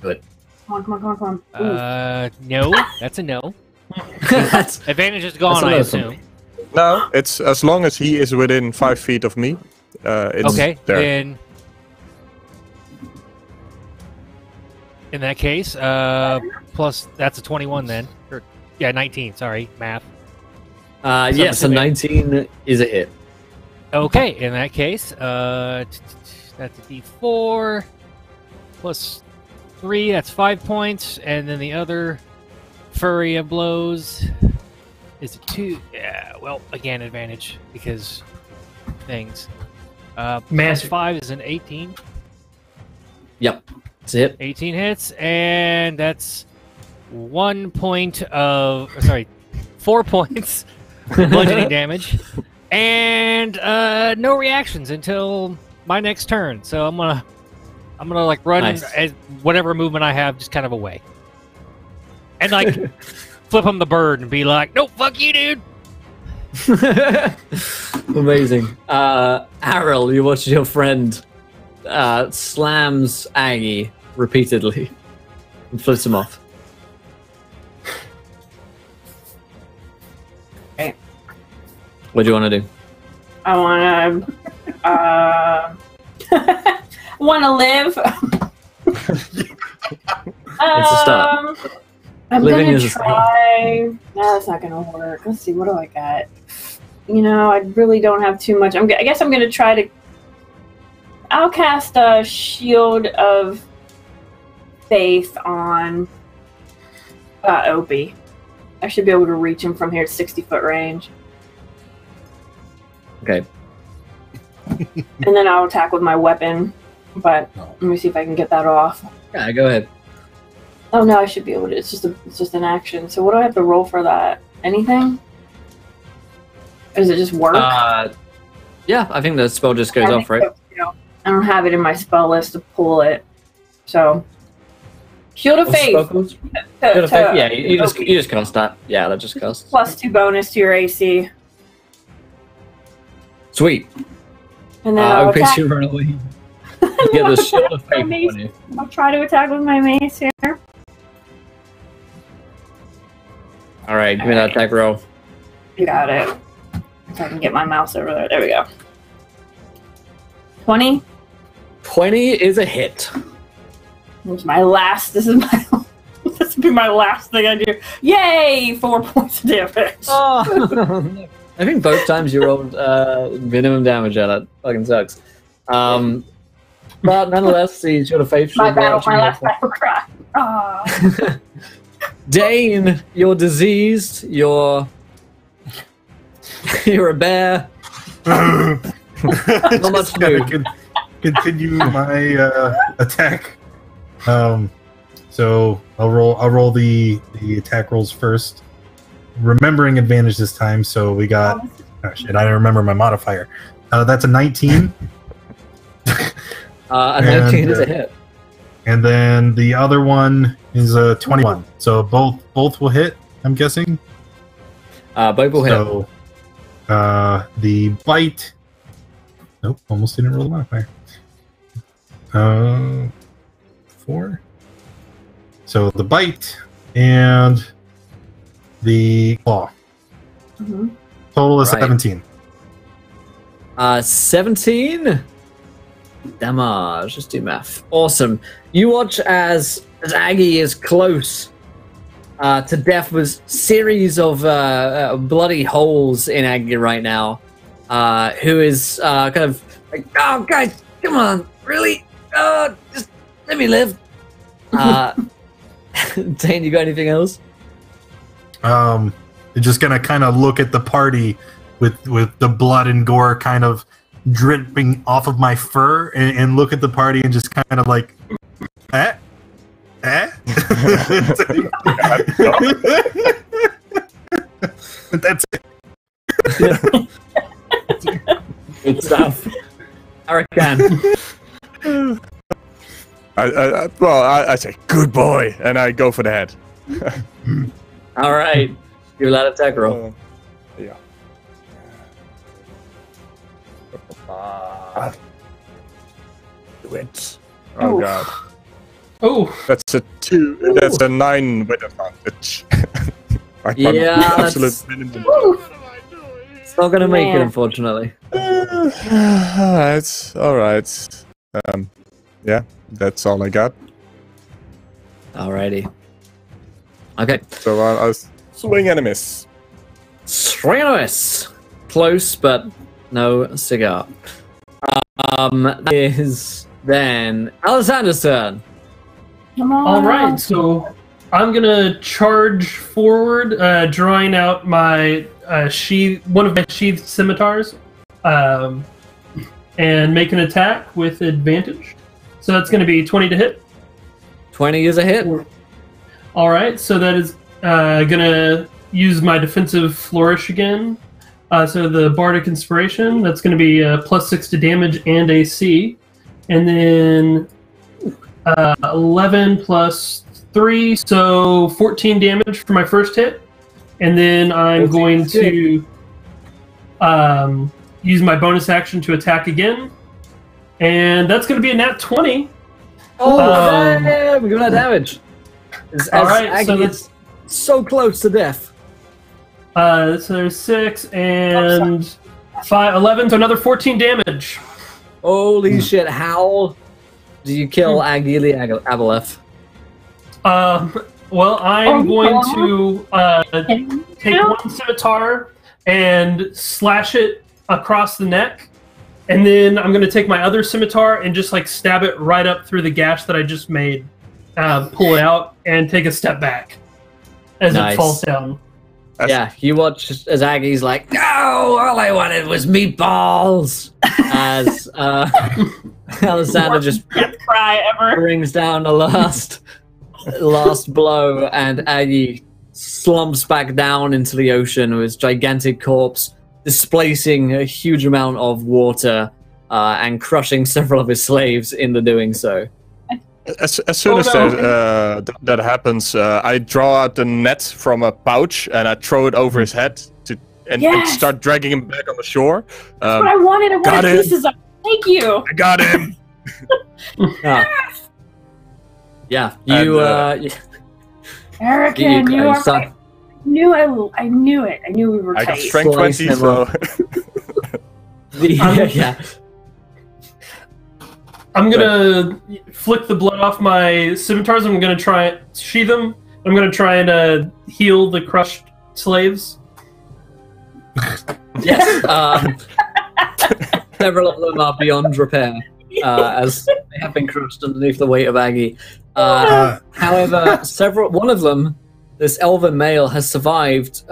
Good. Come on. Ooh. No, that's a no. That's Advantage is gone, That's I awesome. assume. No, it's as long as he is within 5 feet of me. It's Okay, there. then in that case, plus that's a 21 then. Or, yeah, 19. Sorry, math. yes, a 19 is a hit. Okay, in that case, that's a D4 +3. That's 5 points, and then the other flurry of blows is a 2. Yeah, well, again, advantage because things. Master. +5 is an 18. Yep, it's a hit. 18 hits, and that's 4 points bludgeoning damage, and no reactions until my next turn. So I'm gonna like run Nice. as whatever movement I have, just kind of away, and like flip him the bird and be like, "No, fuck you, dude." Amazing. Aril, you watch your friend slams Aggie repeatedly and flips him off. Okay. What do you want to do? I want to live. It's a start. I'm Living gonna is a start. try. No, that's not gonna work. Let's see. What do I got? You know, I really don't have too much. I guess I'm gonna try to. I'll cast a shield of faith on Opie. I should be able to reach him from here at 60-foot range, Okay. and then I'll attack with my weapon. But let me see if I can get that off. Yeah, go ahead. Oh no, I should be able to. It's just an action. So what do I have to roll for that? Anything? Or does it just work? Yeah, I think the spell just goes I off, think right? so, too. I don't have it in my spell list to pull it. So Shield of What's the Faith. spell called? Shield of Faith? Yeah, you just cast that. Yeah, that just casts. +2 bonus to your AC. Sweet. And then I'll OP attack. you run away. You get the Shield of Faith on you. I'll try to attack with my mace here. Alright, give me that attack roll. You got it. If I can get my mouse over there. There we go. 20. 20 is a hit. This will be my last thing I do. Yay! 4 points of damage. Oh, I think both times you rolled minimum damage at it. Fucking sucks. But nonetheless, the Shield of Faith. My should last actually- battle cry. Ah. Dane, you're diseased. You're a bear. Not much Just to gotta do. continue my attack. So I'll roll the attack rolls first. Remembering advantage this time, so we got. Oh shit! I didn't remember my modifier. That's a 19, A 19 is a And, hit. and then the other one is a 21. So both will hit. I'm guessing. Both will hit. So the bite. Nope, almost didn't roll the modifier. 4. So the bite and the claw. Mhm. Total is Right. 17. 17 damage. Just do math. Awesome. You watch as Aggie is close to death with series of bloody holes in Aggie right now. Who is kind of like, oh, guys, come on, really? Just let me live. Dane, you got anything else? You're just gonna kind of look at the party with the blood and gore kind of dripping off of my fur, and look at the party and just kind of like, eh? That's it. Good stuff. Hurricane. I say, good boy, and I go for the head. All right. Give that attack roll. Yeah. Do it. Oh, God. Oh, That's a 2. That's a 9 with advantage. Like Yeah, absolute that's- minimum. It's not going to make it, Yeah. unfortunately. Alright, alright. Yeah, that's all I got. Alrighty. Okay. So I'll swing and a miss. Strenuous. Close, but no cigar. That is then Alexander's turn. Come on. all right. So I'm gonna charge forward, drawing out my one of my sheathed scimitars, and make an attack with advantage. So that's going to be 20 to hit. 20 is a hit. All right, so that is going to use my defensive flourish again. So the Bardic Inspiration, that's going to be +6 to damage and AC. And then 11 plus 3, so 14 damage for my first hit. And then I'm going to use my bonus action to attack again. And that's going to be a nat 20. Oh, damn! Give that damage. All right, so Aggie is so close to death. So there's 6 and 5, 11, so another 14 damage. Holy shit! How do you kill Aggie the Aboleth? Well, I'm going to take Yeah. one scimitar and slash it across the neck. And then I'm going to take my other scimitar and just like stab it right up through the gash that I just made, pull it out, and take a step back as Nice. it falls down. Yeah, you watch as Aggie's like, no, all I wanted was meatballs. As Alexander just Death cry ever. brings down the last blow, and Aggie slumps back down into the ocean with his gigantic corpse, displacing a huge amount of water and crushing several of his slaves in the doing so. As soon as that happens, I draw out the net from a pouch and I throw it over his head and Yes! start dragging him back on the shore. That's what I wanted. I got wanted it. pieces of. Thank you. I got him. Yeah, you. Erica, You you guys are. suck. I knew I knew it. I knew we were I got tight. strength 20, Slice him so yeah. I'm going to flick the blood off my scimitars. I'm going to try and sheath them. I'm going to try and heal the crushed slaves. Yes. Several of them are beyond repair, as they have been crushed underneath the weight of Aggie. However, one of them, this elven male, has survived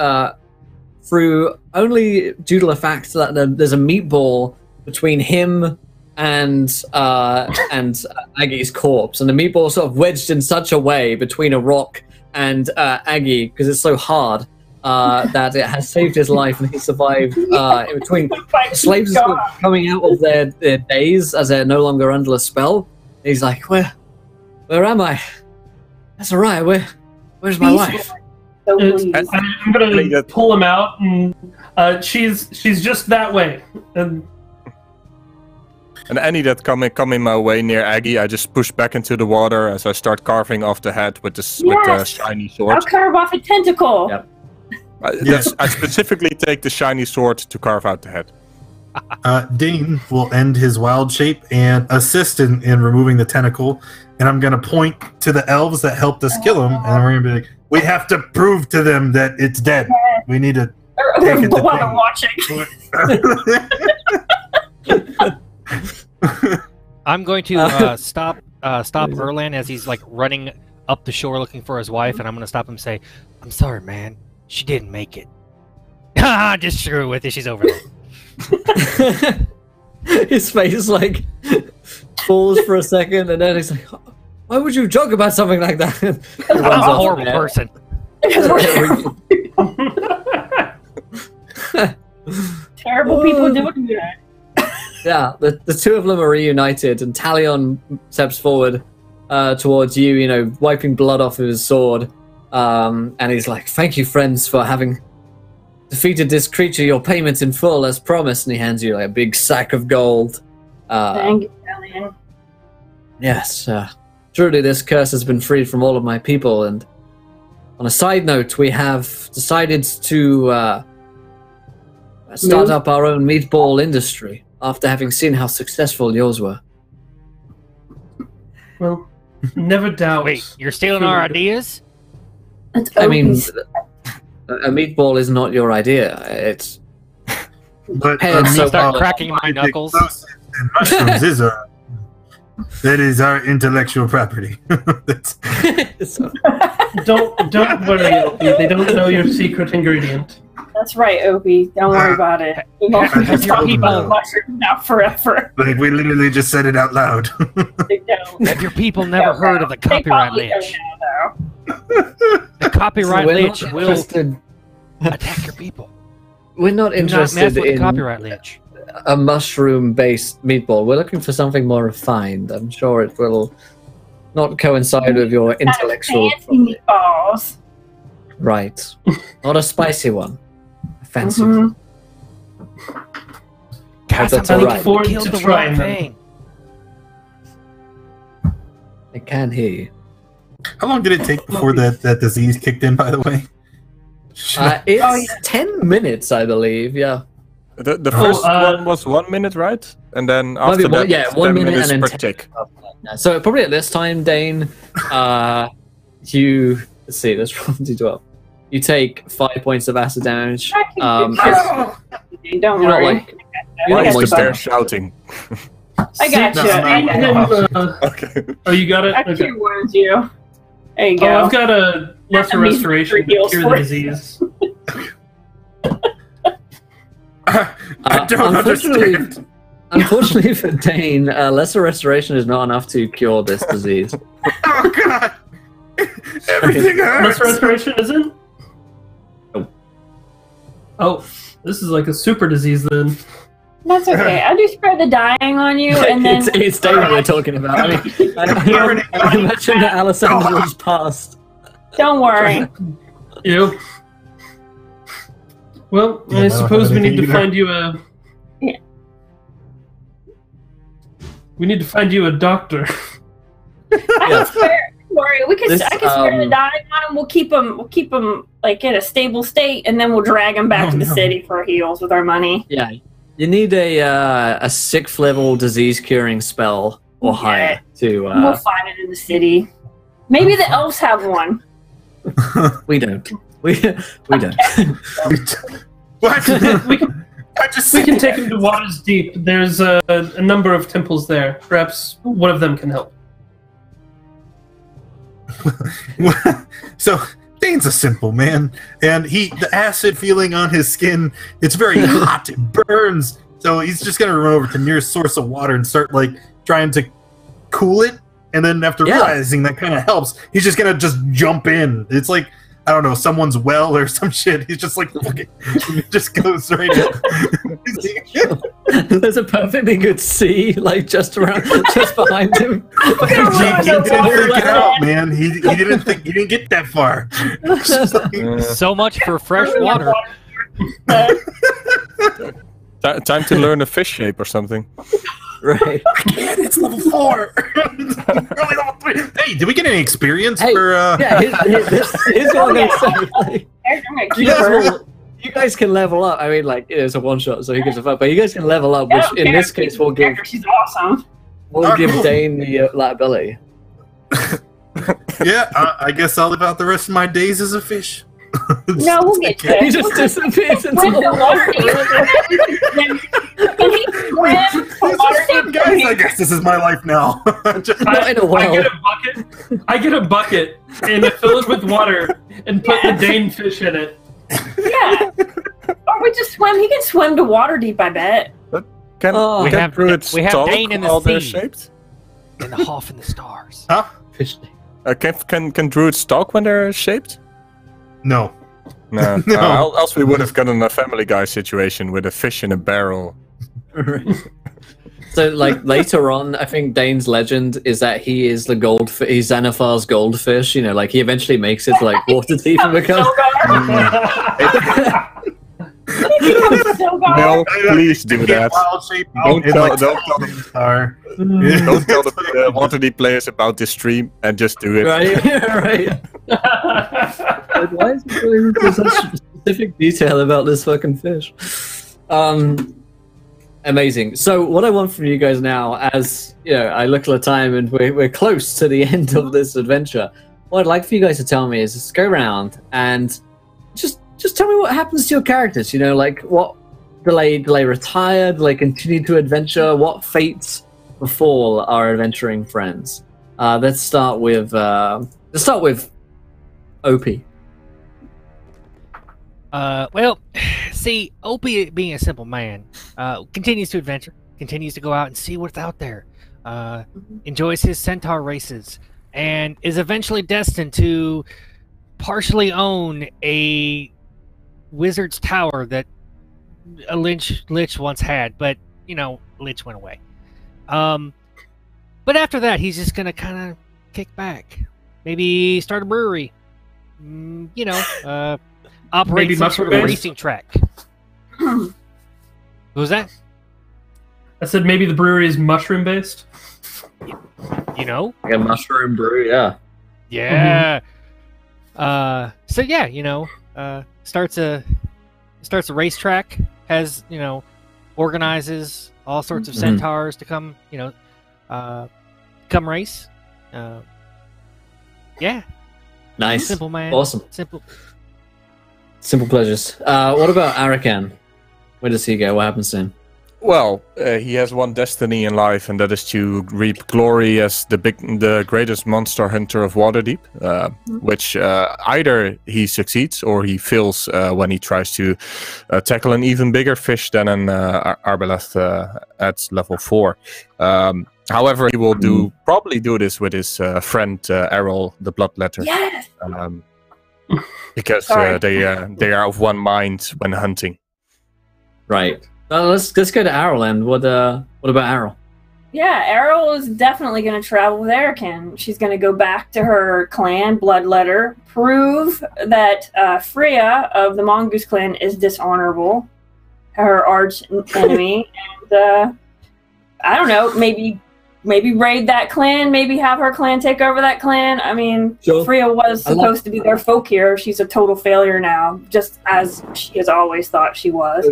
through only due to the fact that there's a meatball between him and Aggie's corpse, and the meatball is sort of wedged in such a way between a rock and Aggie because it's so hard that it has saved his life, and he survived in between. The slaves are coming out of their daze as they're no longer under a spell. He's like, where am I? That's all right. Where's my wife? So It's- pleased. I'm going to pull him out, and she's just that way. And any that come in my way near Aggie, I just push back into the water as I start carving off the head with the Yes! shiny I'll sword. carve off a tentacle. Yep. I specifically take the shiny sword to carve out the head. Dane will end his wild shape and assist in removing the tentacle. And I'm going to point to the elves that helped us kill him. And we're going to be like, we have to prove to them that it's dead. We need to take it to while they're watching. I'm going to stop Erlan as he's like running up the shore looking for his wife, and I'm going to stop him and say, "I'm sorry, man. She didn't make it." Just screw with it. She's over there. His face like falls for a second, and then he's like, "Why would you joke about something like that?" I'm a horrible person. Terrible people doing that. Yeah, the two of them are reunited, and Talion steps forward towards you, you know, wiping blood off of his sword. And he's like, "Thank you, friends, for having defeated this creature. Your payment's in full, as promised." And he hands you like a big sack of gold. Thank you, Talion. Yes, truly this curse has been freed from all of my people. And on a side note, we have decided to start up our own meatball industry after having seen how successful yours were. Well, never doubt. Wait, you're stealing our ideas? I mean, a meatball is not your idea. It's But Hey, it's so Start well, cracking my knuckles. And mushrooms is that is our intellectual property. That's, Don't worry, Opie. They don't know your secret ingredient. That's right, Opie. Don't worry about it. We've all been Have your talking people- about mushrooms now forever. like we literally just said it out loud. They don't. Have your people never heard of the They copyright probably lich? don't know, though. The copyright we're lich not will interested. attack your people. We're not Do not mess interested with the in copyright lich. a mushroom-based meatball. We're looking for something more refined. I'm sure it will not coincide with your intellectual. Fancy meatballs. Right, not a spicy one. A fancy. Mhm. Guys, that's I'm all gonna right. Forward kill to the trying wrong them. thing. I can hear you. How long did it take before that disease kicked in, by the way? It's Oh, yeah. 10 minutes, I believe. Yeah. The first one was 1 minute, right? And then after Maybe that, one- yeah, 10 1 minute minutes and then per 10. tick. So probably at this time, Dane, you let's see, let's probably do up. You take 5 points of acid damage. I can Um, do that. Don't you're not worry. like Why You're is not the bear like shouting? I got No, you. no, I no. got you. Okay. Oh, you got it? I Okay. can wound you. There you Oh, go. I've got a lesser That means restoration to heals cure for the it. disease. I don't understand. Unfortunately for Dane, lesser restoration is not enough to cure this disease. Oh god! Everything hurts. Lesser restoration isn't? Nope. Oh, this is like a super disease then. That's okay. I'll just spare the dying on you, and then it's Dane we're talking about. I mean, I imagine that Alessandro was passed. don't worry. Yep. Well, Yeah, I no, suppose we anything need to either. find you a. Yeah. We need to find you a doctor. Yeah. Don't worry. We can. This, I can spare the dying on him. We'll keep him. We'll keep him like in a stable state, and then we'll drag him back Oh, to the no. city for heals with our money. Yeah. You need a 6th level disease curing spell or higher to. We'll find it in the city. Maybe the elves have one. We don't. We don't. What? we can I just we can take him to Waters Deep. There's a number of temples there. Perhaps one of them can help. So Dane's a simple man, and the acid feeling on his skin, it's very hot, it burns. So he's just gonna run over to the nearest source of water and start like trying to cool it. And then after Yeah. realizing that kind of helps, he's just gonna just jump in. It's like, I don't know, someone's well or some shit. He's just like, fuck it. He just goes right in. There's a perfectly good sea, like just behind him. He didn't figure it out, man. He didn't get that far. It's just like- So much for fresh water. Time to learn a fish shape or something. Right. I can't. It's level 4. Only level 3. Hey, did we get any experience Hey, for? Yeah, here's what I'm gonna say. Like, I'm gonna you keep guys her. will You guys can level up. I mean, like, it's a one shot, so who gives a fuck? But you guys can level up, which in this case will give. She's awesome. We'll give Dane the liability. Yeah, I guess I'll live out the rest of my days as a fish. No, we'll get to it. He just disappears into Swim the to water deep. Guys, I guess this is my life now. Not in a while. I get a bucket and fill it with water and put the Dane fish in it. Yeah. Or we just swim. He can swim to water deep, I bet. Can Oh. we have druids we have talk Dane in the while they're sea. shaped? And the half in the stars. Huh? Fish. Can druids talk when they're shaped? No. No. No. Else we would have gotten a Family Guy situation with a fish in a barrel. So, like, later on, I think Dane's legend is that he is the he's Xanathar's goldfish. You know, like, he eventually makes it to, like, water deep and becomes... No, please do that. Don't tell the Waterdeep players about this stream and just do it. Right, right. Like, why is he going into such specific detail about this fucking fish? Amazing. So what I want from you guys now, as you know, I look at the time and we're close to the end of this adventure. What I'd like for you guys to tell me is just go around and just tell me what happens to your characters. You know, like what do they retire? Do they continue to adventure? What fates befall our adventuring friends? Let's start with Opie. Well, see, Opie, being a simple man, continues to adventure, continues to go out and see what's out there, enjoys his centaur races, and is eventually destined to partially own a wizard's tower that a Lich once had, but, you know, Lich went away. But after that, he's just going to kind of kick back. Maybe start a brewery. You know, operate Maybe some sort of mushroom-based? racing track. What was that? I said maybe the brewery is mushroom based. You know? Like a mushroom brew, yeah. Yeah. So yeah, you know, starts a racetrack, has, you know, organizes all sorts of centaurs to come, you know, come race. Yeah. Nice. Simple, man. Awesome. Simple. Simple pleasures. What about Arakan? Where does he go? What happens to him? Well, he has one destiny in life, and that is to reap glory as the greatest monster hunter of Waterdeep. Which either he succeeds or he fails when he tries to tackle an even bigger fish than an Arbaleth at level 4. However, he will probably do this with his friend Errol, the Bloodletter. Yes. Because they are of one mind when hunting. Right. Let's go to Errol then. What about Errol? Yeah, Errol is definitely going to travel with Erican. She's going to go back to her clan, Bloodletter, prove that Freya of the Mongoose clan is dishonorable, her arch enemy, and I don't know, maybe raid that clan, maybe have her clan take over that clan. I mean, Sure. Freya was supposed to be their folk hero. She's a total failure now, just as she has always thought she was.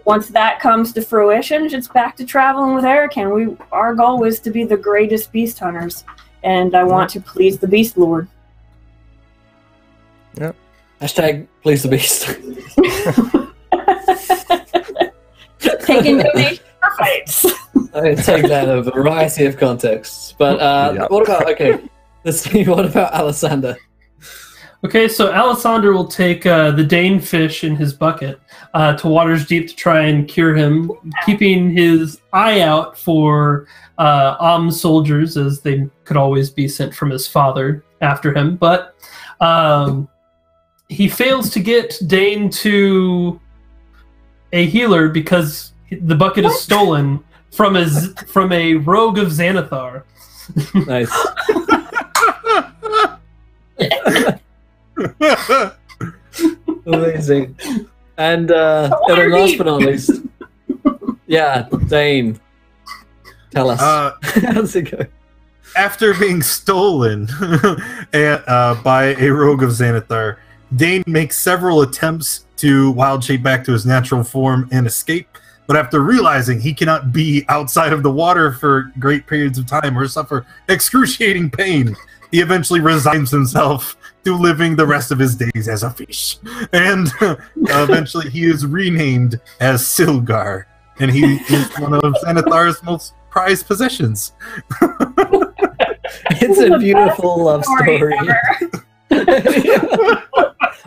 Once that comes to fruition, it's back to traveling with Erican. Our goal is to be the greatest beast hunters, and I want to please the Beast Lord. Yeah. Hashtag please the beast. Taking donations for fights. I take that in a variety of contexts. But what about let's see, what about Alessander? Okay, so Alessander will take the Dane fish in his bucket to Waters Deep to try and cure him, keeping his eye out for soldiers, as they could always be sent from his father after him. But he fails to get Dane to a healer because the bucket is stolen from a rogue of Xanathar. Nice. Amazing. And then last but not least, Dane. Tell us. How's it go? After being stolen by a rogue of Xanathar, Dane makes several attempts to wild shape back to his natural form and escape. But after realizing he cannot be outside of the water for great periods of time or suffer excruciating pain, he eventually resigns himself to living the rest of his days as a fish. And eventually he is renamed as Silgar. And he is one of Xanathar's most prized possessions. It's a beautiful love story.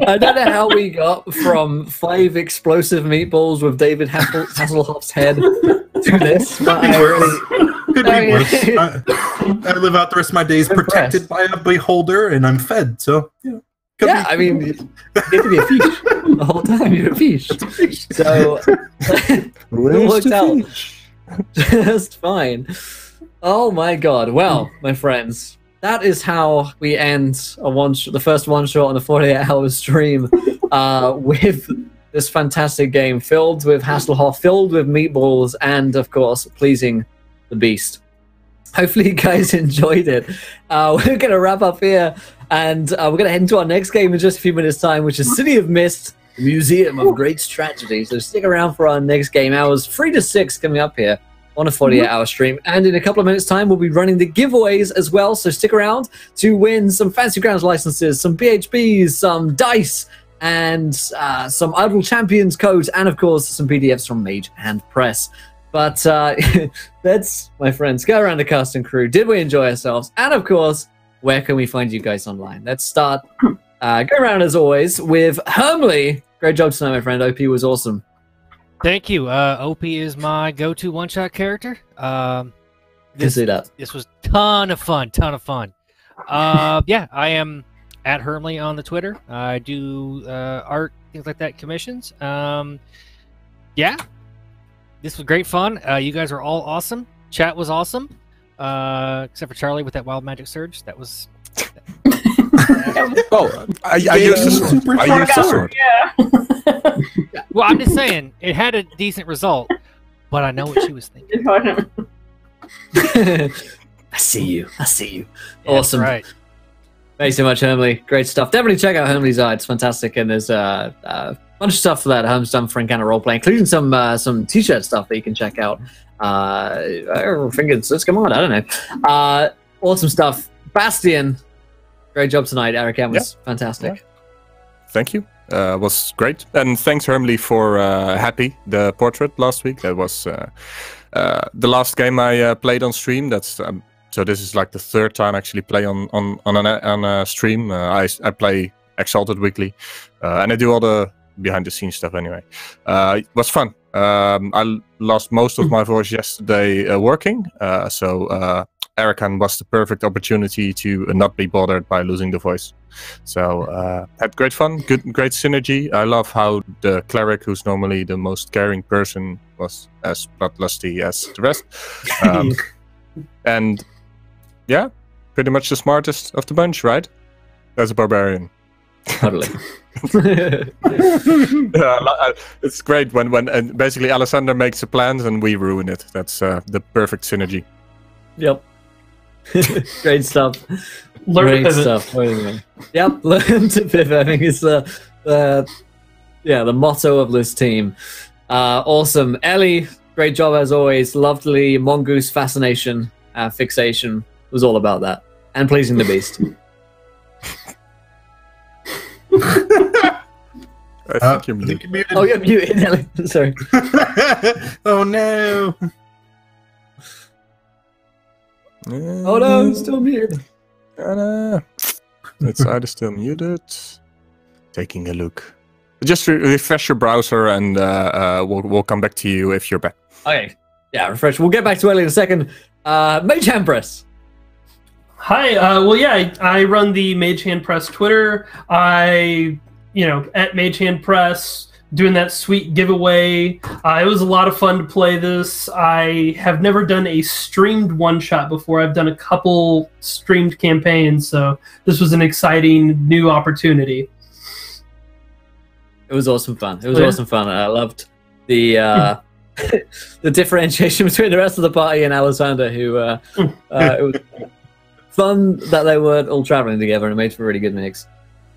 I don't know how we got from 5 explosive meatballs with David Hasselhoff's head to this, but I really... Could be worse. I live out the rest of my days protected by a beholder, and I'm fed, so... Yeah, I mean, you get to be a fish the whole time. You're a fish. So, it worked out just fine. Oh my god. Well, my friends, that is how we end the first one-shot on a 48-hour stream with this fantastic game filled with Hasselhoff, filled with meatballs, and, of course, pleasing the beast. Hopefully you guys enjoyed it. We're going to wrap up here, and we're going to head into our next game in just a few minutes' time, which is City of Mist, Museum of Great Tragedy. So stick around for our next game. Hours 3 to 6 coming up here on a 48-hour stream. And in a couple of minutes' time, we'll be running the giveaways as well. So stick around to win some Fancy Grounds licenses, some PHBs, some dice, and some Idle Champions codes, and, of course, some PDFs from Mage Hand Press. But let's, my friends, go around the cast and crew. Did we enjoy ourselves? And, of course, where can we find you guys online? Let's start, go around, as always, with Hermley. Great job tonight, my friend. OP was awesome. Thank you. OP is my go-to one-shot character. Can see that. This was ton of fun. Yeah, I am at Hermley on the Twitter. I do art, things like that, commissions. Yeah. This was great fun. You guys are all awesome. Chat was awesome. Except for Charlie with that wild magic surge. That was... I used the sword. Yeah. Well, I'm just saying, it had a decent result, but I know what she was thinking. I see you. Awesome. That's right. Thanks so much, Hermley. Great stuff. Definitely check out Hermley's art. It's fantastic, and there's a bunch of stuff that Herm's done for Encounter Roleplay, including some t-shirt stuff that you can check out. I think it's come on. I don't know. Awesome stuff. Bastian, great job tonight. Eric M was fantastic. Yeah. Thank you. Was great, and thanks Hermley for Happy, the portrait last week. That was the last game I played on stream. That's so this is like the 3rd time I actually play on a stream. I play Exalted weekly, and I do all the behind the scenes stuff anyway. It was fun. I lost most of my voice yesterday working, so Arakan was the perfect opportunity to not be bothered by losing the voice. So had great fun, great synergy. I love how the cleric, who's normally the most caring person, was as bloodlusty as the rest. And yeah, pretty much the smartest of the bunch, right? As a barbarian. Totally. It's great when and basically Alessander makes a plan and we ruin it. That's the perfect synergy. Yep. Great stuff. Learn Great stuff. Yep, learn to pivot. I think it's the motto of this team. Awesome. Ellie, great job as always. Lovely mongoose fascination, fixation. It was all about that. And pleasing the beast. I think you're muted. Oh, you're muted, Ellie. Sorry. Oh no. Oh no, I'm still muted. It's either still muted. Taking a look. Just refresh your browser and we'll come back to you if you're back. Okay. Yeah, refresh. We'll get back to Ellie in a second. Mage Hand Press. Hi. I run the Mage Hand Press Twitter. At Mage Hand Press, doing that sweet giveaway. It was a lot of fun to play this. I have never done a streamed one-shot before. I've done a couple streamed campaigns, so this was an exciting new opportunity. It was awesome fun. I loved the the differentiation between the rest of the party and Alessander, who it was fun that they weren't all traveling together, and it made for a really good mix.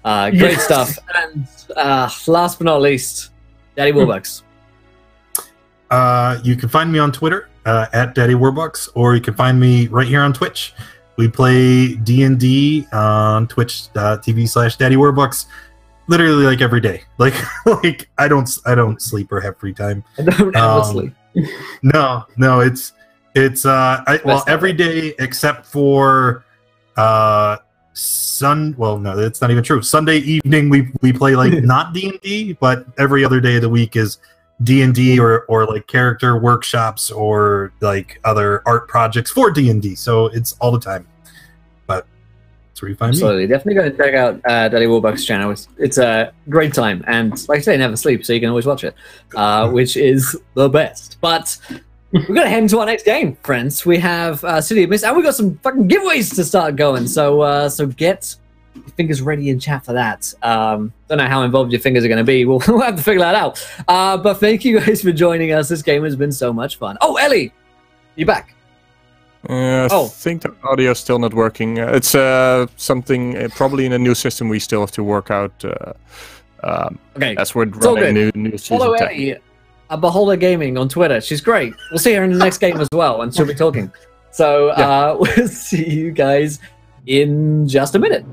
Great stuff. And last but not least, Daddy Warbucks. You can find me on Twitter at Daddy Warbucks, or you can find me right here on Twitch. We play D&D on twitch.tv/Daddy Warbucks literally like every day. Like I don't sleep or have free time. I don't ever sleep. No, it's every day except for well, no, that's not even true. Sunday evening we play like not D&D, but every other day of the week is D&D or like character workshops or like other art projects for D&D. So it's all the time. But that's where you find me. Absolutely. Definitely go and check out Daddy Warbucks' channel. It's a great time. And like I say, never sleep, so you can always watch it, which is the best. But we're going to head into our next game, friends. We have City of Mist, and we've got some fucking giveaways to start going. So get your fingers ready in chat for that. Don't know how involved your fingers are going to be. We'll have to figure that out. But thank you guys for joining us. This game has been so much fun. Oh, Ellie, you back? I think the audio is still not working. It's something probably in a new system we still have to work out. Okay, as we're running new season. Follow Ellie at Beholder Gaming on Twitter. She's great. We'll see her in the next game as well, and she'll be talking. So we'll see you guys in just a minute.